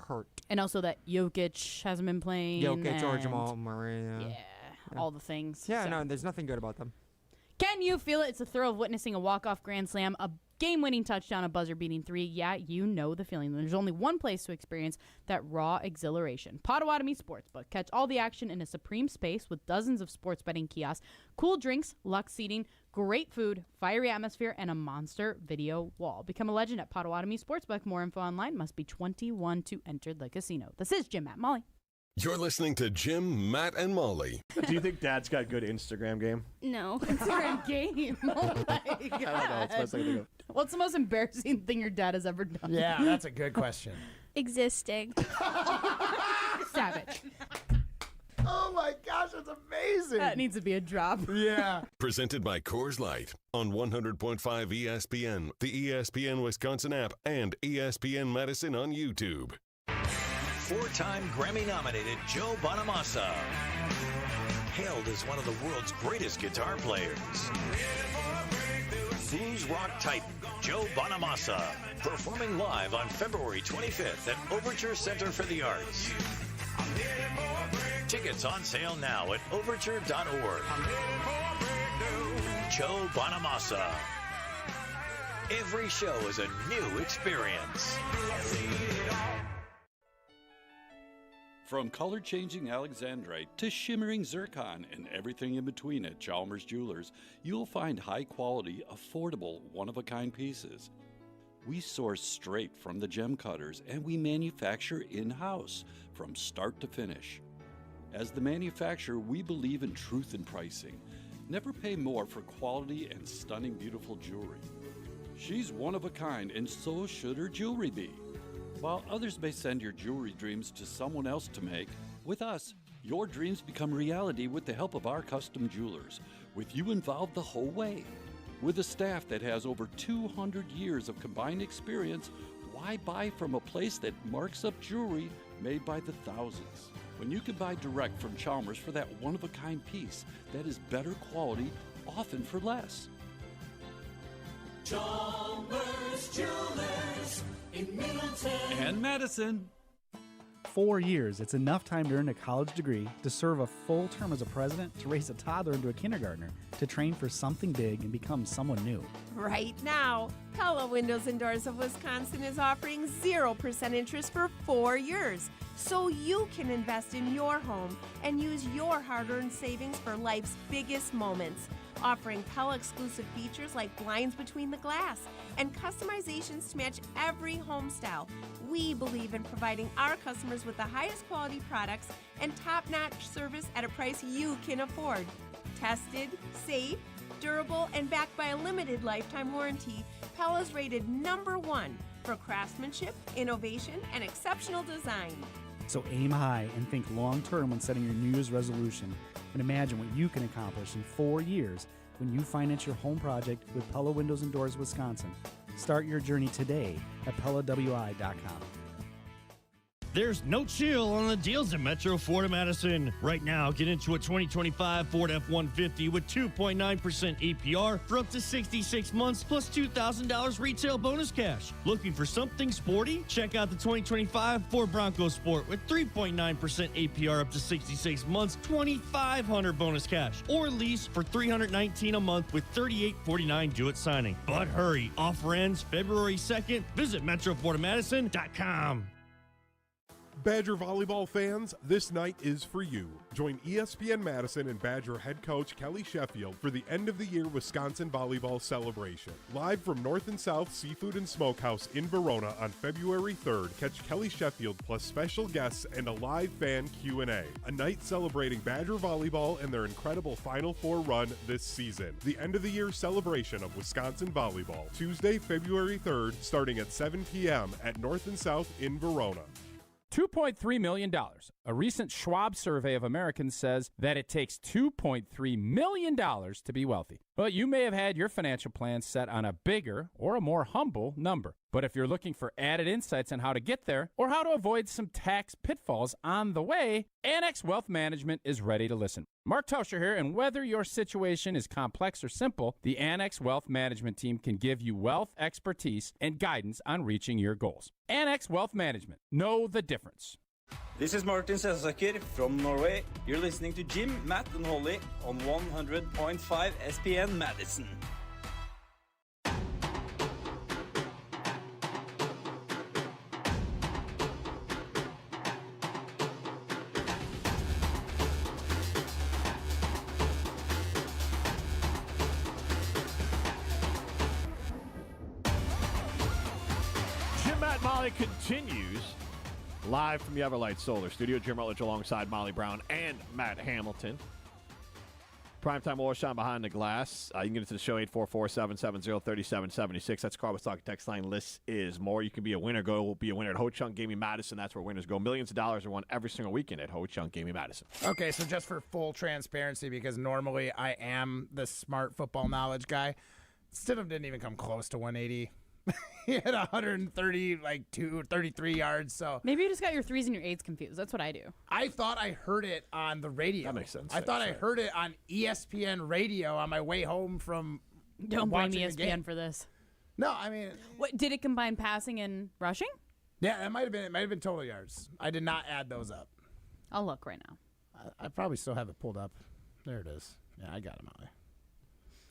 hurt.
And also that Jokic hasn't been playing.
Jokic or
and
Jamal Murray.
Yeah, all the things.
Yeah,
So.
no, there's nothing good about them.
Can you feel it? It's a thrill of witnessing a walk-off grand slam, a game-winning touchdown, a buzzer-beating 3. Yeah, you know the feeling. There's only one place to experience that raw exhilaration. Potawatomi Sportsbook. Catch all the action in a supreme space with dozens of sports betting kiosks, cool drinks, luxe seating, great food, fiery atmosphere, and a monster video wall. Become a legend at Potawatomi Sportsbook. More info online. Must be 21 to enter the casino. This is Jim, Matt, Molly.
You're listening to Jim, Matt, and Molly.
Do you think Dad's got good Instagram game?
No. Instagram game. Oh, my God.
I don't know. It's the best I can think of.
What's the most embarrassing thing your dad has ever done?
Yeah, that's a good question.
Existing.
Savage.
Oh my gosh, that's amazing.
That needs to be a drop.
Yeah.
Presented by Coors Light on 100.5 ESPN, the ESPN Wisconsin app, and ESPN Madison on YouTube.
4-time Grammy-nominated Joe Bonamassa, hailed as one of the world's greatest guitar players. Blues rock titan Joe Bonamassa, performing live on February 25th at Overture Center for the Arts. Tickets on sale now at overture.org. Joe Bonamassa. Every show is a new experience.
From color-changing alexandrite to shimmering zircon and everything in between at Chalmers Jewelers, you'll find high-quality, affordable, one-of-a-kind pieces. We source straight from the gem cutters, and we manufacture in-house from start to finish. As the manufacturer, we believe in truth in pricing. Never pay more for quality and stunning, beautiful jewelry. She's one of a kind, and so should her jewelry be. While others may send your jewelry dreams to someone else to make, with us, your dreams become reality with the help of our custom jewelers, with you involved the whole way. With a staff that has over 200 years of combined experience, why buy from a place that marks up jewelry made by the thousands? When you can buy direct from Chalmers for that one-of-a-kind piece that is better quality, often for less.
Chalmers Jewelers in Middleton
And Madison.
4 years, it's enough time to earn a college degree, to serve a full term as a president, to raise a toddler into a kindergartner, to train for something big and become someone new.
Right now, Pella Windows and Doors of Wisconsin is offering 0% interest for 4 years, so you can invest in your home and use your hard-earned savings for life's biggest moments. Offering Pella exclusive features like blinds between the glass and customizations to match every home style. We believe in providing our customers with the highest quality products and top-notch service at a price you can afford. Tested, safe, durable, and backed by a limited lifetime warranty, Pella's rated #1 for craftsmanship, innovation, and exceptional design.
So aim high and think long-term when setting your New Year's resolution, and imagine what you can accomplish in 4 years when you finance your home project with Pella Windows and Doors Wisconsin. Start your journey today at PellaWI.com.
There's no chill on the deals at Metro Ford of Madison. Right now, get into a 2025 Ford F-150 with 2.9% APR for up to 66 months plus $2,000 retail bonus cash. Looking for something sporty? Check out the 2025 Ford Bronco Sport with 3.9% APR up to 66 months, $2,500 bonus cash. Or lease for $319 a month with $38.49 due at signing. But hurry, offer ends February 2nd. Visit MetroFordofMadison.com.
Badger volleyball fans, this night is for you. Join ESPN Madison and Badger head coach Kelly Sheffield for the end-of-the-year Wisconsin volleyball celebration. Live from North and South Seafood and Smokehouse in Verona on February 3rd, catch Kelly Sheffield plus special guests and a live fan Q&A. A night celebrating Badger volleyball and their incredible Final Four run this season. The end-of-the-year celebration of Wisconsin volleyball, Tuesday, February 3rd, starting at 7 p.m. at North and South in Verona.
$2.3 million. A recent Schwab survey of Americans says that it takes $2.3 million to be wealthy. But you may have had your financial plans set on a bigger or a more humble number. But if you're looking for added insights on how to get there or how to avoid some tax pitfalls on the way, Annex Wealth Management is ready to listen. Mark Tauscher here, and whether your situation is complex or simple, the Annex Wealth Management team can give you wealth expertise and guidance on reaching your goals. Annex Wealth Management. Know the difference.
This is Martin Sensaker from Norway. You're listening to Jim, Matt, and Holly on 100.5 ESPN Madison.
Jim, Matt, Molly continues live from the Everlight Solar Studio. Jim Rutledge alongside Molly Brown and Matt Hamilton. Primetime Warshine behind the glass. You can get into the show 844-770-3776. That's Carlos Talk text line. List is more. You can be a winner. Go be a winner at Ho Chunk Gaming Madison. That's where winners go. Millions of dollars are won every single weekend at Ho Chunk Gaming Madison.
Okay, so just for full transparency, because normally I am the smart football knowledge guy, Stidham didn't even come close to 180. He had 130, 33 yards. So
maybe you just got your 3s and your 8s confused. That's what I do.
I thought I heard it on the radio.
That makes sense.
I thought I heard it on ESPN radio on my way home from
Don't blame
watching the game.
ESPN for this.
No, I mean,
What did it combine passing and rushing?
yeah, it might have been. It might have been total yards. I did not add those up.
I'll look right now.
I probably still have it pulled up. There it is. Yeah, I got it, Molly.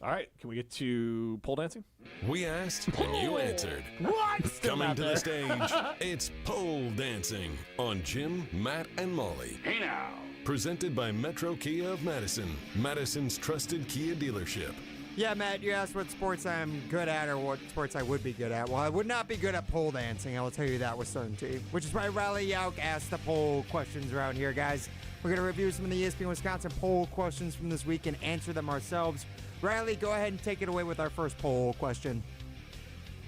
All right, can we get to pole dancing?
We asked and you answered.
What?
Coming to the stage, it's pole dancing on Jim, Matt, and Molly.
Hey now.
Presented by Metro Kia of Madison, Madison's trusted Kia dealership.
Yeah, Matt, you asked what sports I'm good at or what sports I would be good at. Well, I would not be good at pole dancing. I will tell you that with certainty. Which is why Riley Yauk asked the poll questions around here, guys. We're going to review some of the ESPN Wisconsin poll questions from this week and answer them ourselves. Riley, go ahead and take it away with our first poll question.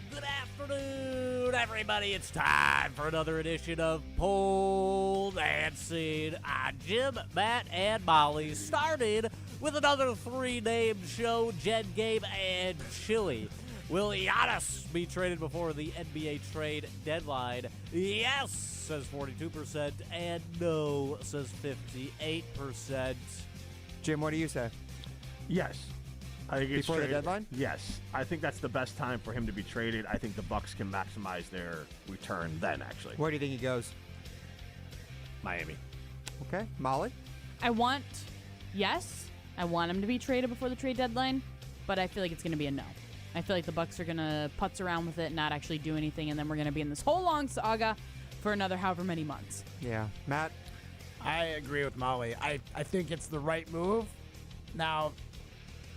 Good afternoon, everybody. It's time for another edition of Pole Dancing on Jim, Matt, and Molly. Started with another three-name show, Jen, Gabe, and Chili. Will Giannis be traded before the NBA trade deadline? Yes, says 42%, and no, says 58%.
Jim, what do you say?
Yes. I think it's
Before the
traded.
deadline?
Yes. I think that's the best time for him to be traded. I think the Bucks can maximize their return then, actually.
Where do you think he goes?
Miami.
Okay. Molly?
I want him to be traded before the trade deadline, but I feel like it's going to be a no. I feel like the Bucks are going to putz around with it and not actually do anything, and then we're going to be in this whole long saga for another however many months.
Yeah. Matt?
I agree with Molly. I think it's the right move. Now,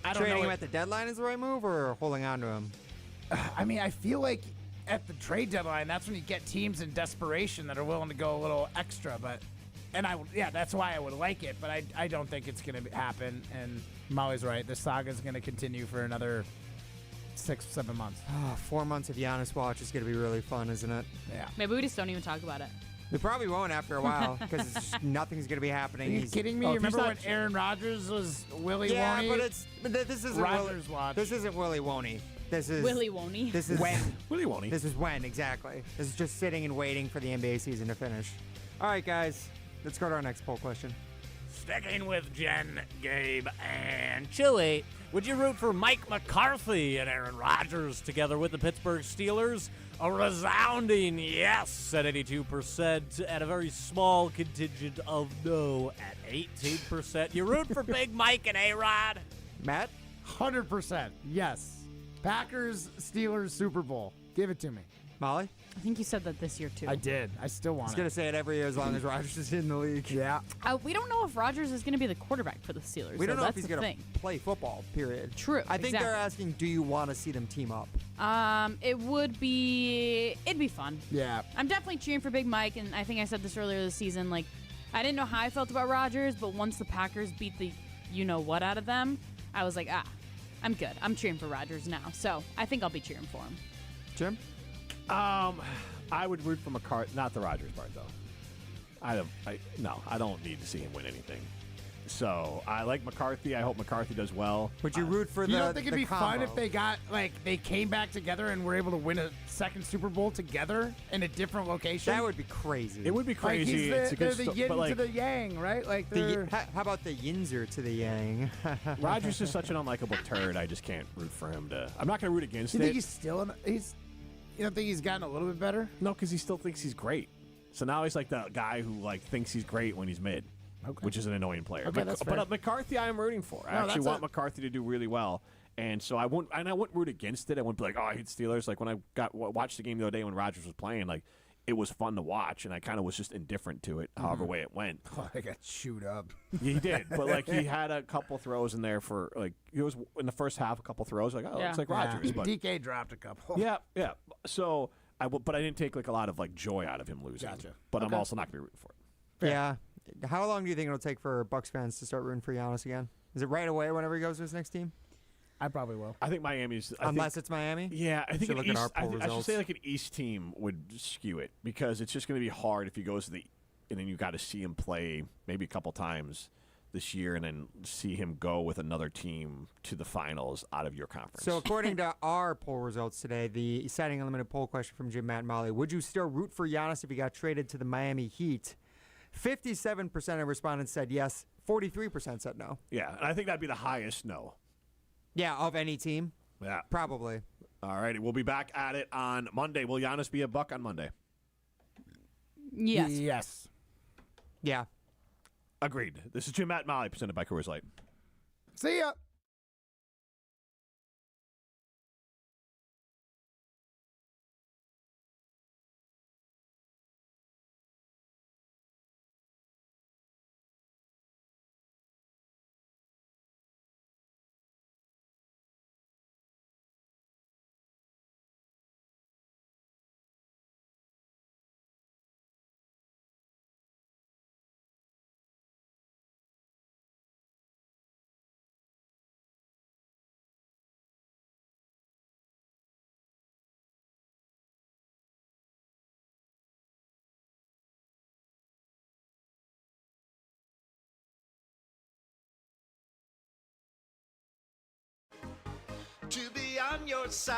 I don't
Trading
know
him at the deadline is the right move or holding on to him?
I mean, I feel like at the trade deadline, that's when you get teams in desperation that are willing to go a little extra. That's why I would like it, but I don't think it's going to happen. And Molly's right. The saga is going to continue for another 6-7 months.
4 months of Giannis watch is going to be really fun, isn't it?
Yeah.
Maybe we just don't even talk about it.
We probably won't after a while because nothing's going to be happening.
Are you kidding me? Remember when Aaron Rodgers was Willie Woney?
Yeah, but this isn't
Rodgers watch.
This isn't Willie Woney. This is
Willie Woney.
This is
when.
Willie Woney.
This is when, exactly. This is just sitting and waiting for the NBA season to finish. All right, guys. Let's go to our next poll question.
Sticking with Jen, Gabe, and Chili, would you root for Mike McCarthy and Aaron Rodgers together with the Pittsburgh Steelers? A resounding yes at 82% and a very small contingent of no at 18%. You root for Big Mike and A-Rod?
Matt?
100%. Yes. Packers, Steelers, Super Bowl. Give it to me.
Molly?
I think you said that this year, too.
I did. I still want
I was going to say it every year as long as Rodgers is in the league.
Yeah.
We don't know if Rodgers is going to be the quarterback for the Steelers.
We don't know if
that's
he's
the
going to play football, period.
True.
I think they're asking, do you want to see them team up?
It'd be fun.
Yeah.
I'm definitely cheering for Big Mike, and I think I said this earlier this season. Like, I didn't know how I felt about Rodgers, but once the Packers beat the you-know-what out of them, I was like, I'm good. I'm cheering for Rodgers now. So I think I'll be cheering for him.
Jim?
I would root for McCarthy, not the Rodgers part, though. I don't need to see him win anything. So I like McCarthy. I hope McCarthy does well.
Would you root for the
You don't think it'd be fun
combo?
if they came back together and were able to win a second Super Bowl together in a different location?
That would be crazy.
It would be crazy. It's a
they're
good
the
story,
yin
but, like,
to the yang, right? Like they're
How about the yinzer to the yang?
Rodgers is such an unlikable turd. I just can't root for him to. I'm not going to root against
You
it.
think he's still you don't think he's gotten a little bit better?
No, because he still thinks he's great. So now he's like the guy who thinks he's great when he's mid, which is an annoying player.
Okay, that's fair.
But McCarthy, I am rooting for. I
No,
actually
that's
want McCarthy to do really well, and so I wouldn't root against it. I wouldn't be like, oh, I hate Steelers. Like when I watched the game the other day when Rodgers was playing, like it was fun to watch, and I kind of was just indifferent to it, however way it went.
Oh, I got chewed up.
He did, but like he had a couple throws in there for like it was in the first half, a couple throws like it's like Rodgers. But
DK dropped a couple.
yeah. So but I didn't take like a lot of like joy out of him losing.
Gotcha.
But I'm
Okay.
also not going to be rooting for it.
Yeah. How long do you think it'll take for Bucks fans to start rooting for Giannis again? Is it right away whenever he goes to his next team?
I probably will.
I think Miami's.
Unless it's Miami?
Yeah, I think
Should look at our poll
I should
results.
say like an East team would skew it because it's just going to be hard if he goes to and then you got to see him play maybe a couple times this year and then see him go with another team to the finals out of your conference.
So according to our poll results today, the exciting unlimited poll question from Jim, Matt, and Molly, would you still root for Giannis if he got traded to the Miami Heat? 57% of respondents said yes. 43% said no.
Yeah, and I think that'd be the highest no.
Yeah, of any team?
Yeah.
Probably.
All righty, we'll be back at it on Monday. Will Giannis be a Buck on Monday?
Yes.
Yes.
Yeah.
Agreed. This is Jim, Matt, and Molly, presented by Coors Light.
See ya.
on your side.